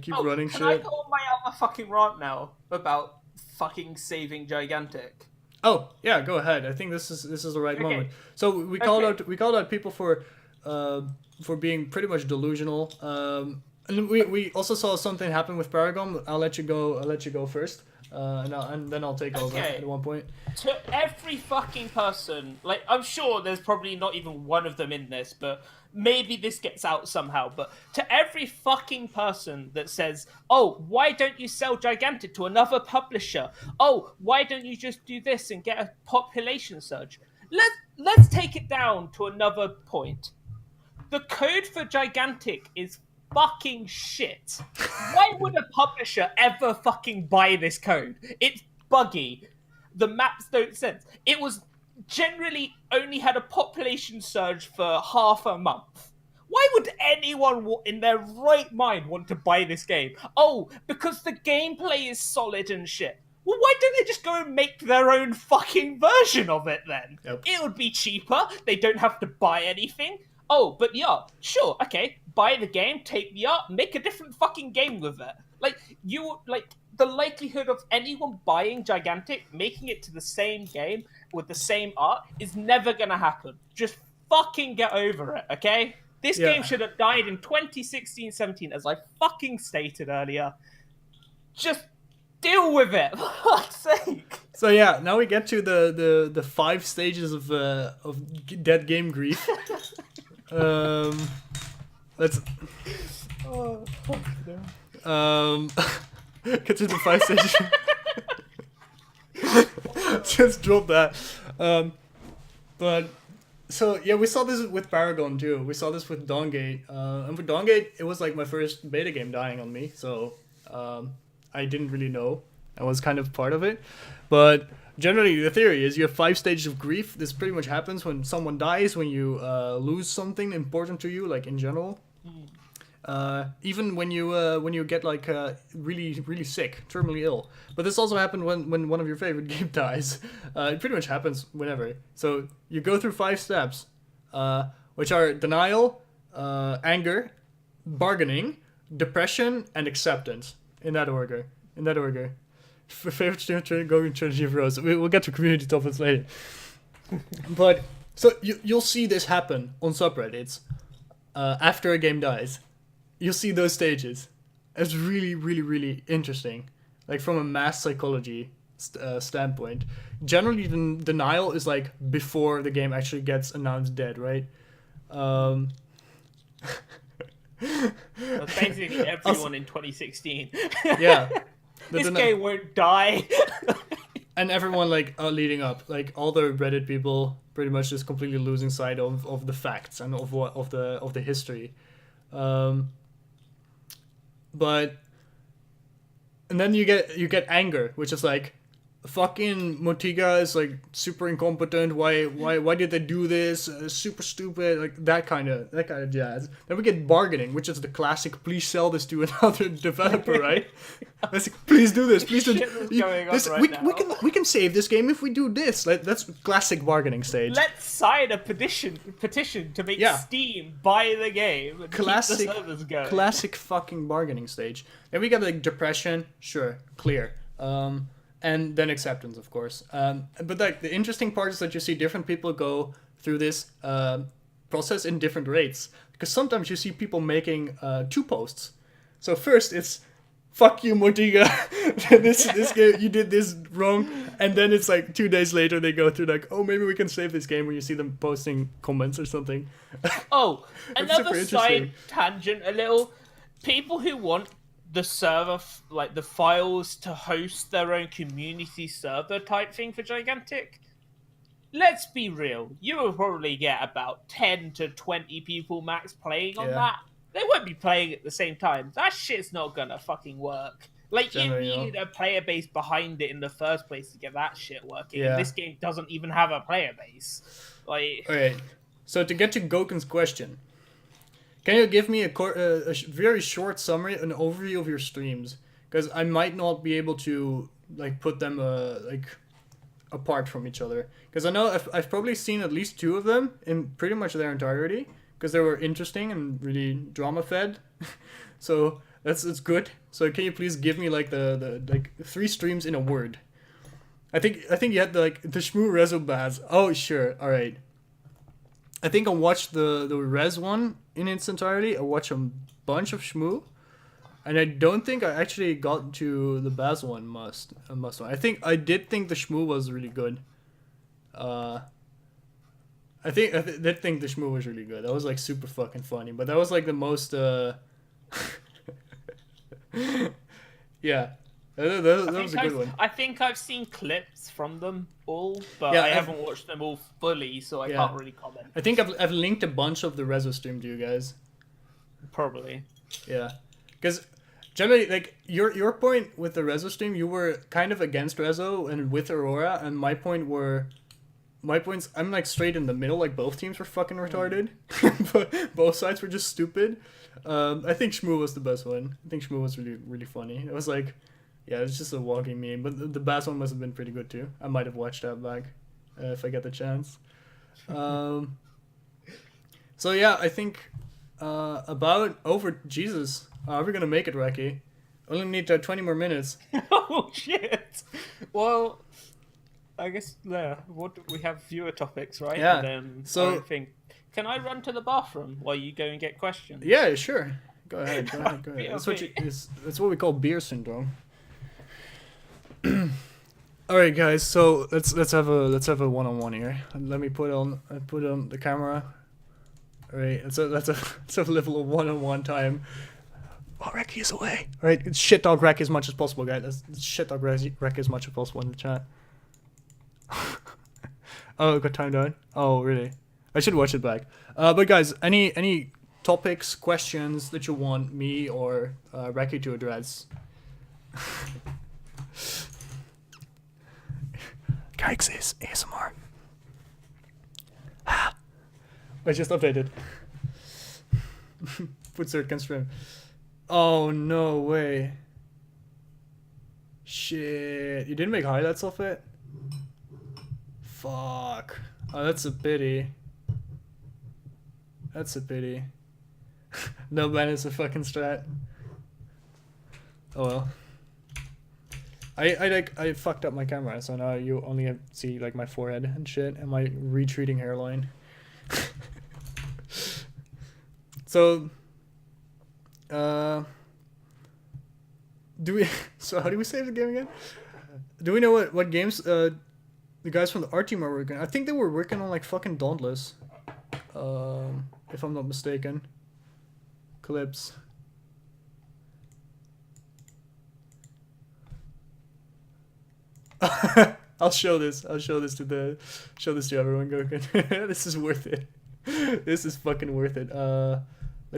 keep running shit. Can I go on my other fucking rant now about fucking saving Gigantic? Oh yeah, go ahead. I think this is the right moment. So we called out people for being pretty much delusional. And we also saw something happen with Paragon. I'll let you go first. And then I'll take over at one point. To every fucking person, like, I'm sure there's probably not even one of them in this, but maybe this gets out somehow. But to every fucking person that says, oh, why don't you sell Gigantic to another publisher? Oh, why don't you just do this and get a population surge? Let's take it down to another point. The code for Gigantic is fucking shit. Why would a publisher ever fucking buy this code? It's buggy. The maps don't sense. It was generally only had a population surge for half a month. Why would anyone in their right mind want to buy this game? Oh, because the gameplay is solid and shit. Well, why don't they just go and make their own fucking version of it then? Yep. It would be cheaper. They don't have to buy anything. Oh, but yeah, sure, okay. Buy the game, take the art, make a different fucking game with it. The likelihood of anyone buying Gigantic, making it to the same game with the same art is never gonna happen. Just fucking get over it, okay? This game should have died in 2016-17, as I fucking stated earlier. Just deal with it, for fuck's sake. So yeah, now we get to the 5 stages of dead game grief. Let's get to the 5 stages. Just drop that. But so yeah, we saw this with Paragon too. We saw this with Dawngate. And with Dawngate, it was like my first beta game dying on me, so I didn't really know. I was kind of part of it, but generally the theory is you have 5 stages of grief. This pretty much happens when someone dies, when you lose something important to you, like in general. Even when you get like really sick, terminally ill. But this also happened when one of your favorite game dies. It pretty much happens whenever. So you go through 5 steps, which are denial, anger, bargaining, depression, and acceptance. In that order. Favorite going strategy of Rose. We'll get to community topics later. But so you'll see this happen on subreddits after a game dies. You'll see those stages. It's really interesting, like from a mass psychology standpoint. Generally, the denial is like before the game actually gets announced dead, right? That's basically everyone in 2016. Yeah. This game won't die. And everyone leading up, like all the Reddit people pretty much just completely losing sight of the facts and of the history. But and then you get anger, which is like fucking Motiga is like super incompetent. Why did they do this? Super stupid, like that kind of jazz. Then we get bargaining, which is the classic. Please sell this to another developer, right? It's like, please do this. Please do this. We can save this game if we do this. That's classic bargaining stage. Let's sign a petition to make Steam buy the game and keep the servers going. Classic fucking bargaining stage. Then we get like depression, sure, clear. And then acceptance, of course. But like the interesting part is that you see different people go through this process in different rates. because sometimes you see people making 2 posts. So first it's fuck you, Mortiga. this game, you did this wrong. And then it's like 2 days later they go through like, oh, maybe we can save this game, when you see them posting comments or something. Oh, It's another super side interesting. tangent a little. People who want the server, like the files to host their own community server type thing for Gigantic. Let's be real. You will probably get about 10 to 20 people max playing on Yeah. that. They won't be playing at the same time. That shit's not gonna fucking work. Like, Generally, you need a player base behind it in the first place to get that shit working. Yeah. And this game doesn't even have a player base. Like, Alright, so to get to Goken's question, can you give me a very short summary, an overview of your streams? Because I might not be able to like put them like apart from each other. Because I know I've probably seen at least 2 of them in pretty much their entirety, because they were interesting and really drama fed. So it's good. So can you please give me like the like 3 streams in a word? I think you had the Shmoo Rezo Baz. Oh sure, all right. I think I watched the Res one in its entirety. I watched a bunch of Shmoo, and I don't think I actually got to the Baz one. Must one. I did think the Shmoo was really good. I did think the Shmoo was really good. That was like super fucking funny. But that was like the most yeah. That was a good one. I think I've seen clips from them all, but Yeah, I I've- haven't watched them all fully, so I Yeah. can't really comment. I think I've linked a bunch of the Rezo stream to you guys. Probably. Yeah, because generally, like your point with the Rezo stream, you were kind of against Rezo and with Aurora, and my points. I'm like straight in the middle. Like both teams were fucking retarded, but both sides were just stupid. I think Shmoo was the best one. I think Shmoo was really really funny. It was like, yeah, it's just a walking meme. But the Bass one must have been pretty good too. I might have watched that back if I get the chance. So yeah, I think. About over Jesus. Are we gonna make it, Racky? Only need 20 more minutes. Oh shit! Well, I guess we have viewer topics, right? Yeah, And then so- I think, can I run to the bathroom while you go and get questions? Yeah, sure. Go ahead. Yeah, That's okay. that's what we call beer syndrome. All right, guys. So let's have a one-on-one here. Let me put on the camera. All right. Let's have a level of one-on-one time. Oh, Racky is away. All right. It's shit dog Racky as much as possible, guys. Let's shit dog Racky as much as possible in the chat. Oh, it got timed out. Oh, really? I should watch it back. But guys, any topics, questions that you want me or Racky to address? Gaiex is ASMR. I just updated. Put third can stream. Oh no way. Shit. You didn't make highlights of it? Fuck. Oh, that's a pity. That's a pity. No ban is a fucking strat. Oh well. I fucked up my camera, so now you only see like my forehead and shit and my retreating hairline. So so how do we save the game again? Do we know what games the guys from the art team are working on? I think they were working on like fucking Dauntless. If I'm not mistaken. Clips. I'll show this to everyone. Goken. This is worth it. This is fucking worth it. Let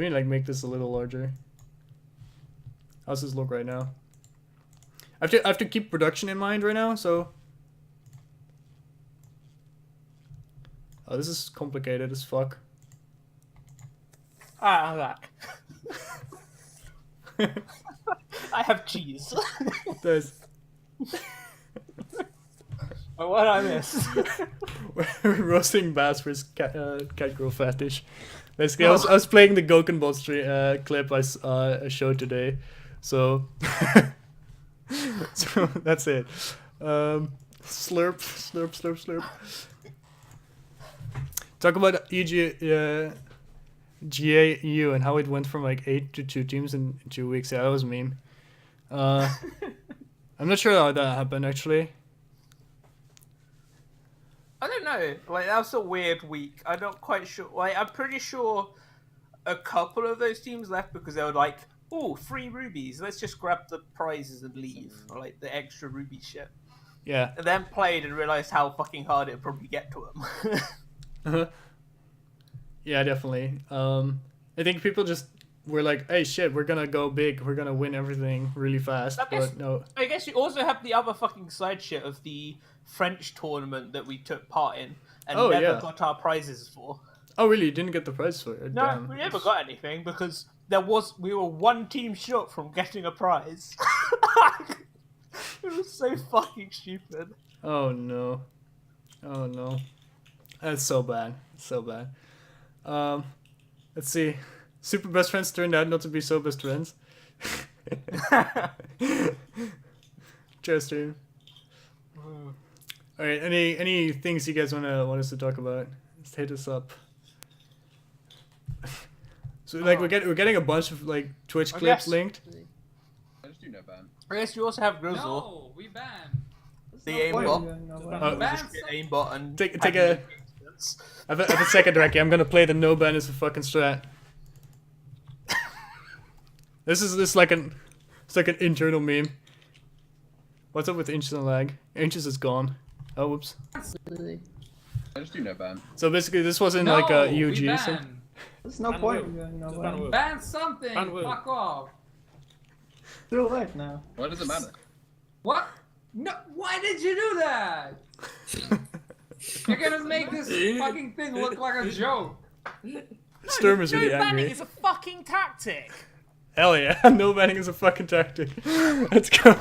me like make this a little larger. How's this look right now? I have to keep production in mind right now, so. Oh, this is complicated as fuck. That. I have cheese. There's. Oh, what I miss? We're roasting bass for his cat girl fetish. Basically, I was playing the Gokenbot clip I showed today, so so that's it. Slurp, slurp, slurp, slurp. Talk about EG. GAU and how it went from like 8 to 2 teams in 2 weeks. Yeah, that was a meme. I'm not sure how that happened actually. I don't know. Like, that was a weird week. I'm not quite sure. Like, I'm pretty sure a couple of those teams left because they were like, "Oh, free rubies. Let's just grab the prizes and leave." Or, like, the extra ruby shit. Yeah. And then played and realized how fucking hard it would probably get to them. Yeah, definitely. I think people just were like, "Hey, shit, we're gonna go big. We're gonna win everything really fast." But no. I guess you also have the other fucking side shit of the French tournament that we took part in and never got our prizes for. Oh, really? You didn't get the prize for it? No, Damn. we never got anything because we were one team short from getting a prize. It was so fucking stupid. Oh no. That's so bad. So bad. Let's see. Super best friends turned out not to be so best friends. Cheers, stream. All right. Any things you guys want us to talk about? Just hit us up. So like we're getting a bunch of like Twitch clips linked. I just do no ban. I guess you also have Grizzle. No, we banned. The aimbot. Ban Aimbot and Take a. I have a second, Racky. I'm gonna play the no ban as a fucking strat. It's like an internal meme. What's up with inches and lag? Inches is gone. Oh, whoops. I just do no ban. So basically, this wasn't No, like a we EUG. So banned. There's no point. Ban something. Fuck off. Too late now. Why does it matter? What? No. Why did you do that? You're gonna make this fucking thing look like a joke. Sturm is really banning angry. is a fucking tactic. Hell yeah, no banning is a fucking tactic. Let's go.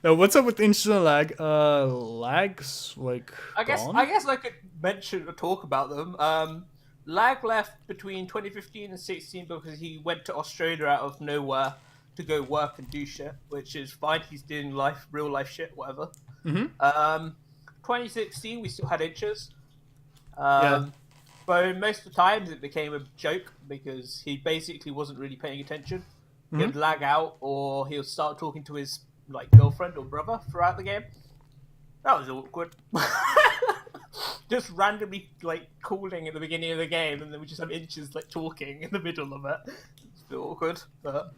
Now, what's up with inches and lag? Lag's like I guess I could mention or talk about them. Lag left between 2015 and 16 because he went to Australia out of nowhere to go work and do shit, which is fine. He's doing real life shit, whatever. 2016 we still had inches. But most of the times it became a joke because he basically wasn't really paying attention. He'd lag out or he'll start talking to his like girlfriend or brother throughout the game. That was awkward. Just randomly like calling at the beginning of the game, and then we just have inches like talking in the middle of it. It's a bit awkward, but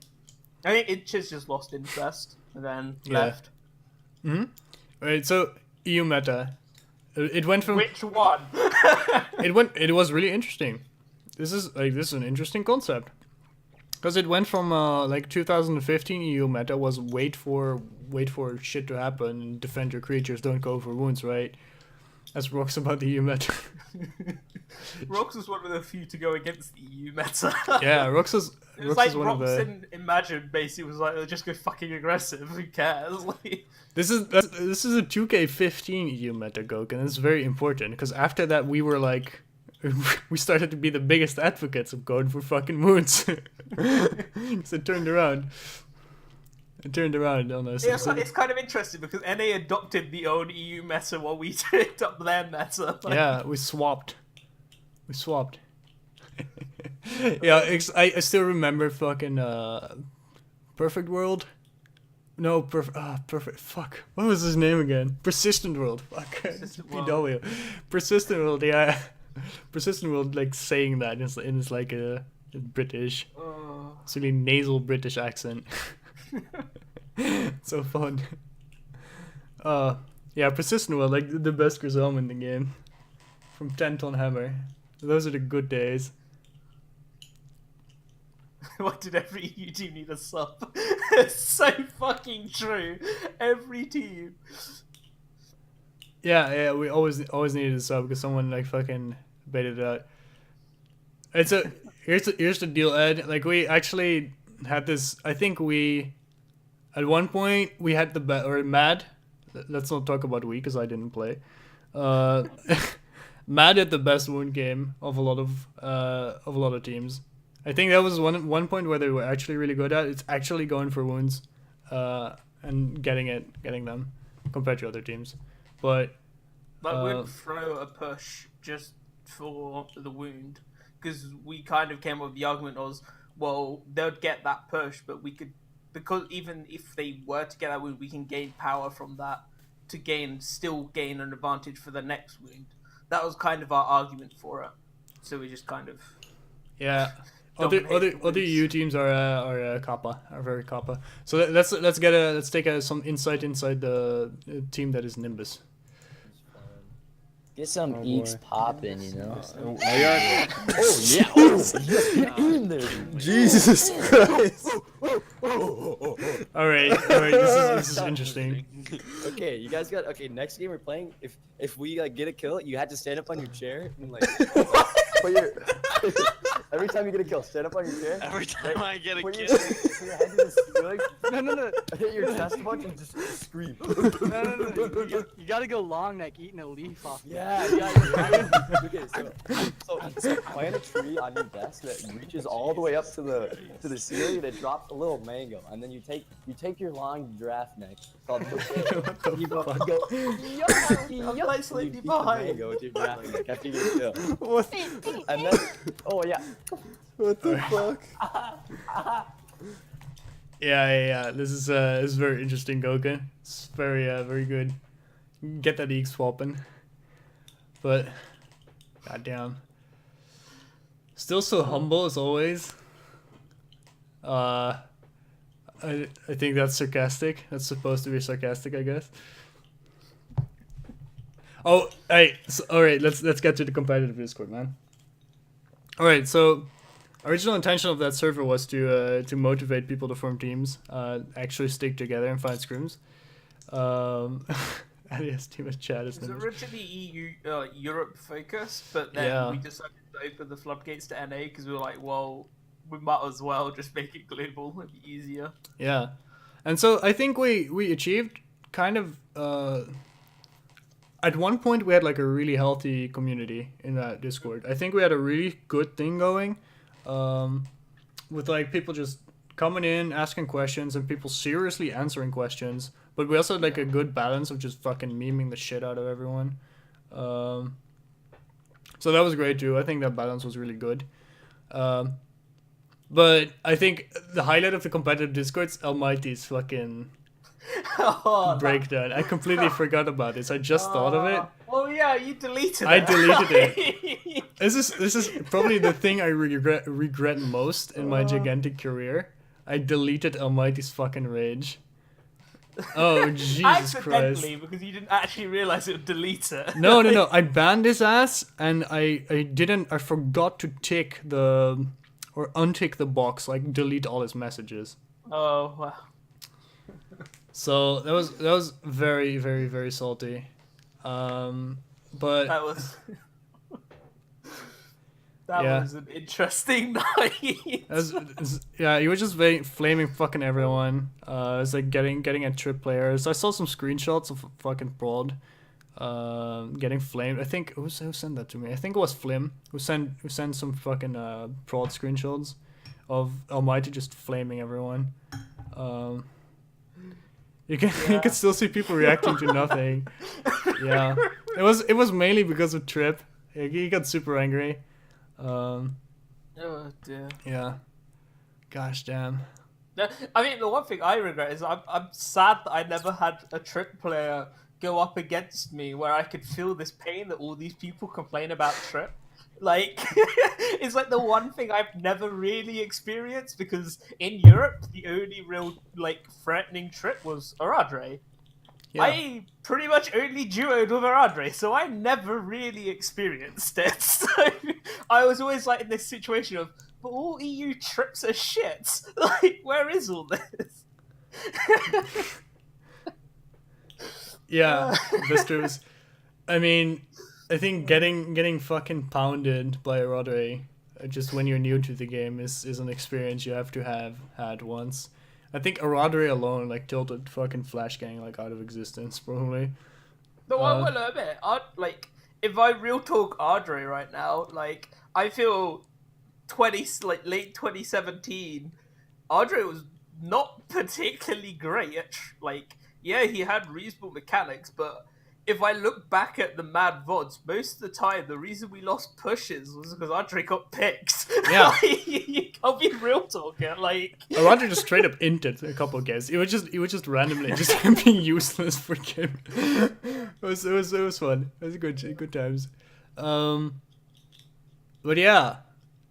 I think inches just lost interest and then left. Right, so EU meta. It went from Which one? It was really interesting. This is an interesting concept. Because it went from like 2015 EU meta was wait for shit to happen and defend your creatures, don't go for wounds, right? That's Rox about the EU meta. Rox was one of the few to go against the EU meta. Yeah, Rox is one of the. and Imagine basically was like, just go fucking aggressive. Who cares? Like, This is a 2K15 EU meta, Gok, and it's very important because after that we were like, we started to be the biggest advocates of going for fucking moons. Because it turned around. It turned around on us. it's kind of interesting because NA adopted the own EU meta while we picked up their meta. Like, Yeah, we swapped. Yeah, I still remember fucking Perfect World. No, perfect. Fuck. What was his name again? Persistent World. Fuck. Persistent World. PW. Persistent World. Yeah. Persistent World, like saying that in his like a British, it's really nasal British accent. So fun. Yeah, Persistent World, like the best Griselm in the game, from 10-ton Hammer. Those are the good days. Why did every EU team need a sub? It's so fucking true. Every team. Yeah, we always needed a sub because someone like fucking baited it out. Here's the deal, Ed. Like we actually had this. I think we, at one point we had Mad. Let's not talk about we because I didn't play. Mad had the best wound game of a lot of teams. I think that was one point where they were actually really good at. It's actually going for wounds, and getting them compared to other teams. But wouldn't throw a push just for the wound. because we kind of came up with the argument was, well, they'd get that push, but we could, because even if they were to get that wound, we can gain power from that to still gain an advantage for the next wound. That was kind of our argument for it. So we just kind of Other EU teams are Kappa, are very Kappa. So let's take some insight inside the team that is Nimbus. Get some eeks popping, you know. Oh yeah. Get in there. Jesus Christ. All right. This is interesting. Okay, you guys got next game we're playing. If we like get a kill, you had to stand up on your chair and like. Put your, every time you get a kill, stand up on your chair. Every time I get a put kill. Put your head to the ceiling. No. Hit your chest a bunch and just scream. No. You gotta go long neck eating a leaf off. Yeah. Okay, so plant a tree on your desk that reaches all the way up to the ceiling and it drops a little mango, and then you take your long giraffe neck called you go slightly you behind. mango with your giraffe neck after you get a kill. What? And then What the fuck? Yeah. This is very interesting, Goku. It's very good. Get that eek swapping. But goddamn. Still so humble as always. I think that's sarcastic. That's supposed to be sarcastic, I guess. Oh, hey, all right. Let's get to the competitive Discord, man. All right, so original intention of that server was to motivate people to form teams, actually stick together and find scrims. Alias team of chat is It was originally EU Europe focused, but then Yeah. we decided to open the floodgates to NA because we were like, well, we might as well just make it global. It'd be easier. Yeah, and so I think we achieved kind of. At one point, we had like a really healthy community in that Discord. I think we had a really good thing going, with like people just coming in, asking questions, and people seriously answering questions. But we also had like a good balance of just fucking memeing the shit out of everyone. So that was great too. I think that balance was really good. But I think the highlight of the competitive Discord's Almighty's fucking breakdown. I completely forgot about this. I just thought of it. Well, yeah, you deleted it. I deleted it. This is probably the thing I regret most in my gigantic career. I deleted Almighty's fucking rage. Oh, Jesus Accidentally, Christ. because you didn't actually realize it would delete it. No. I banned his ass, and I forgot to untick the box, like delete all his messages. Oh, wow. So that was very, very, very salty. But That was... Yeah. was an interesting night. he was just flaming fucking everyone. It's like getting at trip players. I saw some screenshots of fucking Prod getting flamed. I think who sent that to me? I think it was Flim who sent some fucking Prod screenshots of Almighty just flaming everyone. You can still see people reacting to nothing. Yeah, it was mainly because of Trip. He got super angry. Oh dear. Yeah. Gosh damn. I mean, the one thing I regret is I'm sad that I never had a Trip player go up against me where I could feel this pain that all these people complain about Trip. Like, it's like the one thing I've never really experienced, because in Europe, the only real, like, threatening Trip was Aradre. Yeah. I pretty much only duoed with Aradre, so I never really experienced it. So I was always, like, in this situation of, but all EU Trips are shit. Like, where is all this? Yeah, Visters. I mean, I think getting fucking pounded by Rodri just when you're new to the game is an experience you have to have had once. I think Rodri alone like tilted fucking Flash Gang like out of existence probably. No, I will admit, like if I real talk Ardre right now, like I feel late 2017, Ardre was not particularly great. Like, yeah, he had reasonable mechanics, but if I look back at the Mad VODs, most of the time the reason we lost pushes was because I drink up picks. Yeah. I'll be real talking. Like, Roger just straight up inted a couple of games. It was just randomly just being useless for game. It was fun. It was good times. But yeah.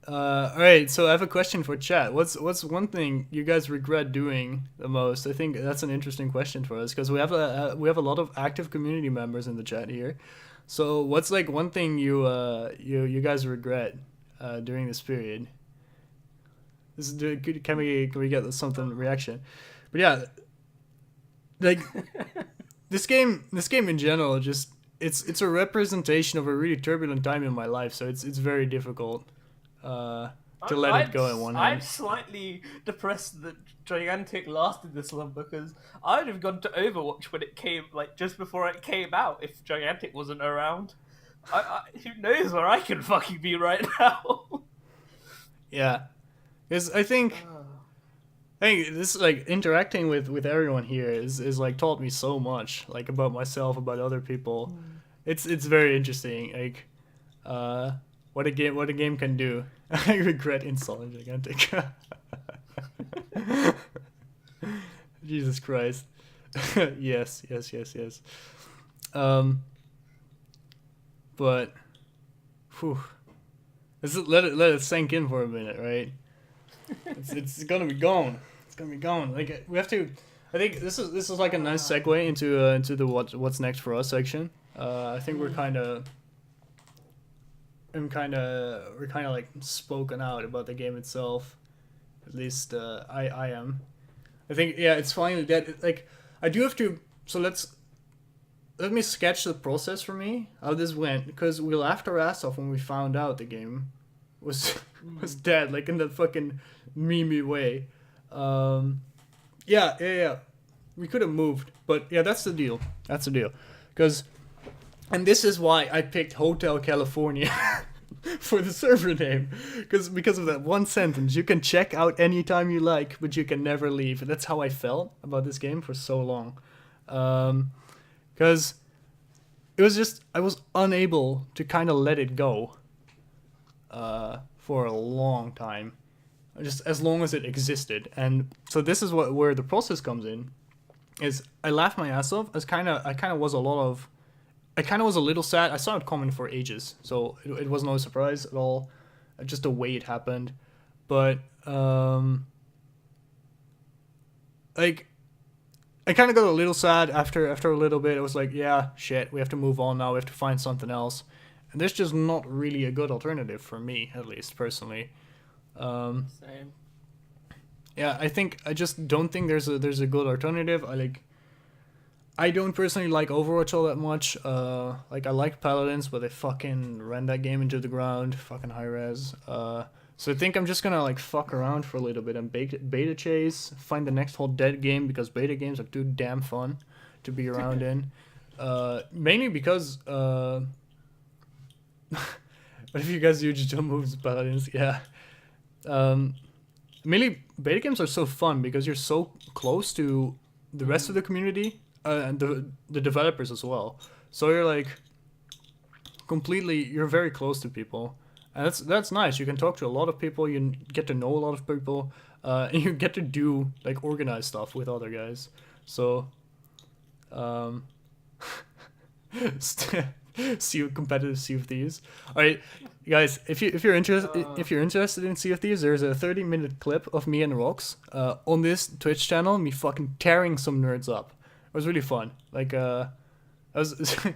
All right. So I have a question for chat. What's one thing you guys regret doing the most? I think that's an interesting question for us because we have a lot of active community members in the chat here. So what's like one thing you guys regret during this period? Can we get something reaction? But yeah, like this game in general, just it's a representation of a really turbulent time in my life. So it's very difficult to let it go at one hand. I'm slightly depressed that Gigantic lasted this long because I'd have gone to Overwatch when it came, like just before it came out, if Gigantic wasn't around. Who knows where I can fucking be right now? Yeah, because I think this like interacting with everyone here is like taught me so much, like about myself, about other people. It's very interesting, like what a game can do. I regret installing Gigantic. Jesus Christ. yes. But whew. Let it sink in for a minute, right? It's gonna be gone. It's gonna be gone. Like we have to. I think this is like a nice segue into the what's next for us section. I think we're kind of like spoken out about the game itself. At least I am. I think it's finally that like I do have to. So let me sketch the process for me how this went because we laughed our ass off when we found out the game was dead, like in that fucking meme way. Yeah. We could have moved, but yeah, that's the deal. Because, and this is why I picked Hotel California for the server name, because of that one sentence. You can check out anytime you like, but you can never leave. That's how I felt about this game for so long. Because it was just I was unable to kind of let it go for a long time, just as long as it existed. And so this is where the process comes in. Is I laughed my ass off. I kind of was a little sad. I saw it coming for ages, so it was no surprise at all. Just the way it happened, but like I kind of got a little sad after a little bit. It was like, yeah, shit, we have to move on now. We have to find something else, and there's just not really a good alternative for me, at least personally. Same. Yeah, I just don't think there's a good alternative. I don't personally like Overwatch all that much. Like I like Paladins, but they fucking ran that game into the ground, fucking high res. So I think I'm just gonna like fuck around for a little bit and beta chase, find the next hot dead game because beta games are too damn fun to be around in. Mainly because what if you guys do just jump moves Paladins? Yeah. Mainly beta games are so fun because you're so close to the rest of the community and the developers as well. So you're like you're very close to people, and that's nice. You can talk to a lot of people. You get to know a lot of people, and you get to do like organized stuff with other guys. So, competitive Sea of Thieves. All right, guys, if you're interested in Sea of Thieves, there's a 30-minute clip of me and Rox on this Twitch channel, me fucking tearing some nerds up. It was really fun. Like that was fun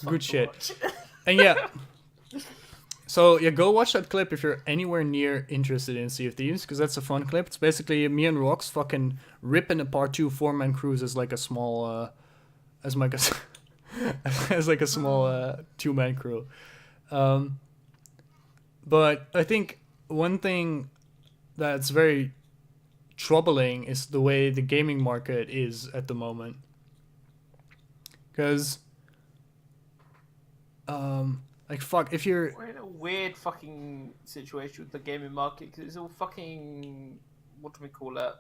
good to shit. watch. And yeah. So yeah, go watch that clip if you're anywhere near interested in Sea of Thieves, because that's a fun clip. It's basically me and Rox fucking ripping apart 2 4-man crews as like a small as like a small 2-man crew. But I think one thing that's very troubling is the way the gaming market is at the moment. Because like fuck, if you're... We're in a weird fucking situation with the gaming market because it's all fucking, what do we call it?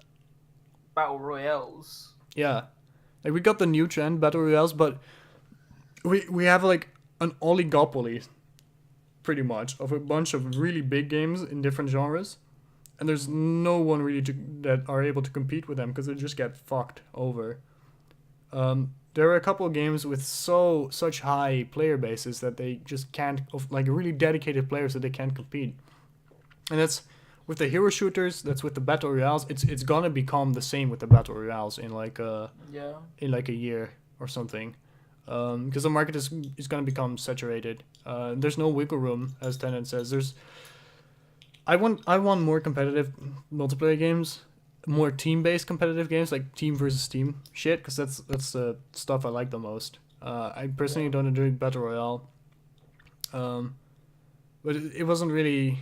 Battle royales. Yeah. Like we got the new trend, Battle Royales, but we have like an oligopoly, pretty much, of a bunch of really big games in different genres, and there's no one really that are able to compete with them because they just get fucked over. There are a couple of games with such high player bases that they just can't, like really dedicated players that they can't compete. And that's with the hero shooters, that's with the battle royales. It's gonna become the same with the battle royales in like a year or something, because the market is gonna become saturated. There's no wiggle room, as Tennant says. I want more competitive multiplayer games, more team-based competitive games, like team versus team shit, because that's the stuff I like the most. I personally don't enjoy battle royale, but it wasn't really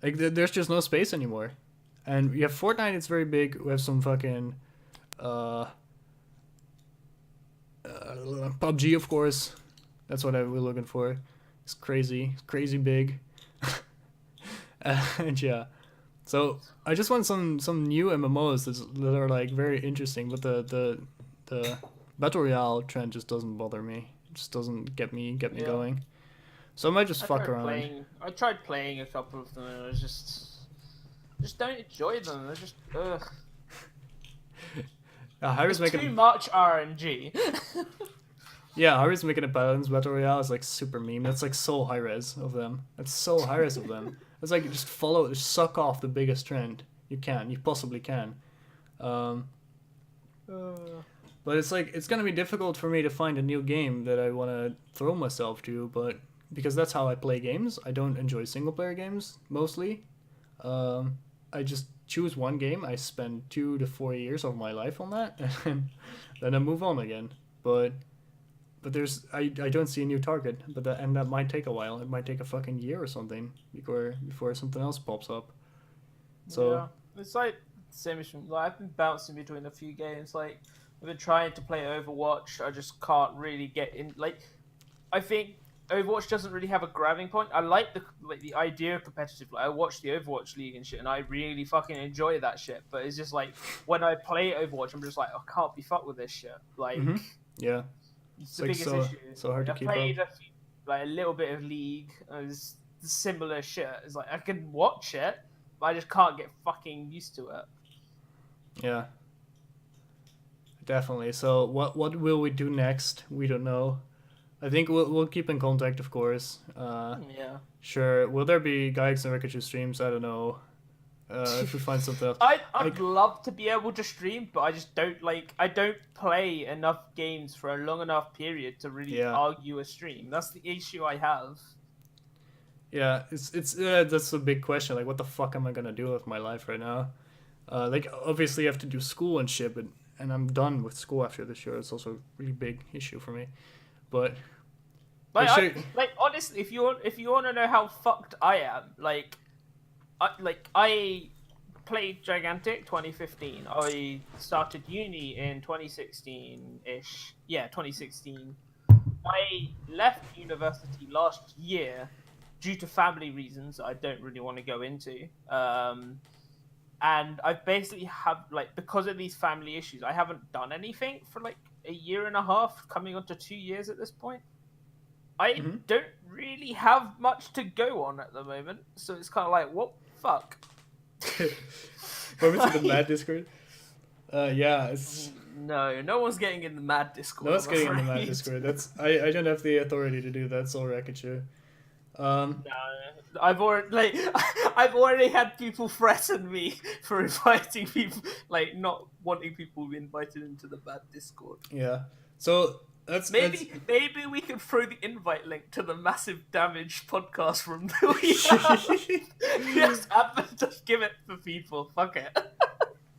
like there's just no space anymore. And we have Fortnite, it's very big. We have some fucking PUBG, of course. That's what we're looking for. It's crazy big. And yeah. So I just want some new MMOs that are like very interesting, but the battle royale trend just doesn't bother me. It just doesn't get me going. So I might just fuck around. I tried playing a couple of them, and I just don't enjoy them. They're just ugh. Harry's It's making too much RNG. Yeah, Harry's making a Paladins battle royale is like super meme. That's like so high res of them. That's so high res of them. It's like just suck off the biggest trend you possibly can. But it's like it's gonna be difficult for me to find a new game that I want to throw myself to. But because that's how I play games, I don't enjoy single player games mostly. I just choose one game. I spend 2 to 4 years of my life on that, and then I move on again. But I don't see a new target, and that might take a while. It might take a fucking year or something before something else pops up. So yeah, it's like same as like I've been bouncing between a few games. Like I've been trying to play Overwatch. I just can't really get in. Like I think Overwatch doesn't really have a grabbing point. I like the idea of competitive. Like I watch the Overwatch League and shit, and I really fucking enjoy that shit. But it's just like when I play Overwatch, I'm just like I can't be fucked with this shit. Like yeah. it's the like biggest issue. so hard to keep I up. played a little bit of League. It's similar shit. It's like I can watch it, but I just can't get fucking used to it. Yeah. Definitely. So what will we do next? We don't know. I think we'll keep in contact, of course. Yeah. Sure. Will there be Gaiex and Rakychu streams? I don't know. If we find something else. I'd love to be able to stream, but I just don't I don't play enough games for a long enough period to really argue a stream. That's the issue I have. Yeah, it's that's a big question. Like, what the fuck am I gonna do with my life right now? Like, obviously, I have to do school and shit, and I'm done with school after this year. It's also a really big issue for me. But honestly, if you want to know how fucked I am, I played Gigantic 2015. I started uni in 2016-ish. Yeah, 2016. I left university last year due to family reasons I don't really want to go into. And I basically have, because of these family issues, I haven't done anything for a year and a half, coming on to 2 years at this point. I don't really have much to go on at the moment, so it's kind of like, what the fuck? Welcome to the Mad Discord. Yeah, it's... No one's getting in the Mad Discord. No one's getting in the Mad Discord. That's I don't have the authority to do that. It's all Rakychu. No, I've already had people threaten me for inviting people, not wanting people invited into the Mad Discord. Yeah. So maybe we could throw the invite link to the Massive Damage podcast room that we have. Just just give it for people. Fuck it.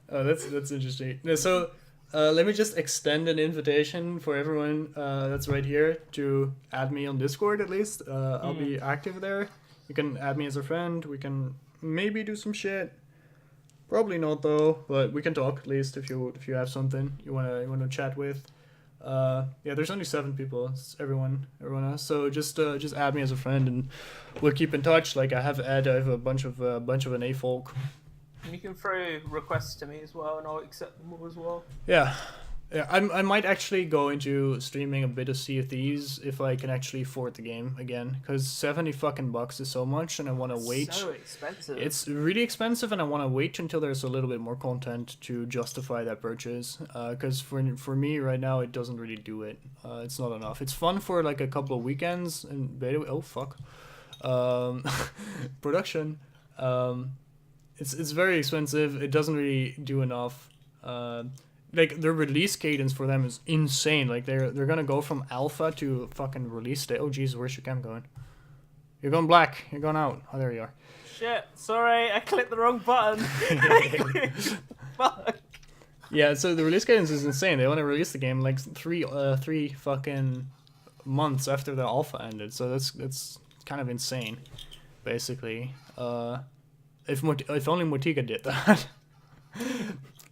Oh, that's interesting. No, so let me just extend an invitation for everyone that's right here to add me on Discord at least. I'll be active there. You can add me as a friend. We can maybe do some shit. Probably not though, but we can talk at least if you have something you wanna chat with. Yeah, there's only 7 people. It's everyone else. So just add me as a friend and we'll keep in touch. Like I have a bunch of NA folk. And you can throw requests to me as well, and I'll accept them all as well. Yeah, Yeah, I might actually go into streaming a bit of Sea of Thieves if I can actually afford the game again, because $70 is so much, and I want to wait. So expensive. It's really expensive, and I want to wait until there's a little bit more content to justify that purchase. Because for me right now, it doesn't really do it. It's not enough. It's fun for like a couple of weekends, and oh fuck, production. It's very expensive. It doesn't really do enough. Like the release cadence for them is insane. Like they're gonna go from alpha to fucking release day. Oh jeez, where's your cam going? You're going black. You're going out. Oh, there you are. Shit, sorry, I clicked the wrong button. Fuck. Yeah, so the release cadence is insane. They want to release the game like three fucking months after the alpha ended. So that's kind of insane, basically. If only Motiga did that.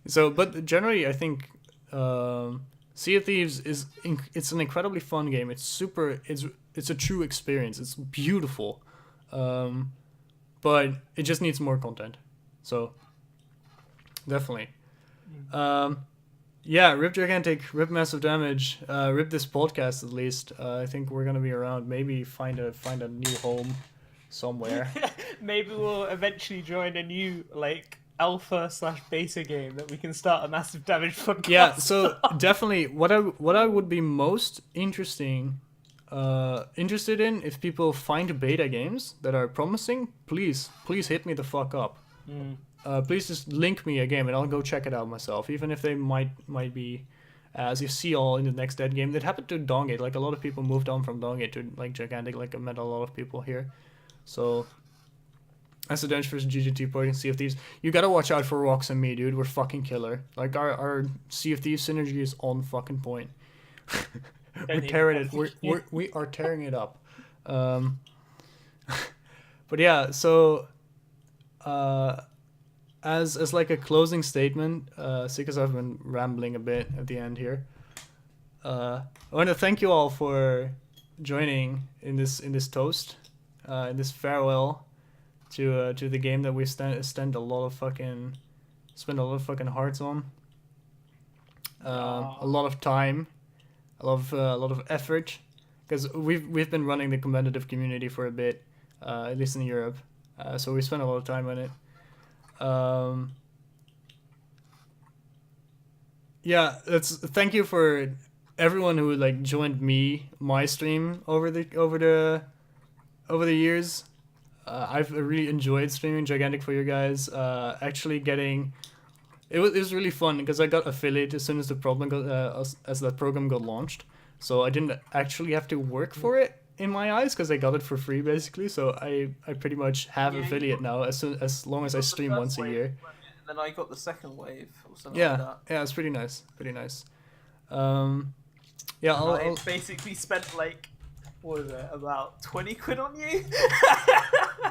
So, but generally, I think Sea of Thieves it's an incredibly fun game. It's a true experience. It's beautiful, but it just needs more content. So, definitely, yeah. Rip Gigantic, rip Massive Damage, rip this podcast at least. I think we're gonna be around. Maybe find a new home somewhere. Maybe we'll eventually join a new like alpha/beta game that we can start a Massive Damage podcast. Yeah, so definitely what I would be most interested in, if people find beta games that are promising, please hit me the fuck up. Please just link me a game and I'll go check it out myself, even if they might be as you see all in the next dead game. That happened to Dongate. Like a lot of people moved on from Dongate to like Gigantic. Like I met a lot of people here, so as a Dungeon vs GGT playing Sea of Thieves, you gotta watch out for Rox and me, dude. We're fucking killer. Like our Sea of Thieves synergy is on fucking point. We're tearing it. We are tearing it up. But yeah, so as like a closing statement, because I've been rambling a bit at the end here. I want to thank you all for joining in this toast, in this farewell to the game that we spend a lot of fucking hearts on, a lot of time, a lot of effort, because we've been running the competitive community for a bit, at least in Europe, so we spent a lot of time on it. Yeah, thank you for everyone who like joined my stream over the years. I've really enjoyed streaming Gigantic for you guys. Actually getting it was really fun because I got affiliate as soon as the program got launched. So I didn't actually have to work for it in my eyes because I got it for free basically. So I pretty much have affiliate now as long as I stream once a year. And then I got the second wave or something Yeah, like that. yeah, it's pretty nice. Yeah, I basically spent like, what was it, about 20 quid on you?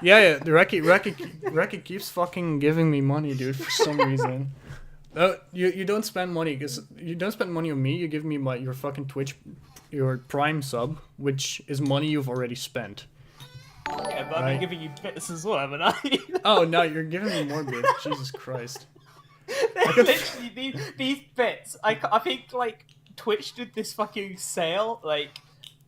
yeah. The Rakychu keeps fucking giving me money, dude, for some reason. No, you don't spend money because you don't spend money on me. You give me your fucking Twitch, your Prime sub, which is money you've already spent. Yeah, but I've been giving you bits as well, haven't I? Oh no, you're giving me more bits. Jesus Christ. Literally, these bits. I think like Twitch did this fucking sale like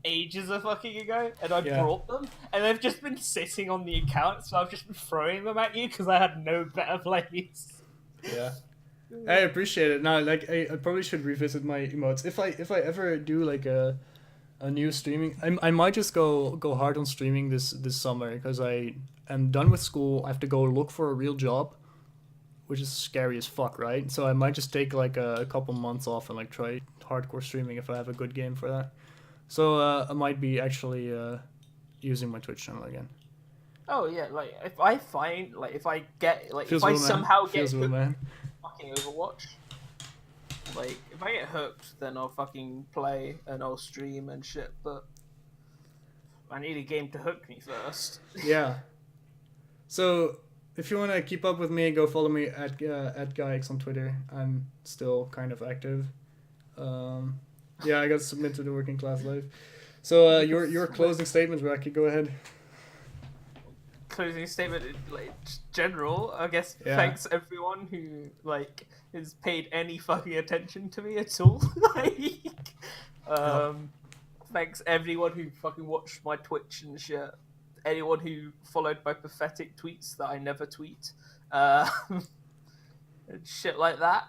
ages ago, and I brought them, and they've just been sitting on the account, so I've just been throwing them at you because I had no better plays. Yeah, I appreciate it. Now, like, I probably should revisit my emotes if I ever do like a new streaming. I might just go hard on streaming this summer because I am done with school. I have to go look for a real job, which is scary as fuck, right? So I might just take like a couple months off and like try hardcore streaming if I have a good game for that. So I might be actually using my Twitch channel again. Oh yeah, like if I find like if I get like Feels if I real, man. somehow Feels get real, hooked man. fucking Overwatch, like if I get hooked, then I'll fucking play and I'll stream and shit. But I need a game to hook me first. Yeah. So if you want to keep up with me, go follow me at Gaiex on Twitter. I'm still kind of active. Yeah, I got to submit to the Working Class Life. So your closing statement, Racky, go ahead. closing statement, like general, I guess. Yeah. Thanks everyone who like has paid any fucking attention to me at all. Like, thanks everyone who fucking watched my Twitch and shit. Anyone who followed my pathetic tweets that I never tweet. And shit like that.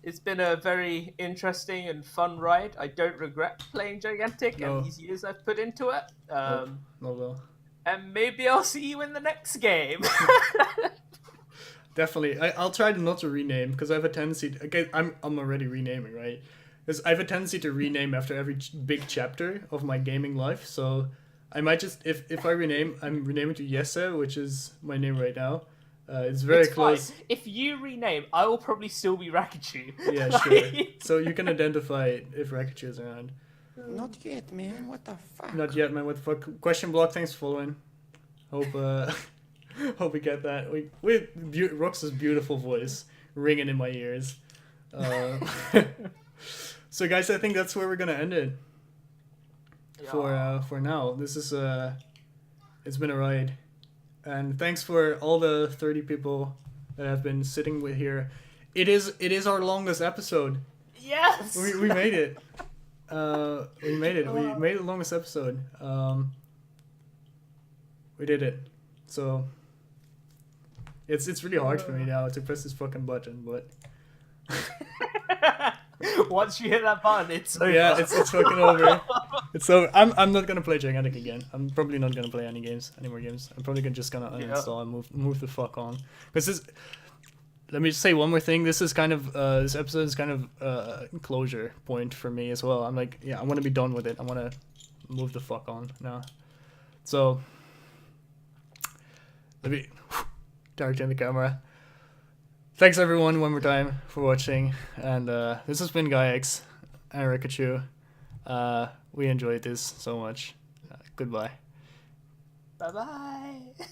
It's been a very interesting and fun ride. I don't regret playing Gigantic No. and these years I've put into it. No, well. And maybe I'll see you in the next game. Definitely. I'll try not to rename because I have a tendency. Okay, I'm already renaming, right? Because I have a tendency to rename after every big chapter of my gaming life. So I might just if I rename, I'm renaming to Yesse, which is my name right now. It's very It's close. fine. If you rename, I will probably still be Rakychu. Yeah, Like- sure. So you can identify if Rakychu is around. Not yet, man. What the fuck? Not yet, man. What the fuck? Question block. Thanks for following. Hope hope we get that. Rox's beautiful voice ringing in my ears. So guys, I think that's where we're gonna end it. For now, this is it's been a ride, and thanks for all the 30 people that have been sitting with here. It is our longest episode. Yes. We made it. We made it. We made the longest episode. We did it. So it's really hard for me now to press this fucking button, but Once you hit that button, it's over. yeah, it's fucking over. It's over. I'm not gonna play Gigantic again. I'm probably not gonna play any more games. I'm probably just gonna uninstall and move the fuck on. Because this. Let me just say one more thing. This is kind of this episode is kind of a closure point for me as well. I'm like, yeah, I want to be done with it. I want to move the fuck on now. So let me direct in the camera. Thanks everyone one more time for watching, and this has been Gaiex and Rakychu. We enjoyed this so much. Goodbye. Bye bye.